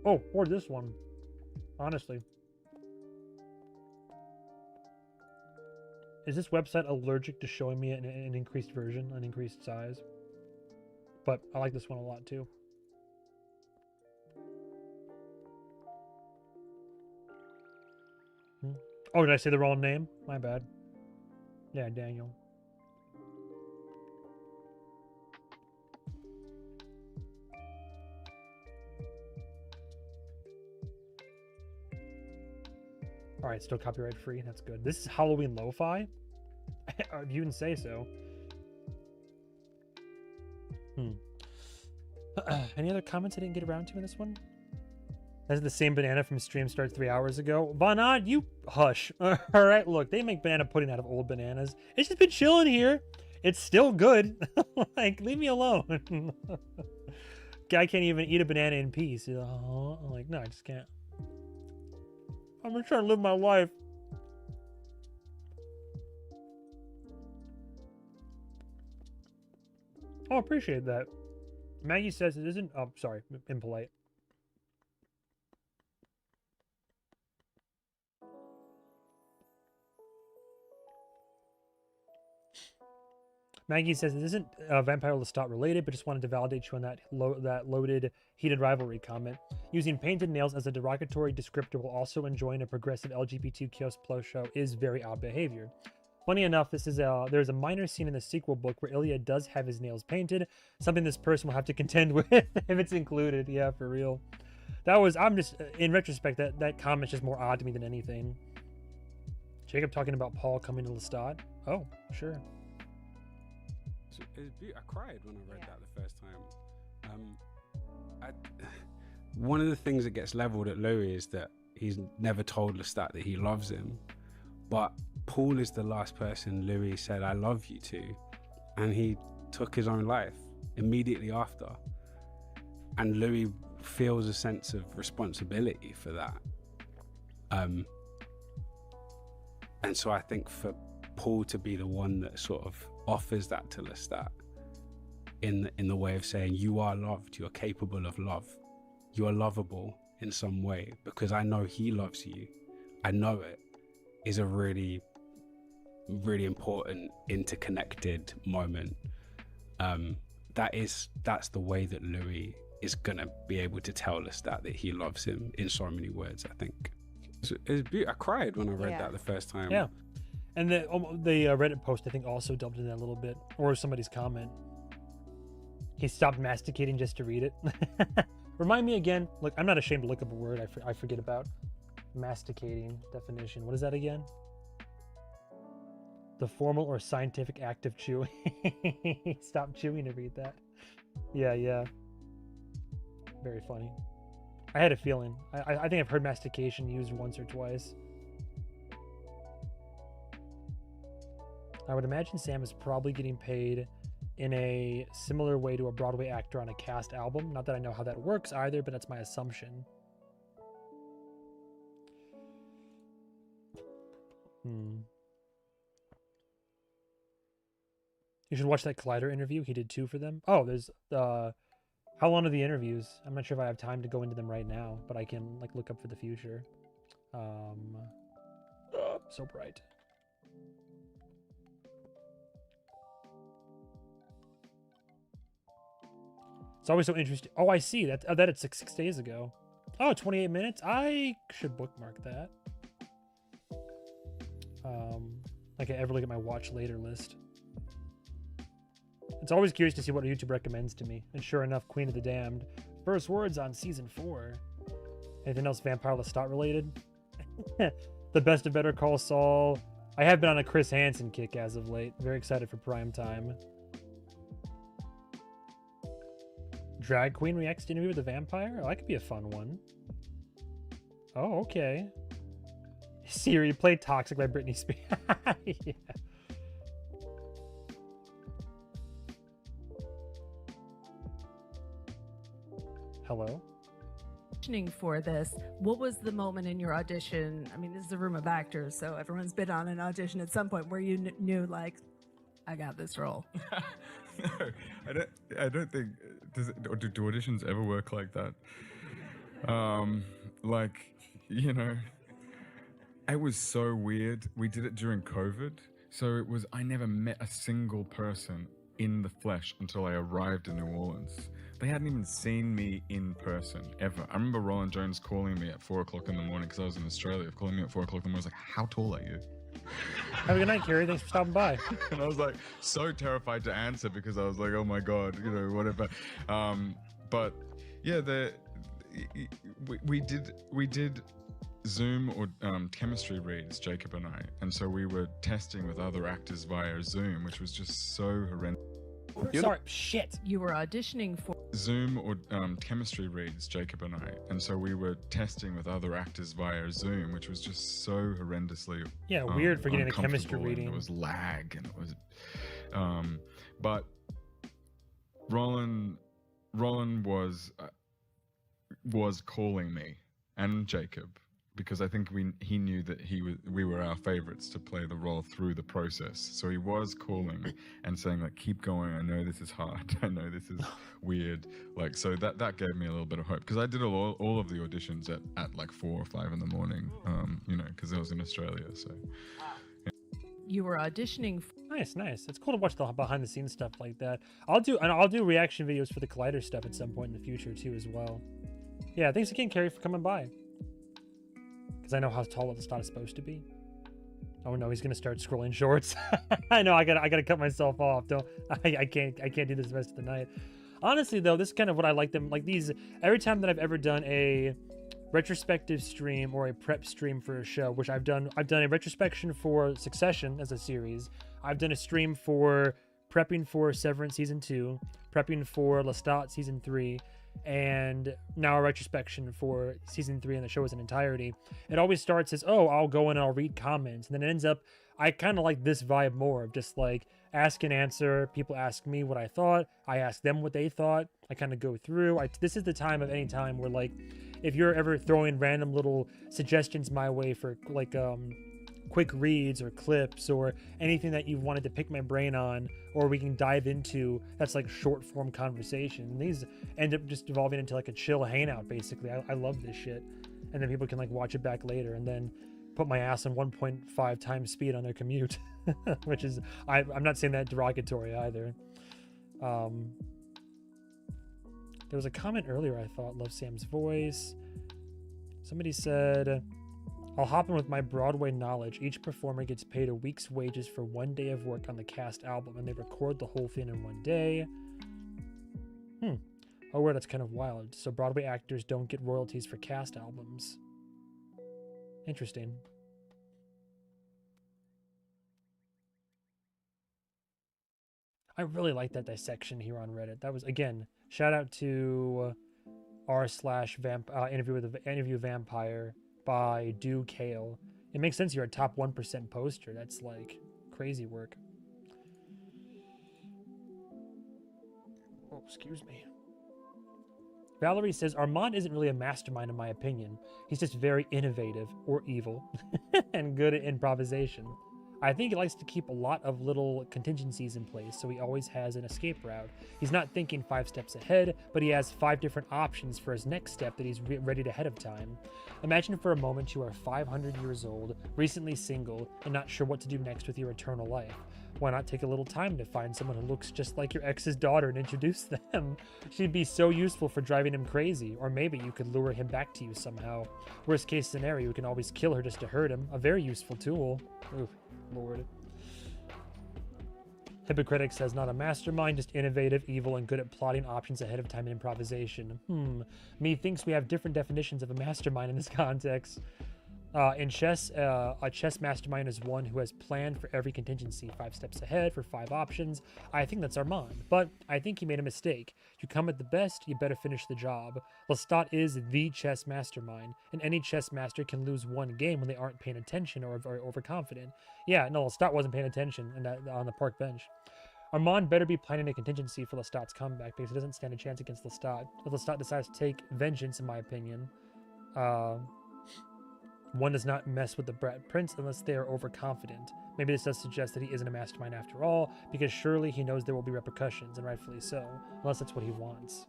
Oh, or this one. Honestly. Is this website allergic to showing me an increased version, an increased size? But I like this one a lot too. Oh, did I say the wrong name? My bad. Yeah, Daniel. All right, still copyright free. That's good. This is Halloween lo-fi. If you can say so. Any other comments I didn't get around to in this one? That's the same banana from stream start 3 hours ago. Von Odd, you hush. All right, look, they make banana pudding out of old bananas. It's just been chilling here. It's still good. Like, leave me alone. Guy can't even eat a banana in peace. I'm like, no, I just can't. I'm just trying to live my life. Oh, I appreciate that. Maggie says it isn't... Oh, sorry. Impolite. Maggie says it isn't Vampire Lestat related, but just wanted to validate you on that loaded heated rivalry comment. Using painted nails as a derogatory descriptor while also enjoying a progressive LGBTQ+ show is very odd behavior. Funny enough, there's a minor scene in the sequel book where Ilya does have his nails painted, something this person will have to contend with if it's included. Yeah, for real. I'm just, in retrospect, that comment's just more odd to me than anything. Jacob talking about Paul coming to Lestat. Oh, sure. I cried when I read that the first time. One of the things that gets leveled at Louis is that he's never told Lestat that he loves him, but Paul is the last person Louis said I love you to, and he took his own life immediately after, and Louis feels a sense of responsibility for that, and so I think for Paul to be the one that sort of offers that to Lestat in the way of saying, you are loved, you're capable of love, you are lovable in some way, because I know he loves you, I know it, is a really, really important interconnected moment. That's the way that Louis is gonna be able to tell Lestat that he loves him in so many words. I think it's beautiful. I cried when I read that the first time. Yeah, and the Reddit post I think also delved into that a little bit, or somebody's comment. He stopped masticating just to read it. Remind me again. Look, I'm not ashamed to look up a word I forget about. Masticating definition. What is that again? The formal or scientific act of chewing. Stop chewing to read that. Yeah. Very funny. I had a feeling. I think I've heard mastication used once or twice. I would imagine Sam is probably getting paid in a similar way to a Broadway actor on a cast album. Not that I know how that works either, but that's my assumption. You should watch that Collider interview. He did 2 for them. Oh, there's how long are the interviews? I'm not sure if I have time to go into them right now, but I can like look up for the future. So bright. It's always so interesting. Oh, I see that it's 6 days ago. Oh, 28 minutes. I should bookmark that. I can ever look at my watch later list. It's always curious to see what YouTube recommends to me. And sure enough, Queen of the Damned. First words on season 4. Anything else Vampire Lestat related? The Best of Better Call Saul. I have been on a Chris Hansen kick as of late. Very excited for prime time. Drag Queen reacts to Interview with a Vampire? Oh, that could be a fun one. Oh, okay. Siri, play Toxic by Britney Spears. Yeah. Hello? Auditioning for this, what was the moment in your audition? I mean, this is a room of actors, so everyone's been on an audition at some point where you knew, like, I got this role. No, I don't think. Do auditions ever work like that? Like, you know, it was so weird. We did it during COVID, so it was. I never met a single person in the flesh until I arrived in New Orleans. They hadn't even seen me in person ever. I remember Roland Jones calling me at 4 o'clock in the morning because I was in Australia. Calling me at 4 o'clock in the morning. I was like, "How tall are you?" Have a good night, Carrie. Thanks for stopping by. And I was like so terrified to answer because I was like, oh my God, you know, whatever. But yeah, we did Zoom or chemistry reads, Jacob and I. And so we were testing with other actors via Zoom, which was just so horrendous. Sorry, shit. You were auditioning for Zoom or chemistry reads, Jacob and I. And so we were testing with other actors via Zoom, which was just so horrendously weird for getting a chemistry reading. It was lag and it was but Roland was calling me and Jacob because I think he knew that we were our favorites to play the role through the process. So he was calling me and saying like, keep going. I know this is hard. I know this is weird. Like, so that gave me a little bit of hope because I did all of the auditions at like 4 or 5 in the morning, you know, because I was in Australia. So yeah. You were auditioning Nice. It's cool to watch the behind the scenes stuff like that. I'll do reaction videos for the Collider stuff at some point in the future too as well. Yeah, thanks again, Carrie, for coming by. Because I know how tall Lestat is supposed to be. Oh no, he's gonna start scrolling shorts. I know, I gotta cut myself off. I can't do this the rest of the night. Honestly though, this is kind of what I like them like these. Every time that I've ever done a retrospective stream or a prep stream for a show, which I've done a retrospection for Succession as a series. I've done a stream for prepping for Severance season 2, prepping for Lestat season 3. And now a retrospection for season 3 and the show as an entirety. It always starts as, oh, I'll go in and I'll read comments, and then it ends up, I kind of like this vibe more of just like ask and answer. People ask me what I thought, I ask them what they thought, I kind of go through. This is the time of any time where like if you're ever throwing random little suggestions my way for like quick reads or clips or anything that you've wanted to pick my brain on, or we can dive into that's like short form conversation. And these end up just evolving into like a chill hangout, basically. I love this shit. And then people can like watch it back later and then put my ass on 1.5 times speed on their commute, which is, I'm not saying that derogatory either. There was a comment earlier I thought, love Sam's voice. Somebody said, I'll hop in with my Broadway knowledge. Each performer gets paid a week's wages for 1 day of work on the cast album, and they record the whole thing in 1 day. Oh, well, that's kind of wild. So Broadway actors don't get royalties for cast albums. Interesting. I really like that dissection here on Reddit. That was, again, shout out to interview vampire by Do Kale. It makes sense you're a top 1% poster. That's like crazy work. Oh, excuse me. Valerie says, Armand isn't really a mastermind in my opinion. He's just very innovative, or evil, and good at improvisation. I think he likes to keep a lot of little contingencies in place, so he always has an escape route. He's not thinking 5 steps ahead, but he has 5 different options for his next step that he's readied ahead of time. Imagine for a moment you are 500 years old, recently single, and not sure what to do next with your eternal life. Why not take a little time to find someone who looks just like your ex's daughter and introduce them? She'd be so useful for driving him crazy, or maybe you could lure him back to you somehow. Worst case scenario, you can always kill her just to hurt him. A very useful tool. Ooh, Lord. Hypocritic says, not a mastermind, just innovative, evil, and good at plotting options ahead of time and improvisation. Me thinks we have different definitions of a mastermind in this context. In chess, a chess mastermind is one who has planned for every contingency, 5 steps ahead for 5 options. I think that's Armand, but I think he made a mistake. You come at the best, you better finish the job. Lestat is the chess mastermind, and any chess master can lose one game when they aren't paying attention or are overconfident. Yeah, no, Lestat wasn't paying attention on the park bench. Armand better be planning a contingency for Lestat's comeback because he doesn't stand a chance against Lestat. If Lestat decides to take vengeance, in my opinion, one does not mess with the Brat Prince unless they are overconfident. Maybe this does suggest that he isn't a mastermind after all, because surely he knows there will be repercussions, and rightfully so, unless that's what he wants.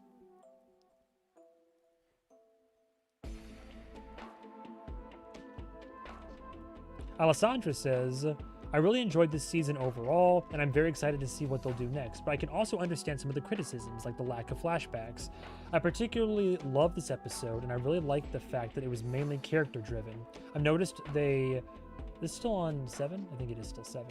Alessandra says, I really enjoyed this season overall, and I'm very excited to see what they'll do next, but I can also understand some of the criticisms, like the lack of flashbacks. I particularly love this episode, and I really like the fact that it was mainly character-driven. I've noticed this is still on 7? I think it is still 7.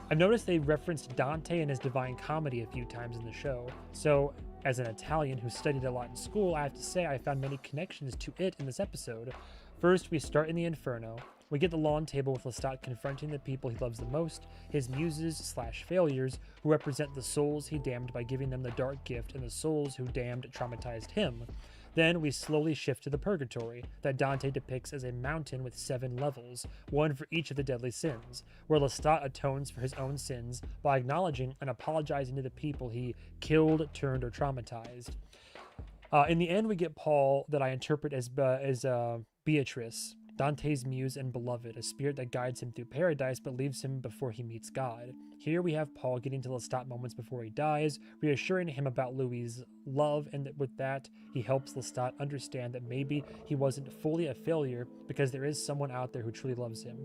I've noticed they referenced Dante and his Divine Comedy a few times in the show, so as an Italian who studied a lot in school, I have to say I found many connections to it in this episode. First, we start in the Inferno. We get the lawn table with Lestat confronting the people he loves the most, his muses/failures, who represent the souls he damned by giving them the dark gift and the souls who damned traumatized him. Then we slowly shift to the Purgatory, that Dante depicts as a mountain with 7 levels, one for each of the deadly sins, where Lestat atones for his own sins by acknowledging and apologizing to the people he killed, turned, or traumatized. In the end, we get Paul, that I interpret as Beatrice, Dante's muse and beloved, a spirit that guides him through paradise but leaves him before he meets God. Here we have Paul getting to Lestat moments before he dies, reassuring him about Louis' love, and that with that, he helps Lestat understand that maybe he wasn't fully a failure because there is someone out there who truly loves him.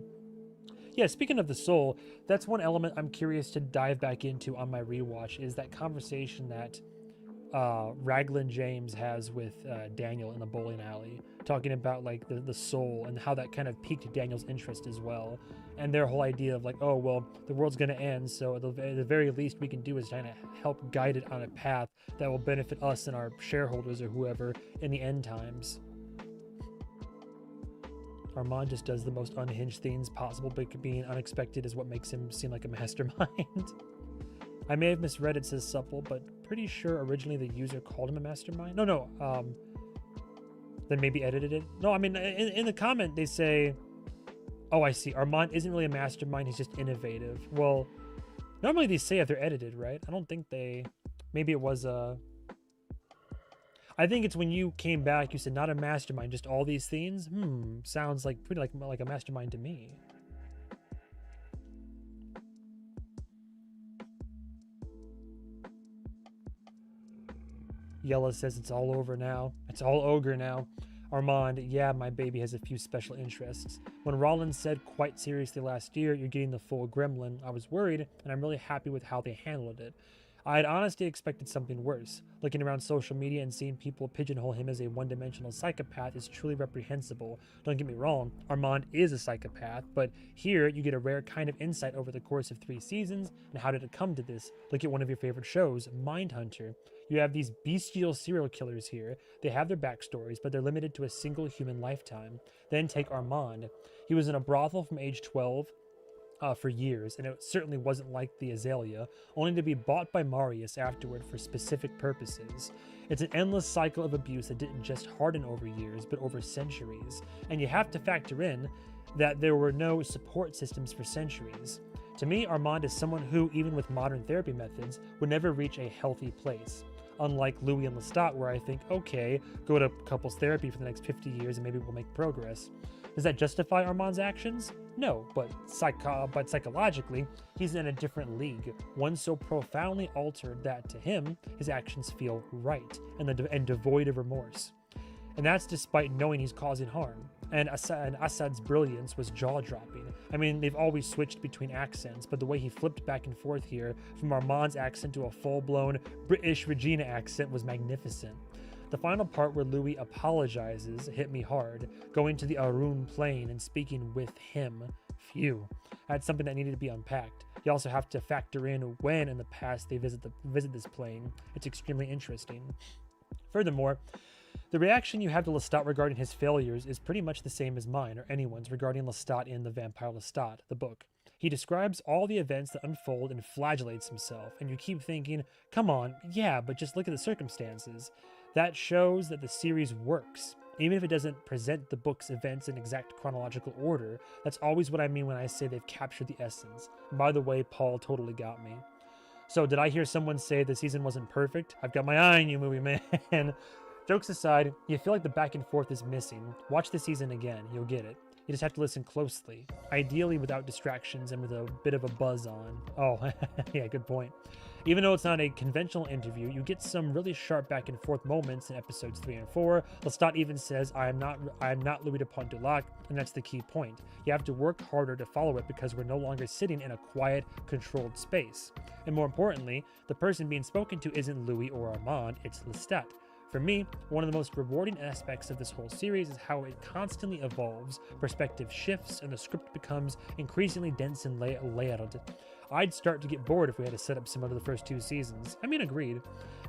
Yeah, speaking of the soul, that's one element I'm curious to dive back into on my rewatch, is that conversation that Raglan James has with Daniel in the bowling alley, talking about like the soul and how that kind of piqued Daniel's interest as well, and their whole idea of like, oh well, the world's going to end, so at the very least we can do is kind of help guide it on a path that will benefit us and our shareholders or whoever in the end times. Armand just does the most unhinged things possible, but being unexpected is what makes him seem like a mastermind. I may have misread it says supple, but pretty sure originally the user called him a mastermind. No, then maybe edited it. No, I mean, in the comment they say, oh, I see, Armand isn't really a mastermind, he's just innovative. Well, normally they say if they're edited, right? I don't think they, maybe it was I think it's when you came back, you said not a mastermind, just all these things. Sounds like pretty like a mastermind to me. Yella says it's all over now. It's all ogre now. Armand, yeah, my baby has a few special interests. When Rollins said quite seriously last year, you're getting the full gremlin, I was worried, and I'm really happy with how they handled it. I had honestly expected something worse. Looking around social media and seeing people pigeonhole him as a one-dimensional psychopath is truly reprehensible. Don't get me wrong, Armand is a psychopath, but here you get a rare kind of insight over the course of 3 seasons. And how did it come to this? Look at one of your favorite shows, Mindhunter. You have these bestial serial killers here. They have their backstories, but they're limited to a single human lifetime. Then take Armand. He was in a brothel from age 12 for years, and it certainly wasn't like the Azalea, only to be bought by Marius afterward for specific purposes. It's an endless cycle of abuse that didn't just harden over years, but over centuries. And you have to factor in that there were no support systems for centuries. To me, Armand is someone who, even with modern therapy methods, would never reach a healthy place. Unlike Louis and Lestat, where I think, okay, go to couples therapy for the next 50 years and maybe we'll make progress. Does that justify Armand's actions? No, but psychologically, he's in a different league, one so profoundly altered that to him, his actions feel right and devoid of remorse. And that's despite knowing he's causing harm. And Assad's brilliance was jaw-dropping. I mean, they've always switched between accents, but the way he flipped back and forth here, from Armand's accent to a full-blown British Regina accent, was magnificent. The final part where Louis apologizes hit me hard, going to the Arun plane and speaking with him. Phew. That's something that needed to be unpacked. You also have to factor in when in the past they visit this plane. It's extremely interesting. Furthermore, the reaction you have to Lestat regarding his failures is pretty much the same as mine or anyone's regarding Lestat in The Vampire Lestat, the book. He describes all the events that unfold and flagellates himself, and you keep thinking, come on, yeah, but just look at the circumstances. That shows that the series works. Even if it doesn't present the book's events in exact chronological order, that's always what I mean when I say they've captured the essence. And by the way, Paul totally got me. So did I hear someone say the season wasn't perfect? I've got my eye on you, movie man. Jokes aside, you feel like the back and forth is missing. Watch the season again, you'll get it. You just have to listen closely, ideally without distractions and with a bit of a buzz on. Oh, yeah, good point. Even though it's not a conventional interview, you get some really sharp back and forth moments in episodes 3 and 4. Lestat even says, I am not Louis de Pontdulac, and that's the key point. You have to work harder to follow it because we're no longer sitting in a quiet, controlled space. And more importantly, the person being spoken to isn't Louis or Armand, it's Lestat. For me, one of the most rewarding aspects of this whole series is how it constantly evolves, perspective shifts, and the script becomes increasingly dense and layered. I'd start to get bored if we had to set up similar to the first 2 seasons. I mean, agreed.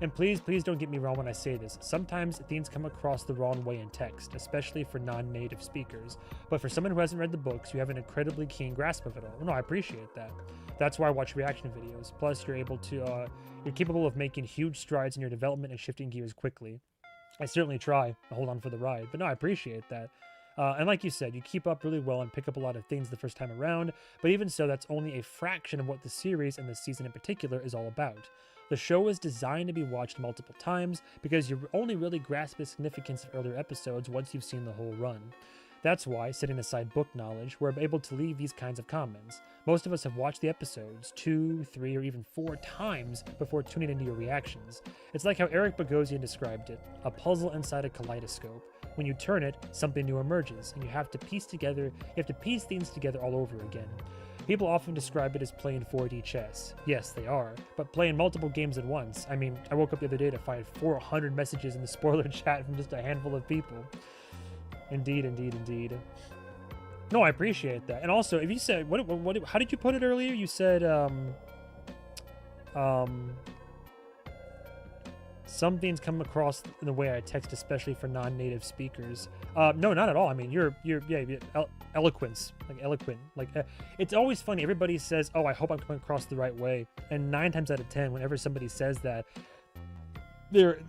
And please don't get me wrong when I say this. Sometimes things come across the wrong way in text, especially for non-native speakers. But for someone who hasn't read the books, you have an incredibly keen grasp of it all. No, I appreciate that. That's why I watch reaction videos. Plus, you're capable of making huge strides in your development and shifting gears quickly. I certainly try to hold on for the ride, but no, I appreciate that. And like you said, you keep up really well and pick up a lot of things the first time around, but even so, that's only a fraction of what the series and the season in particular is all about. The show is designed to be watched multiple times because you only really grasp the significance of earlier episodes once you've seen the whole run. That's why, setting aside book knowledge, we're able to leave these kinds of comments. Most of us have watched the episodes 2, 3, or even 4 times before tuning into your reactions. It's like how Eric Bogosian described it, a puzzle inside a kaleidoscope. When you turn it, something new emerges, and you have to piece things together all over again. People often describe it as playing 4D chess. Yes, they are, but playing multiple games at once. I mean, I woke up the other day to find 400 messages in the spoiler chat from just a handful of people. Indeed. No, I appreciate that. And also, if you said, how did you put it earlier? You said, some things come across in the way I text, especially for non-native speakers. No, not at all. I mean, you're eloquence, eloquent. It's always funny. Everybody says, "Oh, I hope I'm coming across the right way," and 9 times out of 10, whenever somebody says that, they're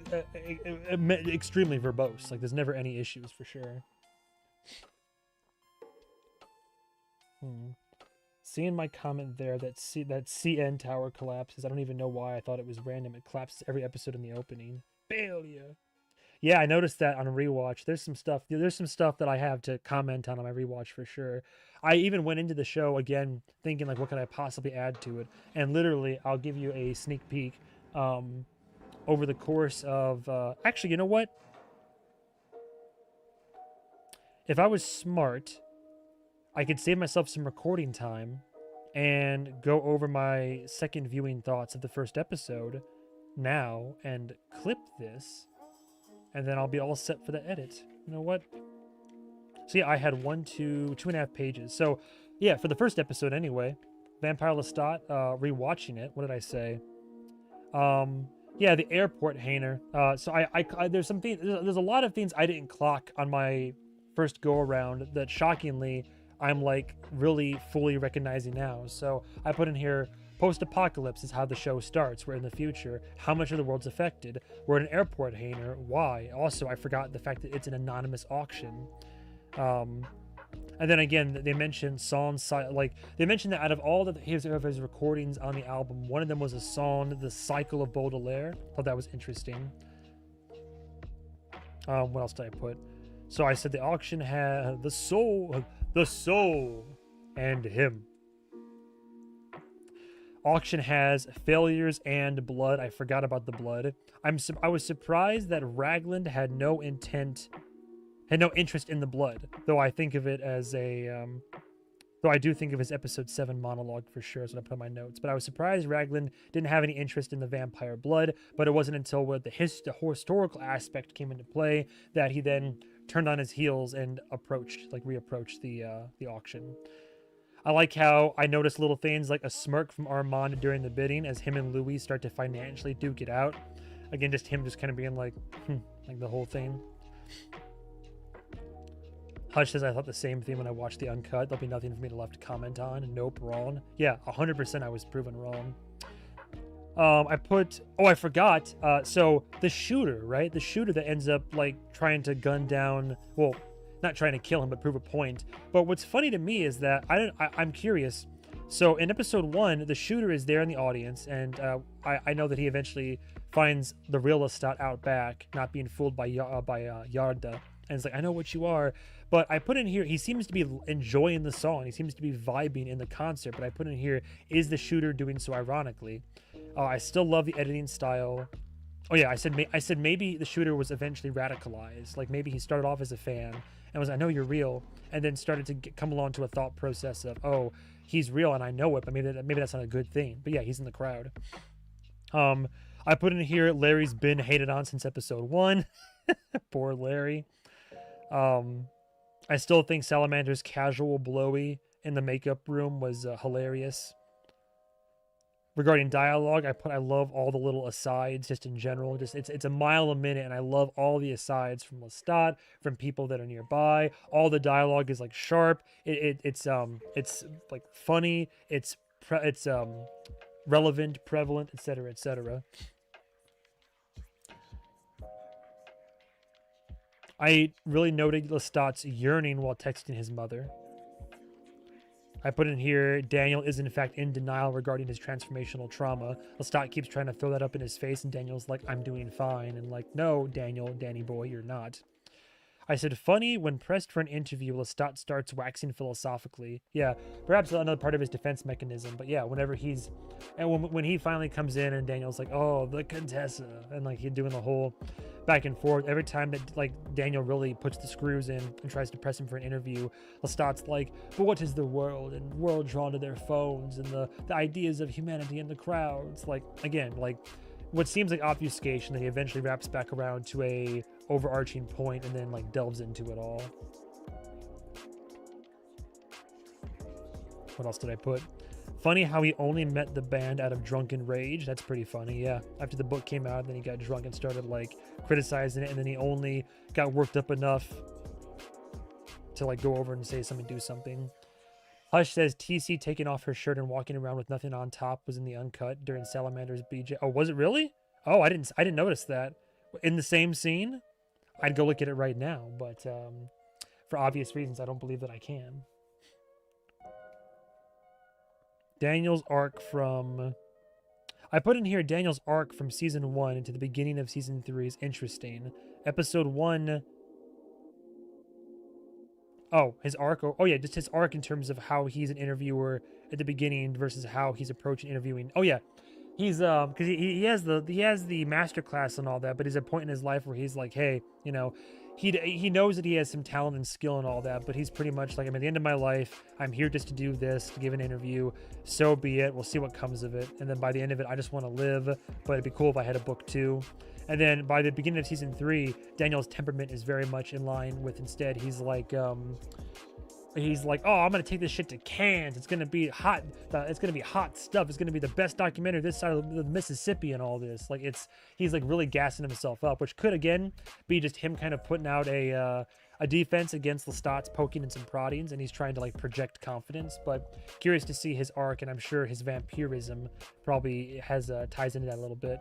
extremely verbose. There's never any issues for sure. Seeing my comment there that CN tower collapses. I don't even know why. I thought it was random. It collapses every episode in the opening. Failure. Yeah, I noticed that on a rewatch. There's some stuff. There's some stuff that I have to comment on my rewatch for sure. I even went into the show again thinking like, what could I possibly add to it? And literally, I'll give you a sneak peek. Um, over the course of actually, you know what? If I was smart, I could save myself some recording time and go over my second viewing thoughts of the first episode now and clip this, and then I'll be all set for the edit. You know what? So yeah, I had 2.5 pages. So yeah, for the first episode anyway, Vampire Lestat, rewatching it. What did I say? Yeah, the airport hanger. So there's some things. There's a lot of things I didn't clock on my first go around that shockingly I'm like really fully recognizing now. So I put in here, post-apocalypse is how the show starts. We're in the future. How much of the world's affected? We're at an airport hanger. Why? Also, I forgot the fact that it's an anonymous auction. And then again, they mentioned songs, like they mentioned that out of all of his recordings on the album, one of them was a song, "The Cycle of Baudelaire." Thought that was interesting. What else did I put? So I said the auction had the soul, and him. Auction has failures and blood. I forgot about the blood. I was surprised that Ragland had no interest in the blood, though I think of it as a though I do think of his episode 7 monologue for sure, is what I put in my notes. But I was surprised Ragland didn't have any interest in the vampire blood, but it wasn't until the historical aspect came into play that he then turned on his heels and reapproached the auction. I like how I noticed little things like a smirk from Armand during the bidding as him and Louis start to financially duke it out. Again, just him just kind of being like, like the whole thing. Hush says, I thought the same thing when I watched the uncut. There'll be nothing for me to left to comment on. Nope, wrong. Yeah, 100% I was proven wrong. I forgot. So the shooter, right? The shooter that ends up like trying to gun down, well, not trying to kill him, but prove a point. But what's funny to me is that I'm curious. So in episode 1, the shooter is there in the audience, and I know that he eventually finds the real Lestat out back, not being fooled by Yarda. And it's like, I know what you are. But I put in here, he seems to be enjoying the song. He seems to be vibing in the concert. But I put in here, is the shooter doing so ironically? I still love the editing style. Oh yeah, I said maybe the shooter was eventually radicalized. Like maybe he started off as a fan and was, I know you're real. And then started to come along to a thought process of, oh, he's real and I know it. But maybe that's not a good thing. But yeah, he's in the crowd. I put in here, Larry's been hated on since episode 1. Poor Larry. I still think Salamander's casual blowy in the makeup room was hilarious. Regarding dialogue, I love all the little asides just in general. Just it's a mile a minute, and I love all the asides from Lestat, from people that are nearby. All the dialogue is like sharp. It's like funny. It's relevant, prevalent, etc., etc. I really noted Lestat's yearning while texting his mother. I put in here, Daniel is in fact in denial regarding his transformational trauma. Lestat keeps trying to throw that up in his face, and Daniel's like, I'm doing fine. And like, no, Daniel, Danny boy, you're not. I said, funny, when pressed for an interview, Lestat starts waxing philosophically. Yeah, perhaps another part of his defense mechanism. But yeah, whenever when he finally comes in and Daniel's like, oh, the Contessa, and like he's doing the whole back and forth, every time that like Daniel really puts the screws in and tries to press him for an interview, Lestat's like, but what is the world? And world drawn to their phones and the ideas of humanity in the crowds. Like, again, like what seems like obfuscation that he eventually wraps back around to a overarching point and then like delves into it all. What else did I put? Funny how he only met the band out of drunken rage. That's pretty funny, yeah. After the book came out, then he got drunk and started like criticizing it, and then he only got worked up enough to like go over and say something, do something. Hush says TC taking off her shirt and walking around with nothing on top was in the uncut during Salamander's BJ. Oh, was it really? Oh, I didn't notice that. In the same scene? I'd go look at it right now, but for obvious reasons, I don't believe that I can. Daniel's arc from... I put in here Daniel's arc from season 1 into the beginning of season 3 is interesting, episode 1. Oh, his arc. Oh yeah, just his arc in terms of how he's an interviewer at the beginning versus how he's approaching interviewing. Oh yeah, he's because he has the master class and all that, but he's at a point in his life where he's like, hey, you know, he knows that he has some talent and skill and all that, but he's pretty much like, I'm at the end of my life. I'm here just to do this, to give an interview. So be it. We'll see what comes of it. And then by the end of it, I just want to live. But it'd be cool if I had a book too. And then by the beginning of season 3, Daniel's temperament is very much in line with, instead, he's like, oh, I'm gonna take this shit to Cannes. It's gonna be hot. It's gonna be hot stuff. It's gonna be the best documentary this side of the Mississippi and all this. Like, he's like really gassing himself up, which could again be just him kind of putting out a defense against Lestat's poking and some proddings, and he's trying to like project confidence. But curious to see his arc, and I'm sure his vampirism probably has ties into that a little bit.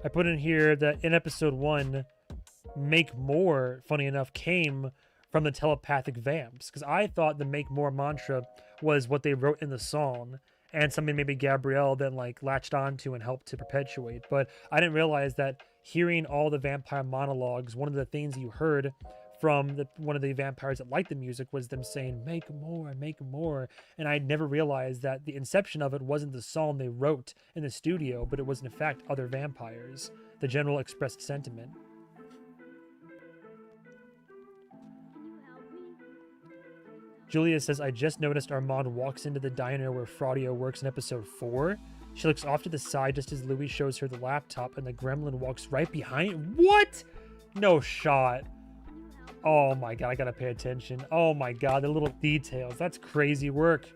I put in here that in episode 1, make more, funny enough, came from the telepathic vamps, because I thought the make more mantra was what they wrote in the song and something maybe Gabrielle then like latched onto and helped to perpetuate. But I didn't realize that hearing all the vampire monologues, one of the things you heard from one of the vampires that liked the music was them saying make more, and I never realized that the inception of it wasn't the song they wrote in the studio, but it was in fact other vampires, the general expressed sentiment. Julia says, I just noticed Armand walks into the diner where Fraudio works in episode 4. She looks off to the side just as Louis shows her the laptop, and the gremlin walks right behind. What? No shot. Oh my god, I gotta pay attention. Oh my god, the little details. That's crazy work.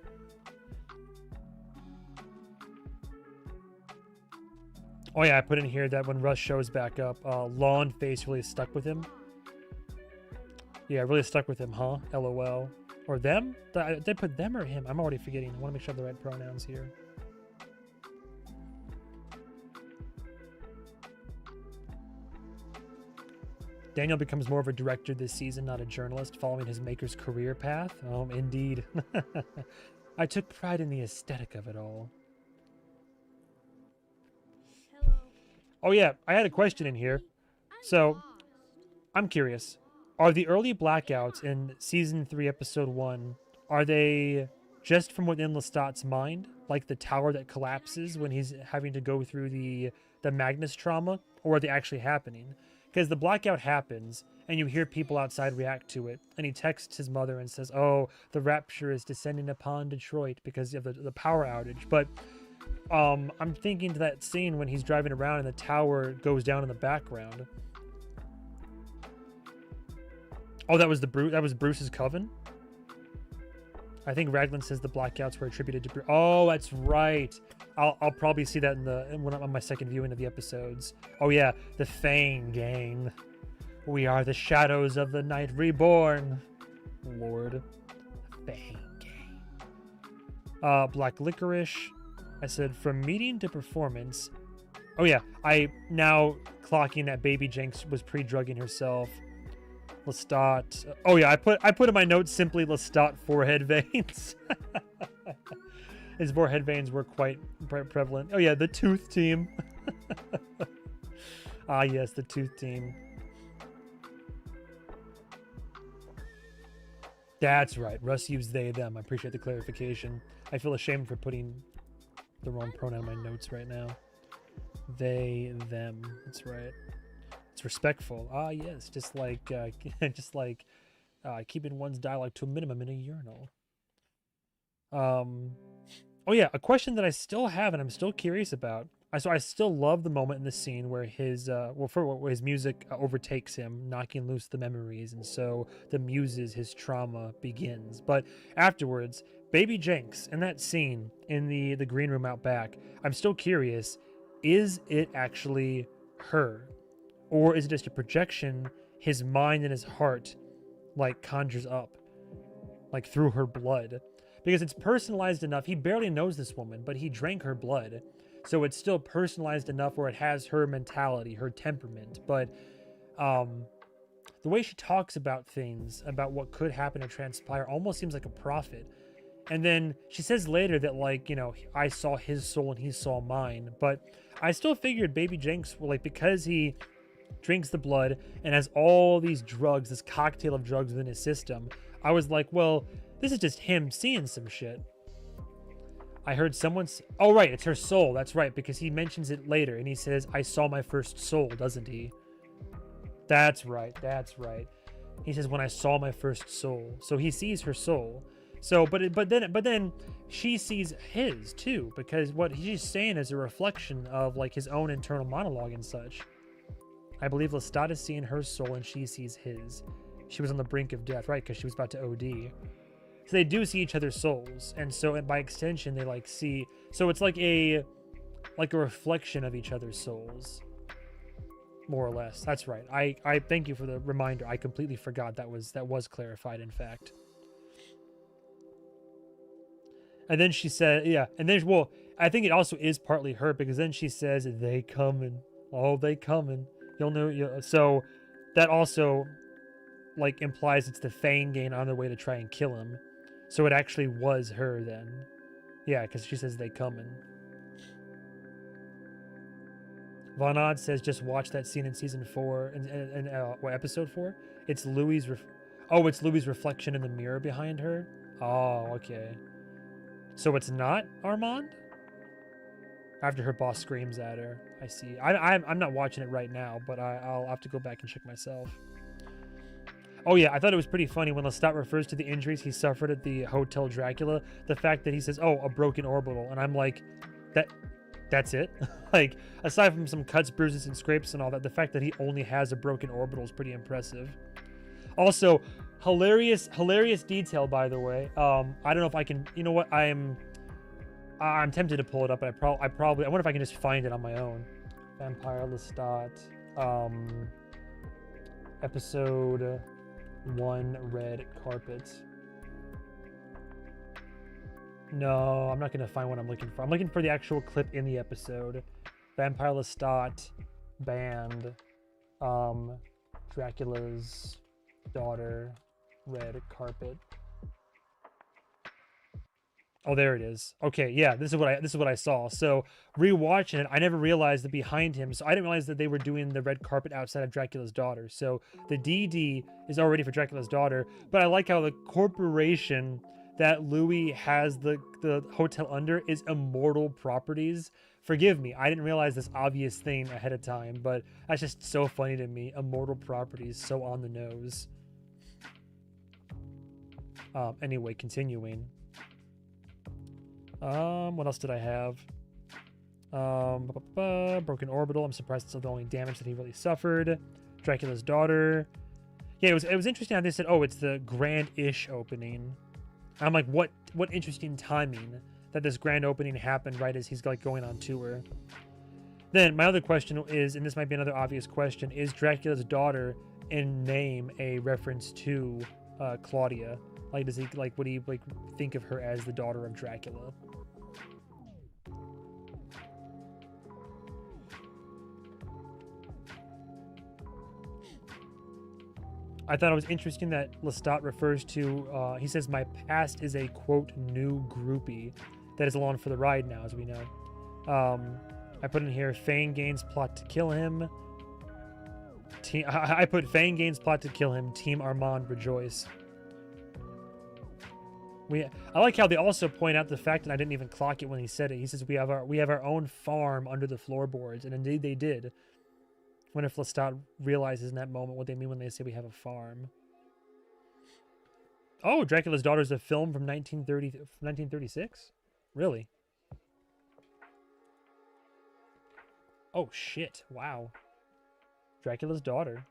Oh yeah, I put in here that when Russ shows back up, Lawn Face really stuck with him. Yeah, really stuck with him, huh? LOL. Or them? Did I put them or him? I'm already forgetting. I want to make sure I have the right pronouns here. Daniel becomes more of a director this season, not a journalist, following his maker's career path. Oh, indeed. I took pride in the aesthetic of it all. Hello. Oh yeah, I had a question in here. So, I'm curious. Are the early blackouts in season 3, episode 1, are they just from within Lestat's mind? Like the tower that collapses when he's having to go through the Magnus trauma? Or are they actually happening? Because the blackout happens, and you hear people outside react to it. And he texts his mother and says, oh, the rapture is descending upon Detroit because of the power outage. But I'm thinking to that scene when he's driving around and the tower goes down in the background. Oh, that was Bruce's coven? I think Raglan says the blackouts were attributed to Bruce. Oh, that's right. I'll probably see that when I'm on my second viewing of the episodes. Oh yeah, the Fang gang. We are the shadows of the night reborn. Lord. Fang gang. Black Licorice. I said from meeting to performance. Oh yeah, I now clocking that Baby Jenks was pre-drugging herself. Lestat. Oh yeah, I put in my notes simply Lestat forehead veins. His forehead veins were quite prevalent. Oh yeah, the Tooth Team. Ah yes, the Tooth Team. That's right. Russ used they, them. I appreciate the clarification. I feel ashamed for putting the wrong pronoun in my notes right now. They, them. That's right. It's respectful. Ah yes, just like keeping one's dialogue to a minimum in a urinal. Oh yeah, a question that I still have and I'm still curious about. So I still love the moment in the scene where his where his music overtakes him, knocking loose the memories, and so the muses, his trauma begins. But afterwards, Baby Jenks in that scene in the green room out back, I'm still curious, is it actually her? Or is it just a projection his mind and his heart like conjures up, like through her blood? Because it's personalized enough. He barely knows this woman, but he drank her blood. So it's still personalized enough where it has her mentality, her temperament. But the way she talks about things, about what could happen or transpire, almost seems like a prophet. And then she says later that, like, you know, I saw his soul and he saw mine. But I still figured Baby Jenks, like, because he drinks the blood and has all these drugs, this cocktail of drugs within his system, I was like, well, this is just him seeing some shit. I heard someone's. Oh, right, it's her soul. That's right, because he mentions it later and he says, I saw my first soul, doesn't he? That's right. He says, when I saw my first soul. So he sees her soul. So, but then she sees his too, because what he's saying is a reflection of like his own internal monologue and such. I believe Lestat is seeing her soul and she sees his. She was on the brink of death, right? Because she was about to OD. So they do see each other's souls, and so by extension they like see. So it's like a reflection of each other's souls, more or less. That's right. I thank you for the reminder. I completely forgot that was clarified, in fact. And then she said, yeah, and then, well, I think it also is partly her, because then she says, they coming. Oh, they coming. You'll know. So that also, like, implies it's the Fangane on their way to try and kill him. So it actually was her then. Yeah, because she says they coming. Von Odd says, just watch that scene in season 4, in episode 4? It's Louis' it's Louis' reflection in the mirror behind her? Oh, okay. So it's not Armand? After her boss screams at her. I see. I'm not watching it right now, but I'll have to go back and check myself. Oh yeah, I thought it was pretty funny when Lestat refers to the injuries he suffered at the Hotel Dracula. The fact that he says, oh, a broken orbital. And I'm like, that's it? Like, aside from some cuts, bruises, and scrapes and all that, the fact that he only has a broken orbital is pretty impressive. Also, hilarious detail, by the way. I don't know if I can, you know what, I'm tempted to pull it up, but I wonder if I can just find it on my own. Vampire Lestat, episode 1, red carpet. No, I'm not gonna find what I'm looking for. I'm looking for the actual clip in the episode. Vampire Lestat, band, Dracula's daughter, red carpet. Oh, there it is. Okay, yeah, this is what I saw. So rewatching it, I never realized that behind him. So I didn't realize that they were doing the red carpet outside of Dracula's daughter. So the DD is already for Dracula's daughter, but I like how the corporation that Louis has the hotel under is Immortal Properties. Forgive me, I didn't realize this obvious thing ahead of time, but that's just so funny to me. Immortal Properties, so on the nose. Anyway, continuing. What else did I have? Broken orbital. I'm surprised it's the only damage that he really suffered. Dracula's daughter. Yeah, it was interesting how they said, oh, it's the grand-ish opening. I'm like, what interesting timing that this grand opening happened right as he's like going on tour. Then my other question is, and this might be another obvious question, is Dracula's daughter in name a reference to Claudia? Like, does he would he think of her as the daughter of Dracula? I thought it was interesting that Lestat refers to, he says, my past is a, quote, new groupie that is along for the ride now, as we know. I put in here, Fangane's plot to kill him. I put Fangane's plot to kill him, Team Armand rejoice. I like how they also point out the fact, and I didn't even clock it when he said it. He says we have our own farm under the floorboards, and indeed they did. I wonder if Lestat realizes in that moment what they mean when they say we have a farm. Oh, Dracula's Daughter is a film from 1936? Really? Oh shit! Wow. Dracula's Daughter.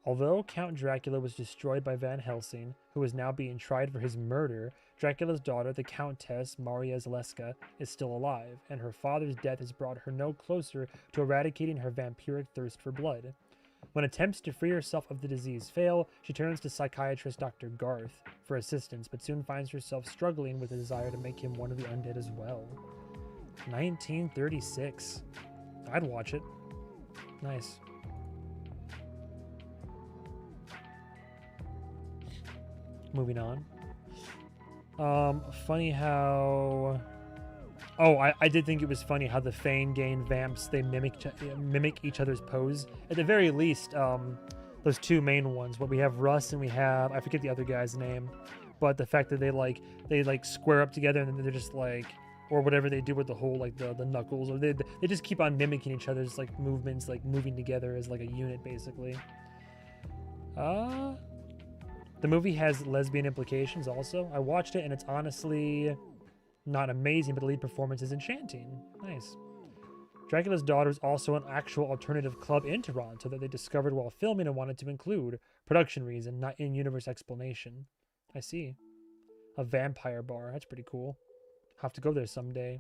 Although Count Dracula was destroyed by Van Helsing, who is now being tried for his murder, Dracula's daughter, the Countess Maria Zaleska, is still alive, and her father's death has brought her no closer to eradicating her vampiric thirst for blood. When attempts to free herself of the disease fail, she turns to psychiatrist Dr. Garth for assistance, but soon finds herself struggling with a desire to make him one of the undead as well. 1936. I'd watch it. Nice. Moving on. Funny how. Oh, I did think it was funny how the Fane-Gain vamps, they mimic each other's pose. At the very least, those two main ones. What we have Russ and we have, I forget the other guy's name, but the fact that they square up together and then they're just like, or whatever they do with the whole like the knuckles, or they just keep on mimicking each other's like movements, like moving together as like a unit basically. The movie has lesbian implications also. I watched it and it's honestly not amazing, but the lead performance is enchanting. Nice. Dracula's Daughter is also an actual alternative club in Toronto that they discovered while filming and wanted to include. Production reason, not in-universe explanation. I see. A vampire bar. That's pretty cool. Have to go there someday.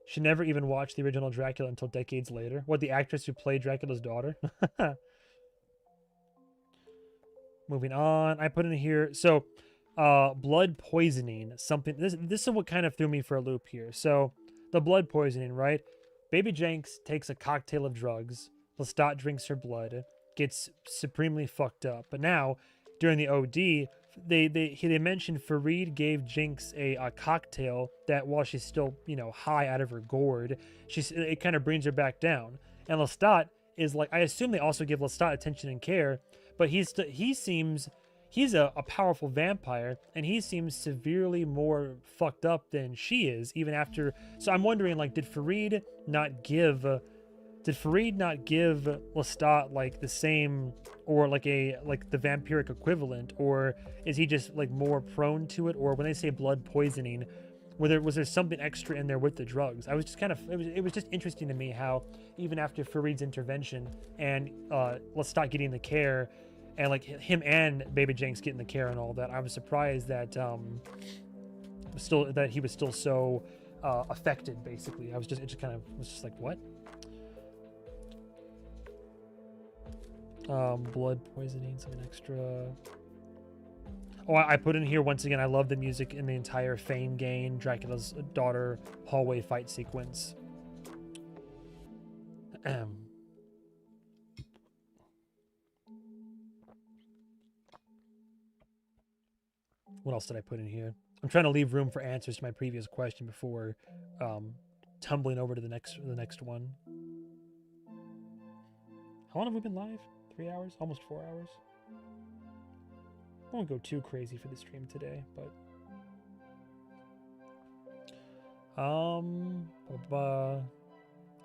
She never even watched the original Dracula until decades later. What, the actress who played Dracula's daughter? Moving on. I put in here. So, blood poisoning. Something. This is what kind of threw me for a loop here. So, the blood poisoning, right? Baby Jenks takes a cocktail of drugs. Lestat drinks her blood. Gets supremely fucked up. But now, during the OD, they mentioned Fareed gave Jinx a cocktail that while she's still, high out of her gourd, it kind of brings her back down. And Lestat is like, I assume they also give Lestat attention and care, but he's a powerful vampire, and he seems severely more fucked up than she is, even after. So I'm wondering, like, did Fareed not give Lestat like the same, or like the vampiric equivalent, or is he just like more prone to it? Or when they say blood poisoning, was there something extra in there with the drugs? I was just it was just interesting to me how even after Fareed's intervention and Lestat getting the care, and like him and Baby Jenks getting the care and all that, I was surprised that he was still so affected. Basically, it just kind of was just like, what? Blood poisoning, something extra. Oh, I put in here once again, I love the music in the entire Fane-Gain Dracula's Daughter hallway fight sequence. What else did I put in here? I'm trying to leave room for answers to my previous question before tumbling over to the next one. How long have we been live? 3 hours? Almost 4 hours? I won't go too crazy for the stream today, but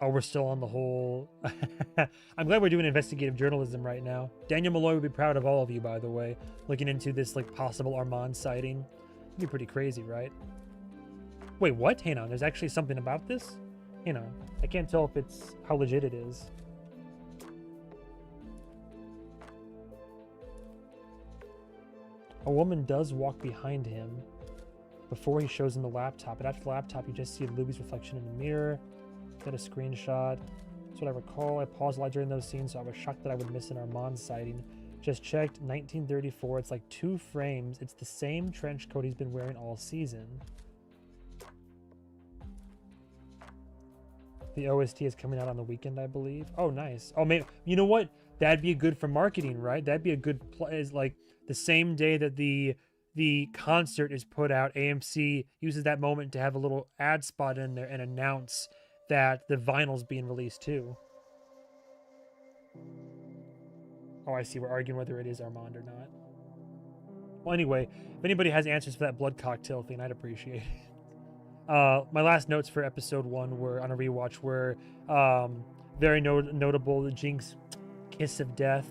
we're still on the whole. I'm glad we're doing investigative journalism right now. Daniel Malloy would be proud of all of you, by the way, looking into this like possible Armand sighting. It'd be pretty crazy, right? Wait, what? Hang on, there's actually something about this? Hang on, I can't tell if it's how legit it is. A woman does walk behind him before he shows him the laptop, but after the laptop, you just see Louis' reflection in the mirror. Got a screenshot. That's what I recall. I paused a lot during those scenes, so I was shocked that I would miss an Armand sighting. Just checked, 1934. It's like 2 frames. It's the same trench coat he's been wearing all season. The OST is coming out on the weekend, I believe. Oh, nice. Oh, man, you know what? That'd be good for marketing, right? That'd be a good play. Is like the same day that the concert is put out, AMC uses that moment to have a little ad spot in there and announce that the vinyl's being released too. Oh, I see. We're arguing whether it is Armand or not. Well, anyway, if anybody has answers for that blood cocktail thing, I'd appreciate it. My last notes for episode 1 were on a rewatch were very notable. The Jinx kiss of death,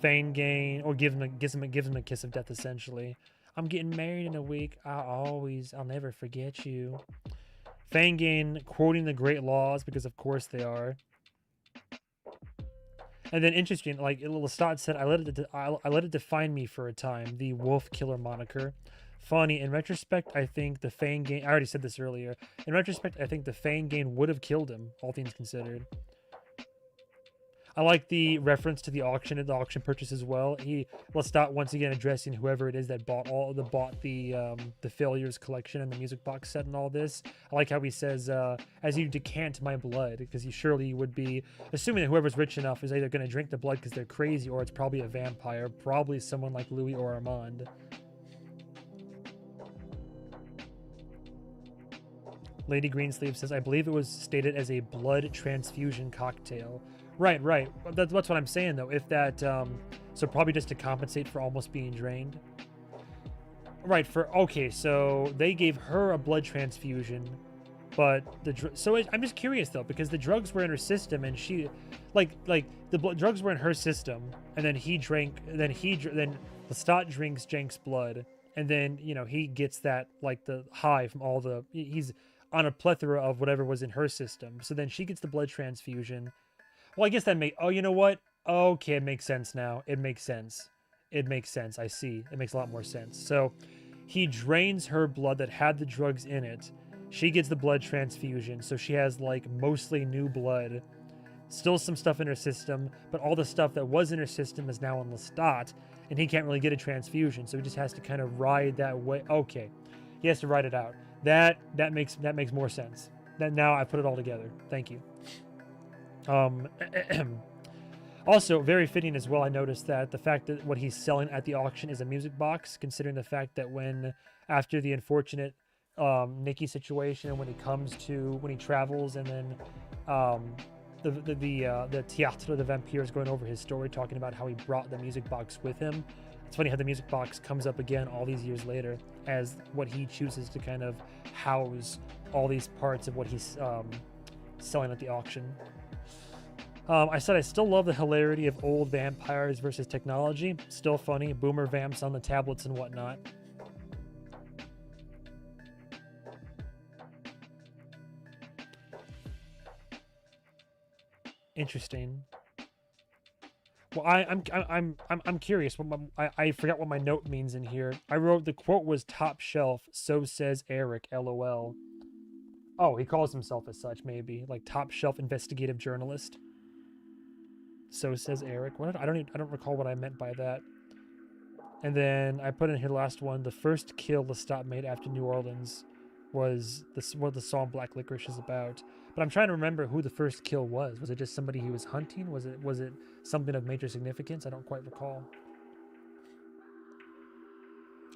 Fane-Gain, or gives him a kiss of death essentially. I'm getting married in a week. I'll never forget you. Fane-Gain quoting the great laws, because of course they are. And then interesting, like Lestat said, I let it define me for a time, the wolf killer moniker. Funny, in retrospect, I think the Fane-Gain, I already said this earlier. In retrospect, I think the Fane-Gain would have killed him, all things considered. I like the reference to the auction and the auction purchase as well. Lestat once again addressing whoever it is that bought the failures collection and the music box set and all this. I like how he says, "As you decant my blood," because you surely would be assuming that whoever's rich enough is either going to drink the blood because they're crazy, or it's probably a vampire, probably someone like Louis or Armand. Lady Greensleeve says, I believe it was stated as a blood transfusion cocktail. Right. That's what I'm saying, though. If that, so probably just to compensate for almost being drained. Right, okay, so they gave her a blood transfusion, but I'm just curious, though, because the drugs were in her system, and she, drugs were in her system, and then then Lestat drinks Jenk's blood, and then, he gets that, the high from he's on a plethora of whatever was in her system. So then she gets the blood transfusion. Well, I guess you know what? Okay, it makes sense now. It makes sense. I see. It makes a lot more sense. So he drains her blood that had the drugs in it. She gets the blood transfusion. So she has mostly new blood. Still some stuff in her system, but all the stuff that was in her system is now in Lestat, and he can't really get a transfusion. So he just has to kind of ride that way. Okay. He has to ride it out. That makes more sense. That now I put it all together. Thank you. Also, very fitting as well, I noticed that the fact that what he's selling at the auction is a music box, considering the fact that after the unfortunate Nikki situation, when he travels, and then the Théâtre de Vampire is going over his story, talking about how he brought the music box with him. It's funny how the music box comes up again all these years later as what he chooses to kind of house all these parts of what he's selling at the auction. I said I still love the hilarity of old vampires versus technology. Still funny. Boomer vamps on the tablets and whatnot. Interesting. Well, I'm curious. I forgot what my note means in here. I wrote the quote was top shelf. So says Eric. LOL. Oh, he calls himself as such, maybe top shelf investigative journalist. So says Eric. What? I don't recall what I meant by that. And then I put in here last one. The first kill Lestat made after New Orleans was what the song Black Licorice is about. But I'm trying to remember who the first kill was. Was it just somebody he was hunting? Was it something of major significance? I don't quite recall.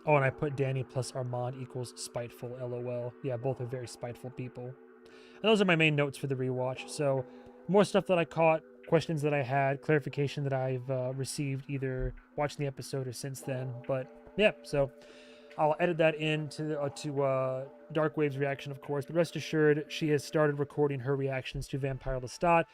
Oh, and I put Danny plus Armand equals spiteful. LOL. Yeah, both are very spiteful people. And those are my main notes for the rewatch. So more stuff that I caught, questions that I had, clarification that I've received either watching the episode or since then. But yeah, so I'll edit that into Darkwave's reaction, of course. But rest assured, she has started recording her reactions to Vampire Lestat.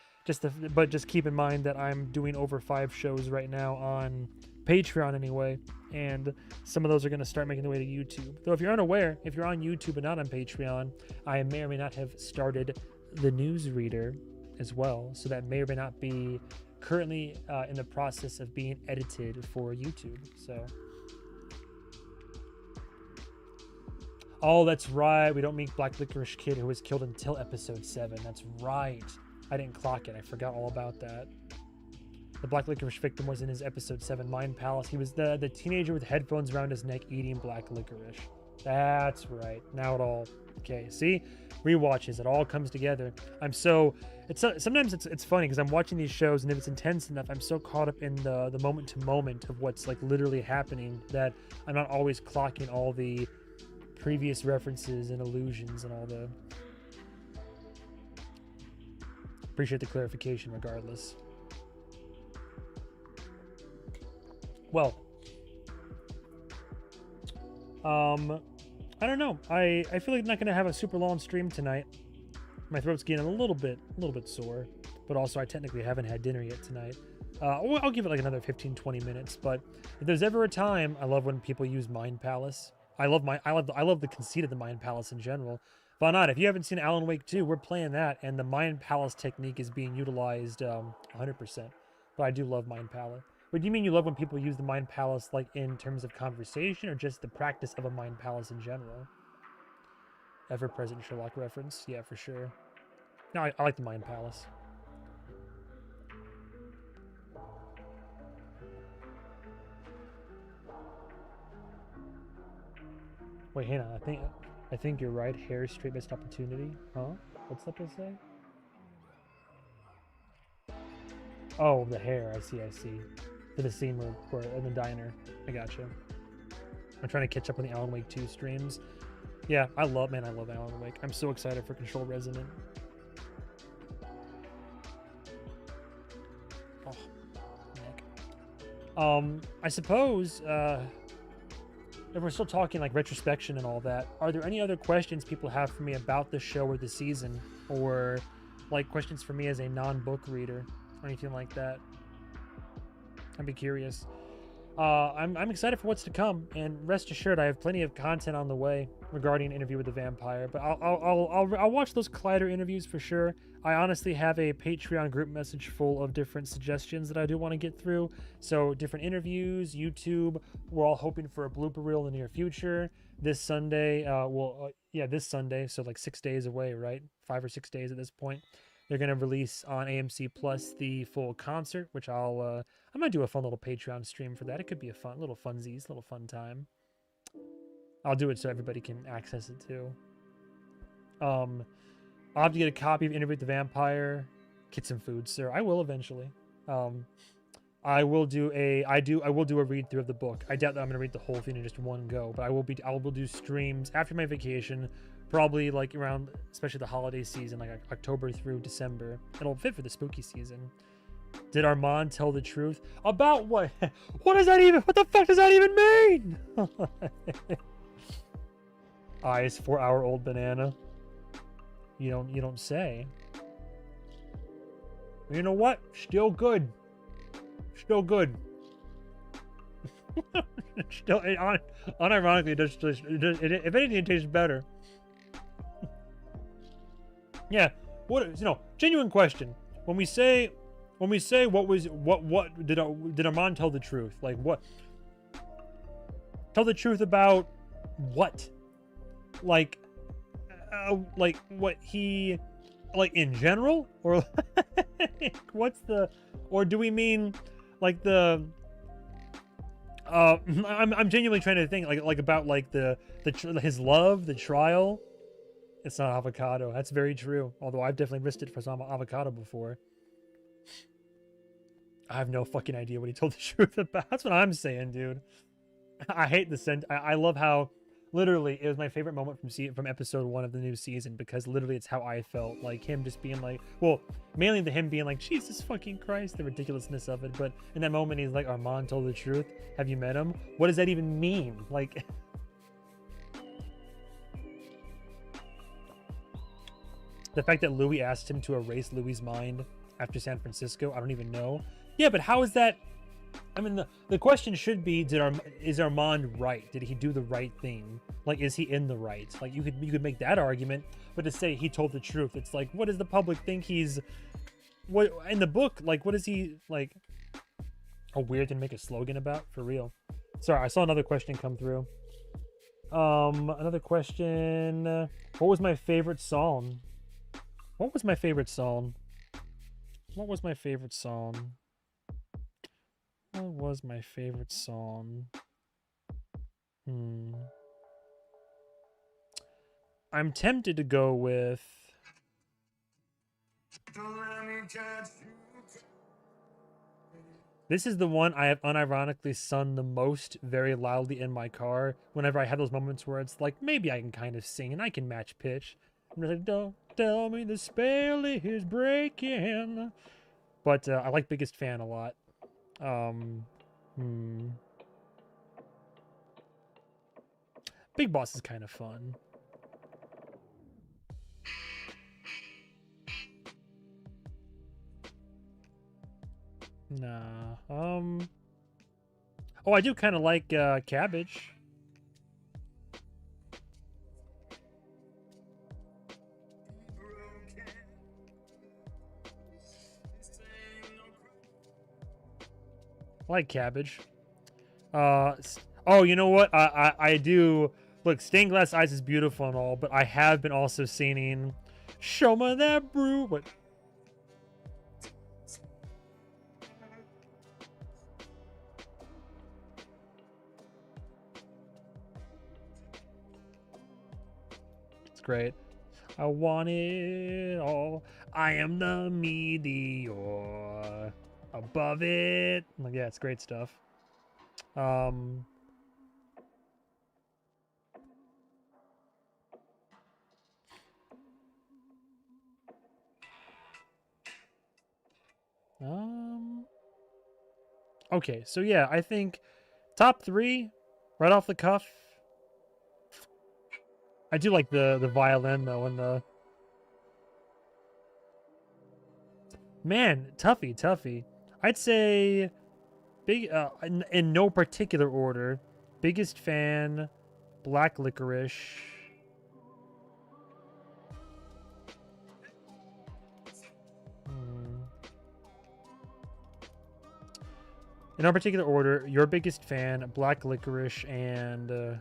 But just keep in mind that I'm doing over 5 shows right now on Patreon anyway, and some of those are going to start making their way to YouTube. Though if you're unaware, if you're on YouTube and not on Patreon, I may or may not have started the newsreader as well, so that may or may not be currently in the process of being edited for YouTube. So. Oh, that's right. We don't meet Black Licorice Kid, who was killed until episode 7. That's right. I didn't clock it. I forgot all about that. The Black Licorice victim was in his episode 7 Mind Palace. He was the teenager with headphones around his neck eating black licorice. That's right. Now it all... Okay, see? Rewatches. It all comes together. Sometimes it's funny because I'm watching these shows, and if it's intense enough, I'm so caught up in the moment to moment of what's literally happening that I'm not always clocking all the previous references and allusions and all the... Appreciate the clarification regardless. Well, I don't know. I feel like I'm not going to have a super long stream tonight. My throat's getting a little bit sore, but also I technically haven't had dinner yet tonight. I'll give it another 15-20 minutes, but if there's ever a time, I love when people use Mind Palace. I love the conceit of the Mind Palace in general. Von Odd, if you haven't seen Alan Wake 2, we're playing that, and the Mind Palace technique is being utilized 100%. But I do love Mind Palace. But do you mean you love when people use the Mind Palace in terms of conversation, or just the practice of a Mind Palace in general? Ever-present Sherlock reference? Yeah, for sure. No, I like the Mind Palace. Wait, hang on. I think you're right. Hair straight missed opportunity. Huh? What's that to say? Oh, the hair. I see. I see. For the scene where in the diner. I gotcha. I'm trying to catch up on the Alan Wake 2 streams. Yeah, I love Alan Wake. I'm so excited for Control Resonant. Oh, neck. I suppose, if we're still talking like retrospection and all that, are there any other questions people have for me about the show or the season, or like questions for me as a non-book reader or anything like that? I'd be curious. I'm excited for what's to come, and rest assured, I have plenty of content on the way regarding Interview with the Vampire. But I'll watch those Collider interviews for sure. I honestly have a Patreon group message full of different suggestions that I do want to get through. So different interviews, YouTube. We're all hoping for a blooper reel in the near future. This Sunday, this Sunday. So like 6 days away, right? 5 or 6 days at this point. They're gonna release on AMC Plus the full concert, which I might do a fun little Patreon stream for that. It could be a fun little funsies, little fun time. I'll do it so everybody can access it too. I'll have to get a copy of Interview with the Vampire. Get some food, sir. I will eventually. I will do a read through of the book. I doubt that I'm gonna read the whole thing in just one go, but I will do streams after my vacation, probably like around, especially the holiday season, like October through December. It'll fit for the spooky season. Did Armand tell the truth about what? What does that even? What the fuck does that even mean? Eyes 4-hour-old banana. You don't say. You know what? Still good. Still good. Still, unironically, it does. If anything, it tastes better. Yeah. What? Genuine question. When we say what did Armand tell the truth? Like what? Tell the truth about what? Like what he, like in general, or what's the, or do we mean like the? I'm genuinely trying to think like about like his love, the trial. It's not avocado. That's very true. Although I've definitely risked it for some avocado before. I have no fucking idea what he told the truth about. That's what I'm saying, dude. I hate the scent. I love how literally it was my favorite moment from episode 1 of the new season, because literally it's how I felt. Like him just being like, well, mainly him being like, Jesus fucking Christ, the ridiculousness of it. But in that moment, he's like, Armand told the truth. Have you met him? What does that even mean? Like, the fact that Louis asked him to erase Louis's mind after San Francisco, I don't even know. Yeah, but how is that? I mean, the question should be, is Armand right? Did he do the right thing? Like, is he in the right? Like, you could make that argument, but to say he told the truth, it's like, what does the public think he's? What in the book? Like, what is he like? A weird thing to make a slogan about, for real. Sorry, I saw another question come through. Another question. What was my favorite song? What was my favorite song? What was my favorite song? What was my favorite song? I'm tempted to go with... This is the one I have unironically sung the most very loudly in my car whenever I have those moments where it's like, maybe I can kind of sing and I can match pitch. I'm just like, don't tell me the spell is breaking. But I like Biggest Fan a lot. Big Boss is kind of fun. Nah. Oh, I do kind of like Cabbage. I like Cabbage. Oh, you know what? I do. Look, Stained Glass Eyes is beautiful and all, but I have been also singing Show Me That Brew. What? It's great. I want it all. I am the meteor. Above it. Like, yeah, it's great stuff. Um, okay, so yeah, I think top 3, right off the cuff. I do like the violin though, and the man, toughy. I'd say big in no particular order. Biggest fan, Black Licorice. In no particular order, your biggest fan, Black Licorice, and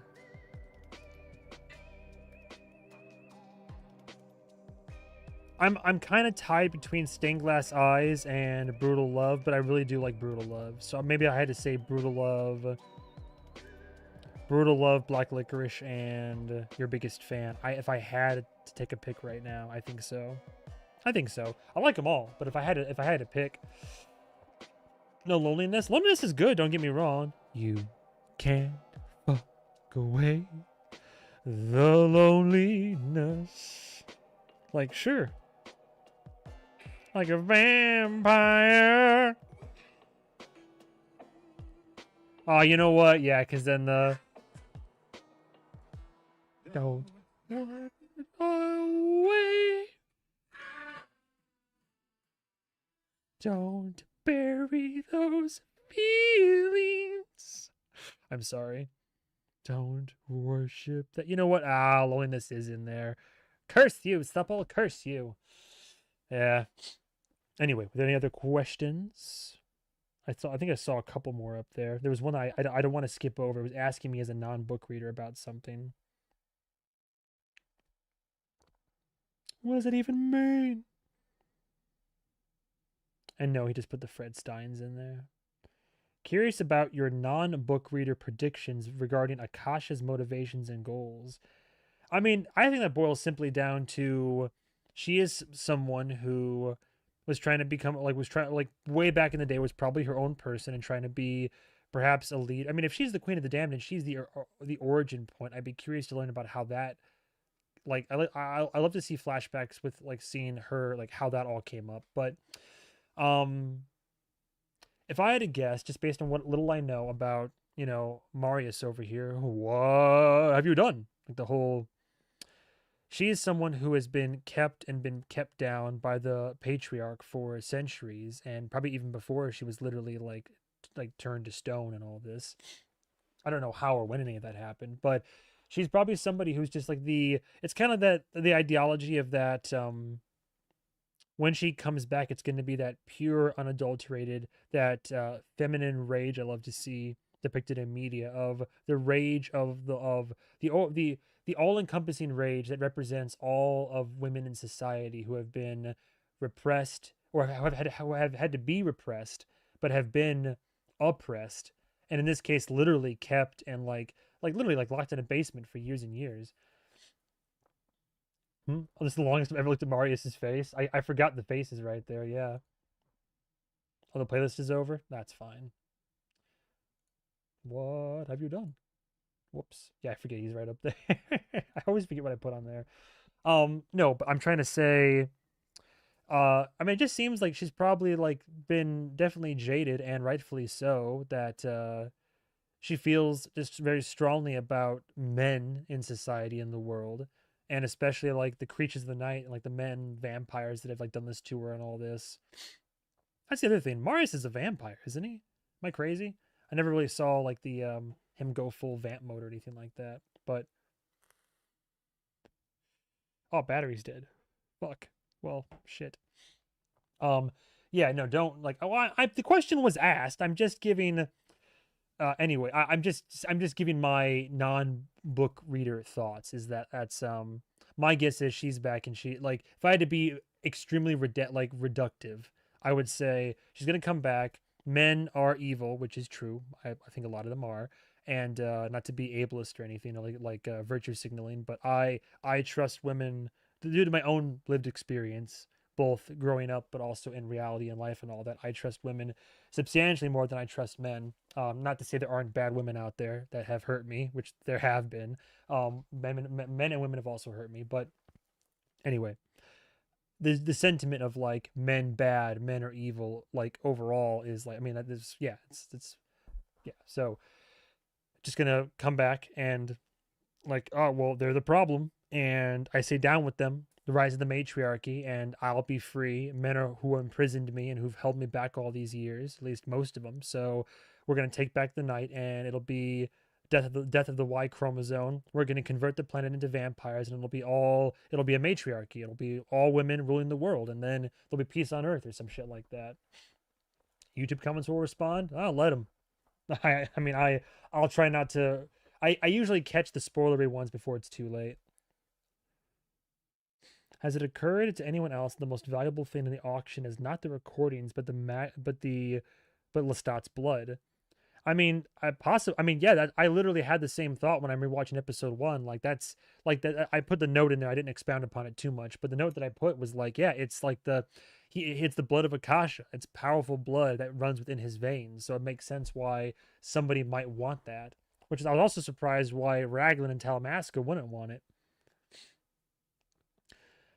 I'm kind of tied between Stained Glass Eyes and Brutal Love, but I really do like Brutal Love. So maybe I had to say Brutal Love, Black Licorice, and your biggest fan. If I had to take a pick right now, I think so. I like them all, but if I had to pick, no, Loneliness. Loneliness is good. Don't get me wrong. You can't fuck away the loneliness. Like, sure. Like a vampire. Oh, you know what? Yeah, because then the... Don't run away. Don't bury those feelings. I'm sorry. Don't worship that. You know what? Loneliness is in there. Curse you. Stop all curse you. Yeah. Anyway, were there any other questions? I think I saw a couple more up there. There was one I don't want to skip over. It was asking me as a non-book reader about something. What does it even mean? And no, he just put the Fred Steins in there. Curious about your non-book reader predictions regarding Akasha's motivations and goals. I mean, I think that boils simply down to she is someone who was trying to become way back in the day was probably her own person and trying to be perhaps a lead. I mean, if she's the Queen of the Damned and she's the origin point, I'd be curious to learn about how that. Like, I love to see flashbacks with like seeing her, like how that all came up. But if I had to guess, just based on what little I know about, Marius over here, what have you done? Like the whole. She is someone who has been kept down by the patriarch for centuries, and probably even before she was literally like turned to stone and all this. I don't know how or when any of that happened, but she's probably somebody who's just like it's kind of the ideology of that when she comes back, it's going to be that pure, unadulterated, that feminine rage I love to see depicted in media, of the rage of the all-encompassing rage that represents all of women in society who have been repressed or have had to be repressed, but have been oppressed, and in this case, literally kept and literally locked in a basement for years and years. Oh, this is the longest I've ever looked at Marius's face. I forgot the face is right there. Yeah. Oh, the playlist is over? That's fine. What have you done? Whoops. Yeah, I forget he's right up there. I always forget what I put on there. No, but I'm trying to say, I mean, it just seems like she's probably been definitely jaded, and rightfully so, that she feels just very strongly about men in society in the world, and especially the creatures of the night, and the men vampires that have done this to her and all this. That's the other thing. Marius is a vampire, isn't he? Am I crazy? I never really saw the him go full vamp mode or anything like that. But oh, battery's dead. Fuck. Well, shit. Yeah, no, don't the question was asked. I'm just giving. Anyway, I'm just giving my non-book reader thoughts. That's my guess is she's back, and she if I had to be extremely reductive, I would say she's gonna come back. men are evil, which is true. I think a lot of them are, and not to be ableist or anything, like virtue signaling, but I trust women due to my own lived experience, both growing up but also in reality and life and all that. I trust women substantially more than I trust men. Not to say there aren't bad women out there that have hurt me, which there have been. Men and women have also hurt me, but anyway, the sentiment of like men bad, men are evil, like overall is like, I mean, that is, yeah, it's yeah. So just gonna come back and like, oh well, they're the problem, and I say down with them. The rise of the matriarchy, and I'll be free. Men are who imprisoned me and who've held me back all these years, at least most of them. So we're gonna take back the night, and it'll be death of the Y chromosome. We're gonna convert the planet into vampires, and it'll be a matriarchy. It'll be all women ruling the world, and then there'll be peace on Earth or some shit like that. YouTube comments will respond. I'll let them. I mean I'll try not to. I usually catch the spoilery ones before it's too late. Has it occurred to anyone else the most valuable thing in the auction is not the recordings, but but Lestat's blood? I mean, I mean, yeah, that I literally had the same thought when I'm rewatching episode one. Like that's like that. I put the note in there. I didn't expound upon it too much, but the note that I put was like, yeah, it's like it's the blood of Akasha. It's powerful blood that runs within his veins. So it makes sense why somebody might want that. Which is, I was also surprised why Raglan and Talamasca wouldn't want it.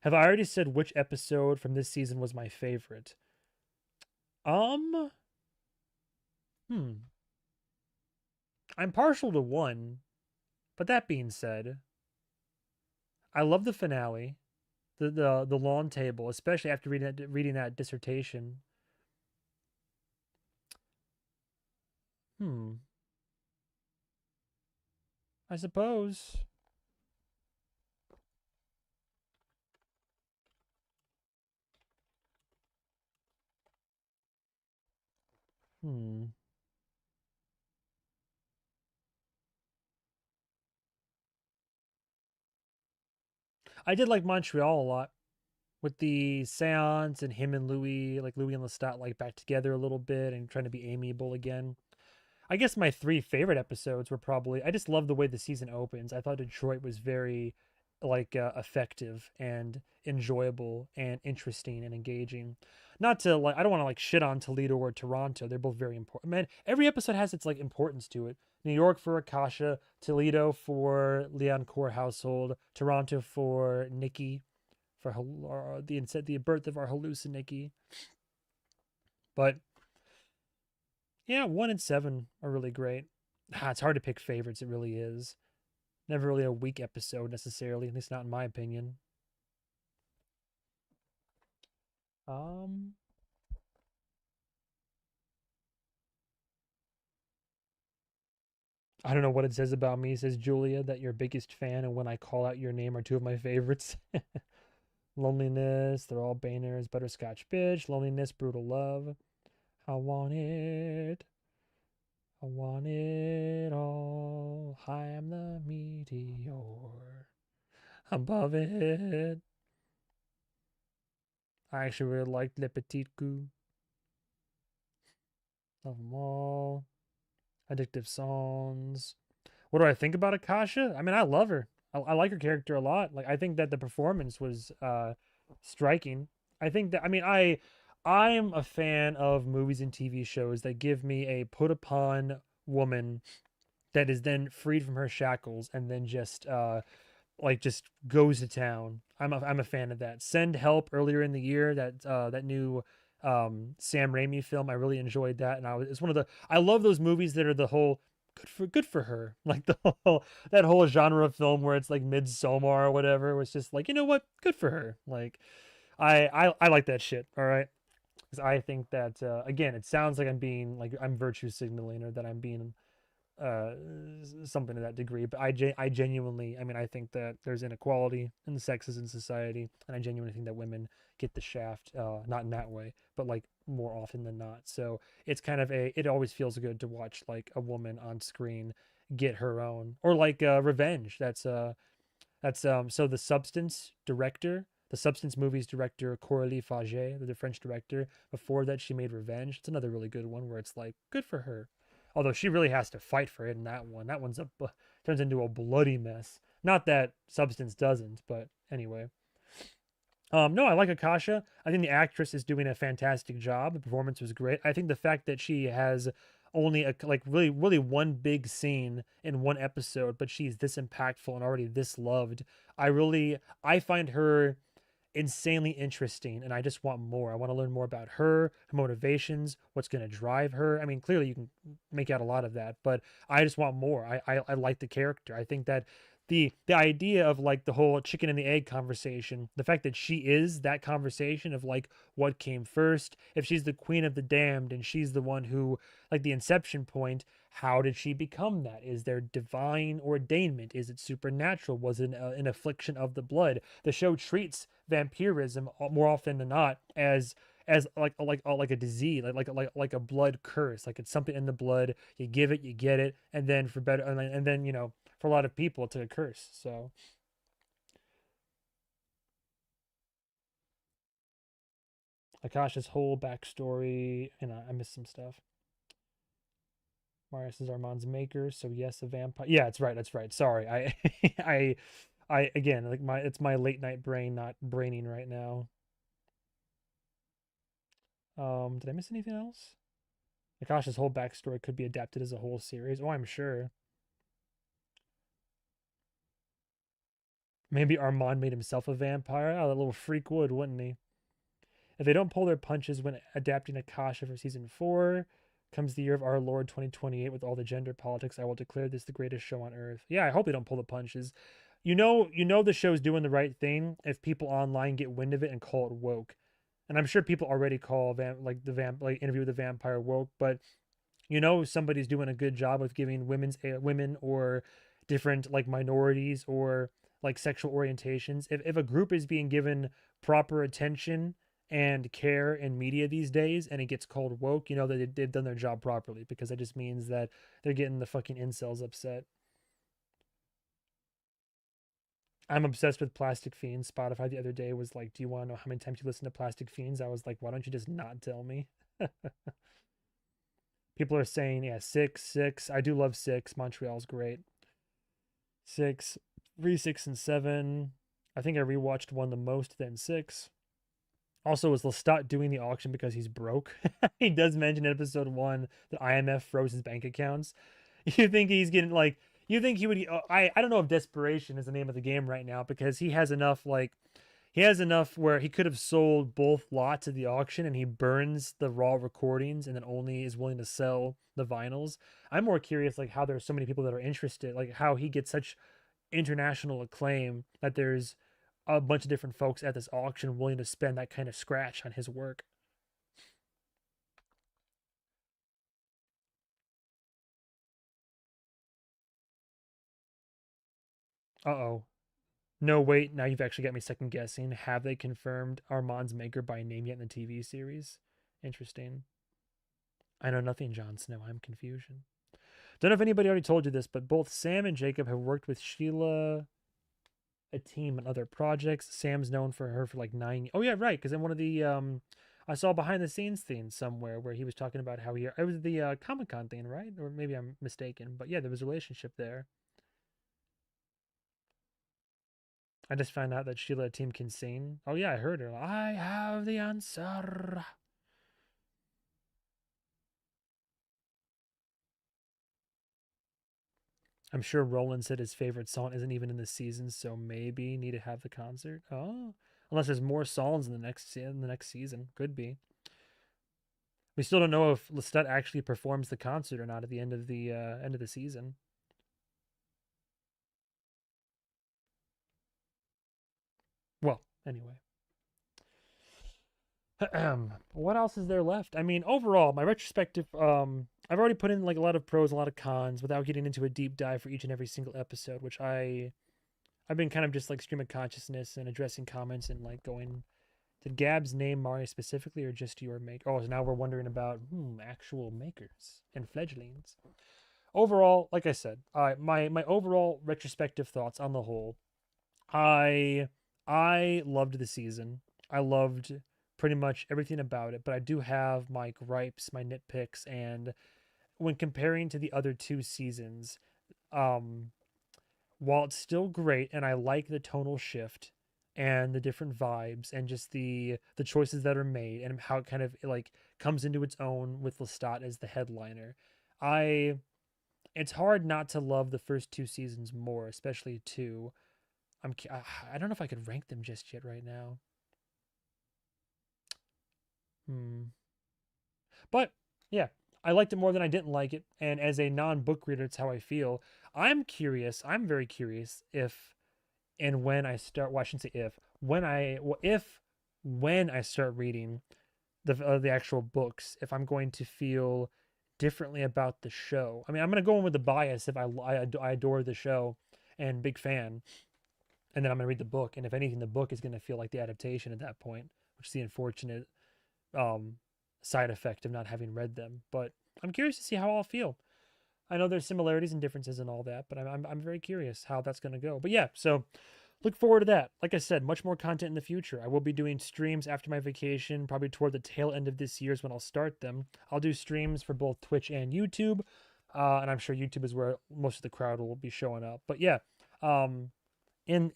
Have I already said which episode from this season was my favorite? Um, hmm. I'm partial to one, but that being said, I love the finale, the lawn table, especially after reading that dissertation. Hmm. I suppose. Hmm. I did like Montreal a lot with the seance and him and Louis, like Louis and Lestat, like back together a little bit and trying to be amiable again. I guess my three favorite episodes were probably, I just love the way the season opens. I thought Detroit was very like effective and enjoyable and interesting and engaging. Not to like, I don't want to like shit on Toledo or Toronto. They're both very important. Man, every episode has its like importance to it. New York for Akasha, Toledo for Leon Core household, Toronto for Nikki, for the birth of our halluciniki. But yeah, 1 and 7 are really great. It's hard to pick favorites. It really is. Never really a weak episode necessarily, at least not in my opinion. Um, I don't know what it says about me, says Julia, that your biggest fan and when I call out your name are two of my favorites. Loneliness, they're all banners. Butterscotch bitch, loneliness, brutal love. I want it. I want it all. I am the meteor above it. I actually really liked Le Petit Coup. Love them all. Addictive Songs. What do I think about Akasha? I mean, I love her. I like her character a lot. Like, I think that the performance was striking. I think that, I mean, I'm a fan of movies and TV shows that give me a put upon woman that is then freed from her shackles and then just like just goes to town. I'm a fan of that. Send Help earlier in the year, that new Sam Raimi film. I really enjoyed that, and it's one of the, I love those movies that are the whole good for her, like the whole that whole genre of film where it's like Midsommar or whatever. It was just like, you know what, good for her. Like I like that shit. All right, because I think that again, it sounds like I'm being like I'm virtue signaling or that I'm being uh something to that degree, but I genuinely, I mean, I think that there's inequality in the sexes in society, and I genuinely think that women get the shaft, not in that way, but like more often than not. So it's kind of it always feels good to watch like a woman on screen get her own, or like Revenge. That's so the Substance director, The Substance movies director Coralie Faget, the French director. Before that, she made Revenge. It's another really good one where it's like good for her. Although she really has to fight for it in that one. That one's turns into a bloody mess. Not that Substance doesn't, but anyway. No, I like Akasha. I think the actress is doing a fantastic job. The performance was great. I think the fact that she has only really one big scene in one episode, but she's this impactful and already this loved. I find her insanely interesting, and I just want more. I want to learn more about her motivations, what's going to drive her. I mean, clearly you can make out a lot of that, but I just want more. I like the character. I think that the idea of like the whole chicken and the egg conversation, the fact that she is that conversation of like what came first, if she's the queen of the damned and she's the one who, like, the inception point, how did she become that? Is there divine ordainment? Is it supernatural? Was it an affliction of the blood? The show treats vampirism more often than not as like a disease, like a blood curse. Like it's something in the blood. You give it, you get it, and then for better, and then for a lot of people, it's a curse. So Akasha's whole backstory, I missed some stuff. Marius is Armand's maker, so yes, a vampire. Yeah, it's right. That's right. Sorry, I, I again, like it's my late night brain not braining right now. Did I miss anything else? Akasha's whole backstory could be adapted as a whole series. Oh, I'm sure. Maybe Armand made himself a vampire. Oh, that little freak would, wouldn't he? If they don't pull their punches when adapting Akasha for season 4, comes the year of our Lord 2028 with all the gender politics, I will declare this the greatest show on earth. Yeah, I hope they don't pull the punches. You know the show's doing the right thing if people online get wind of it and call it woke. And I'm sure people already call Interview with the Vampire woke, but somebody's doing a good job of giving women or different like minorities or like sexual orientations. If a group is being given proper attention and care in media these days and it gets called woke, that they've done their job properly, because that just means that they're getting the fucking incels upset. I'm obsessed with Plastic Fiends. Spotify the other day was like, do you want to know how many times you listen to Plastic Fiends? I was like, why don't you just not tell me? People are saying, yeah, 6. I do love 6. Montreal's great. 6, 3, 6, and 7. I think I rewatched 1 the most, then 6. Also, was Lestat doing the auction because he's broke? He does mention in episode 1 that IMF froze his bank accounts. You think he's getting like, you think he would, I don't know if desperation is the name of the game right now, because he has enough where he could have sold both lots at the auction and he burns the raw recordings and then only is willing to sell the vinyls. I'm more curious like how there's so many people that are interested, like how he gets such international acclaim that there's a bunch of different folks at this auction willing to spend that kind of scratch on his work. Uh-oh. No, wait, now you've actually got me second guessing. Have they confirmed Armand's maker by name yet in the TV series? Interesting. I know nothing, Jon Snow. I'm confusion. Don't know if anybody already told you this, but both Sam and Jacob have worked with Sheila, a team, on other projects. Sam's known for her for like 9. Oh yeah, right. Because in one of the I saw behind the scenes thing somewhere where he was talking about how it was the Comic-Con thing, right? Or maybe I'm mistaken, but yeah, there was a relationship there. I just found out that Sheila Team can sing. Oh yeah, I heard her. I have the answer. I'm sure Roland said his favorite song isn't even in the season, so maybe need to have the concert. Oh, unless there's more songs in the next season, could be. We still don't know if Lestat actually performs the concert or not at the end of the season. Well, anyway. What else is there left? I mean, overall, my retrospective, I've already put in like a lot of pros, a lot of cons, without getting into a deep dive for each and every single episode, which I've been kind of just like stream of consciousness and addressing comments and like going, did Gabs name Mario specifically or just your make? Oh, so now we're wondering about actual makers and fledglings. Overall, like I said, my overall retrospective thoughts on the whole, I I loved the season. I loved pretty much everything about it, but I do have my gripes, my nitpicks, and when comparing to the other two seasons, um, while it's still great and I like the tonal shift and the different vibes and just the choices that are made and how it kind of like comes into its own with Lestat as the headliner, I it's hard not to love the first two seasons more, especially two. I don't know if I could rank them just yet right now. Hmm. But yeah, I liked it more than I didn't like it, and as a non-book reader, it's how I feel. I'm curious. I'm very curious if and when I start. Well, I shouldn't say if. When I well, if when I start reading the actual books, if I'm going to feel differently about the show. I mean, I'm gonna go in with the bias if I adore the show and big fan, and then I'm gonna read the book, and if anything, the book is gonna feel like the adaptation at that point, which is the unfortunate um, side effect of not having read them. But I'm curious to see how I'll feel. I know there's similarities and differences and all that, but I'm very curious how that's going to go. But yeah, so look forward to that. Like I said, much more content in the future. I will be doing streams after my vacation, probably toward the tail end of this year is when I'll start them. I'll do streams for both Twitch and YouTube, and I'm sure YouTube is where most of the crowd will be showing up. But yeah, um, in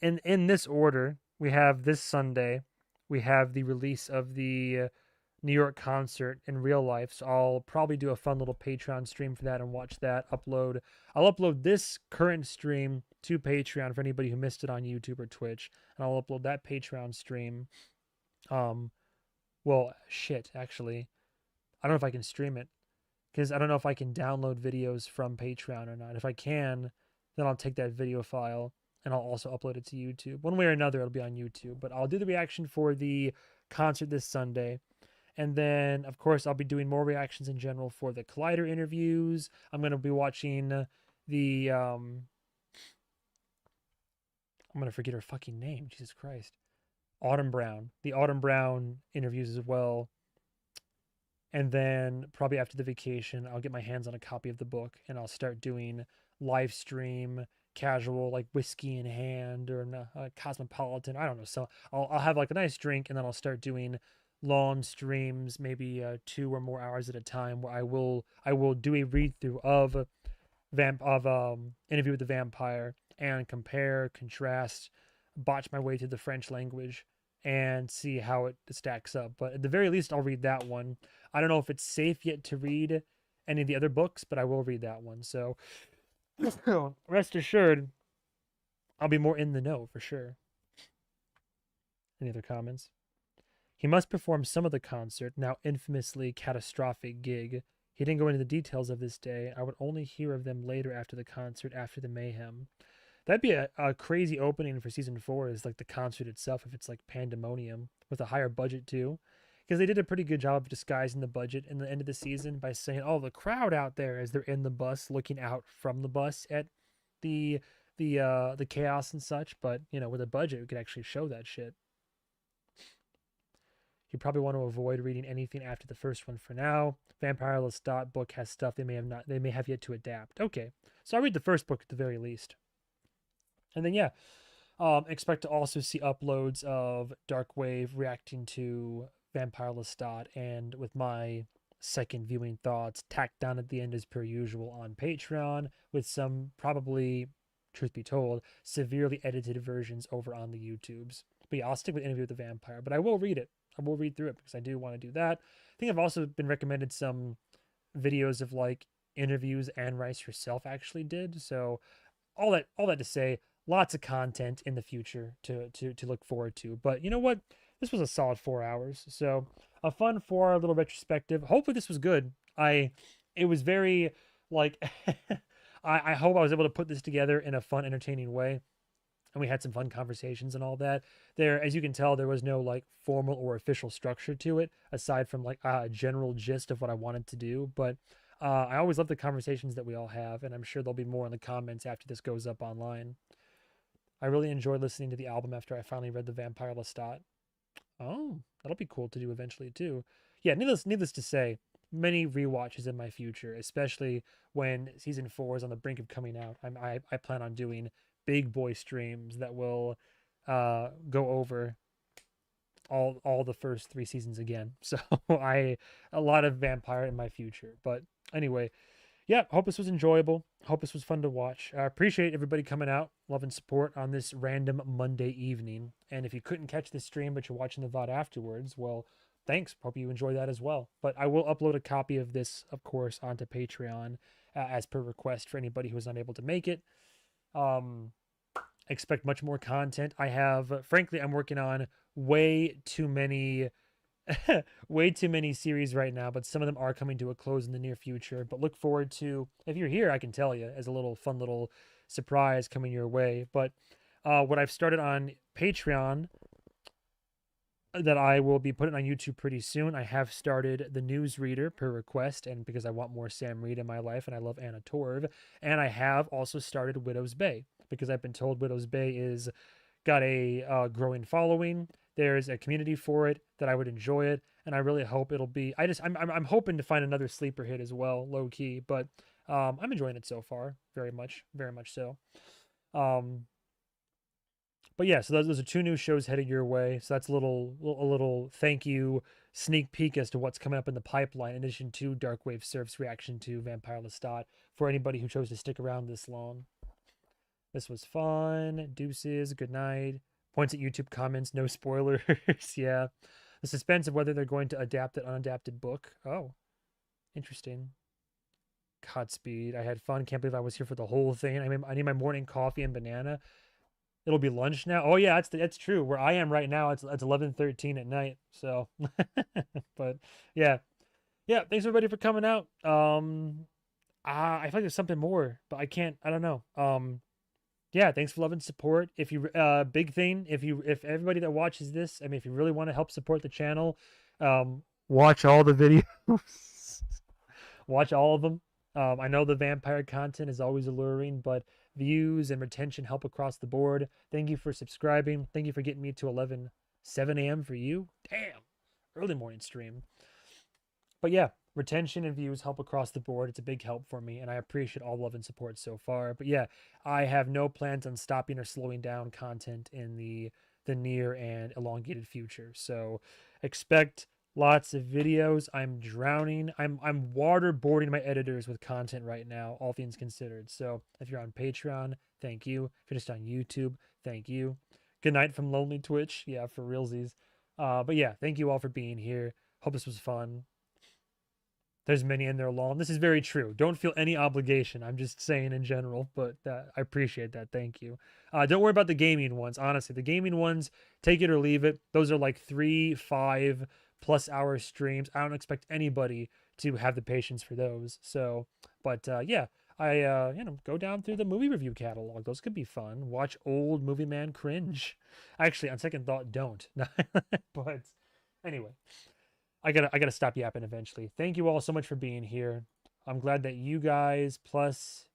this order, we have this Sunday, we have the release of the New York concert in real life. So I'll probably do a fun little Patreon stream for that and watch that. I'll upload this current stream to Patreon for anybody who missed it on YouTube or Twitch, and I'll upload that Patreon stream. Um, well, shit, actually, I don't know if I can stream it because I don't know if I can download videos from Patreon or not. If I can, then I'll take that video file and I'll also upload it to YouTube. One way or another, it'll be on YouTube. But I'll do the reaction for the concert this Sunday. And then, of course, I'll be doing more reactions in general for the Collider interviews. I'm going to be watching the. I'm going to forget her fucking name. Jesus Christ. Autumn Brown. The Autumn Brown interviews as well. And then, probably after the vacation, I'll get my hands on a copy of the book and I'll start doing live stream, casual, like whiskey in hand or cosmopolitan. I don't know. So I'll have like a nice drink and then I'll start doing long streams, maybe 2 or more hours at a time, where I will do a read through of Interview with the Vampire and compare, contrast, botch my way through the French language and see how it stacks up. But at the very least, I'll read that one. I don't know if it's safe yet to read any of the other books, but I will read that one. So rest assured, I'll be more in the know for sure. Any other comments? He must perform some of the concert, now infamously catastrophic gig. He didn't go into the details of this day. I would only hear of them later after the concert, after the mayhem. That'd be a crazy opening for season 4 is like the concert itself, if it's like pandemonium with a higher budget too. Because they did a pretty good job of disguising the budget in the end of the season by saying, oh, the crowd out there as they're in the bus looking out from the bus at the the chaos and such. But you know, with a budget, we could actually show that shit. You probably want to avoid reading anything after the first one for now. Vampire Lestat book has stuff they may have yet to adapt. Okay, so I'll read the first book at the very least. And then yeah, expect to also see uploads of Dark Wave reacting to Vampire Lestat and with my second viewing thoughts tacked down at the end as per usual on Patreon with some probably, truth be told, severely edited versions over on the YouTubes. But yeah, I'll stick with Interview with the Vampire, but I will read it. I will read through it because I do want to do that. I think I've also been recommended some videos of like interviews Anne Rice herself actually did. So all that to say, lots of content in the future to look forward to. But you know what? This was a solid 4 hours. So a fun 4 hour little retrospective. Hopefully this was good. It was very like I hope I was able to put this together in a fun, entertaining way. And we had some fun conversations and all that. There, as you can tell, there was no like formal or official structure to it, aside from like a general gist of what I wanted to do. But I always love the conversations that we all have, and I'm sure there'll be more in the comments after this goes up online. I really enjoyed listening to the album after I finally read the Vampire Lestat. Oh, that'll be cool to do eventually too. Yeah, needless to say, many rewatches in my future, especially when season 4 is on the brink of coming out. I plan on doing big boy streams that will go over all the first 3 seasons again. So a lot of vampire in my future. But anyway, yeah, hope this was enjoyable. Hope this was fun to watch. I appreciate everybody coming out, love and support on this random Monday evening. And if you couldn't catch the stream but you're watching the VOD afterwards, well, thanks. Hope you enjoy that as well. But I will upload a copy of this, of course, onto Patreon as per request for anybody who was unable to make it. Expect much more content. I have, frankly, I'm working on way too many way too many series right now, but some of them are coming to a close in the near future. But look forward to, if you're here, I can tell you, as a little fun little surprise coming your way. But what I've started on Patreon that I will be putting on YouTube pretty soon, I have started the newsreader per request, and because I want more Sam Reed in my life, and I love Anna Torv. And I have also started Widow's Bay, because I've been told Widow's Bay is got a growing following. There's a community for it, that I would enjoy it, and I really hope it'll be. I'm hoping to find another sleeper hit as well, low key, but I'm enjoying it so far, very much so. But yeah, so those are 2 new shows headed your way. So that's a little thank you sneak peek as to what's coming up in the pipeline, in addition to Darkwave Surf's reaction to Vampire Lestat, for anybody who chose to stick around this long. This was fun. Deuces. Good night. Points at YouTube comments. No spoilers. Yeah. The suspense of whether they're going to adapt that unadapted book. Oh, interesting. Godspeed. I had fun. Can't believe I was here for the whole thing. I need my morning coffee and banana. It'll be lunch now. Oh yeah, that's true. Where I am right now, it's 11:13 at night. So, but yeah. Thanks everybody for coming out. I feel like there's something more, but I can't. I don't know. Yeah, thanks for love and support. If you big thing, if everybody that watches this, I mean, if you really want to help support the channel, watch all the videos. Watch all of them. I know the vampire content is always alluring, but views and retention help across the board. Thank you for subscribing. Thank you for getting me to 7 a.m. for you. Damn, early morning stream. But yeah, retention and views help across the board. It's a big help for me, and I appreciate all love and support so far. But yeah, I have no plans on stopping or slowing down content in the near and elongated future. So expect lots of videos. I'm drowning. I'm waterboarding my editors with content right now, all things considered. So if you're on Patreon, thank you. If you're just on YouTube, thank you. Good night from Lonely Twitch. Yeah, for realsies. But yeah, thank you all for being here. Hope this was fun. There's many in there long. This is very true. Don't feel any obligation. I'm just saying in general, but I appreciate that. Thank you. Don't worry about the gaming ones. Honestly, the gaming ones, take it or leave it. Those are like 3-5+ hour streams. I don't expect anybody to have the patience for those. So, but yeah, I go down through the movie review catalog. Those could be fun. Watch old movie man cringe. Actually, on second thought, don't. But anyway. I gotta stop yapping eventually. Thank you all so much for being here. I'm glad that you guys, plus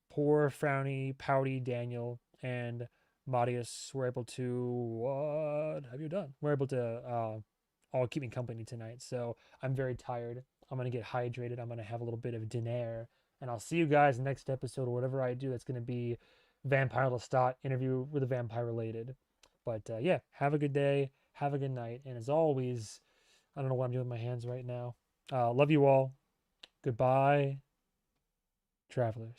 poor frowny pouty Daniel and Marius, were able to, what have you done? We're able to all keep me company tonight. So I'm very tired. I'm gonna get hydrated. I'm gonna have a little bit of dinner, and I'll see you guys next episode or whatever I do. That's gonna be Vampire Lestat interview with a vampire related. But yeah, have a good day. Have a good night. And as always, I don't know what I'm doing with my hands right now. Love you all. Goodbye, travelers.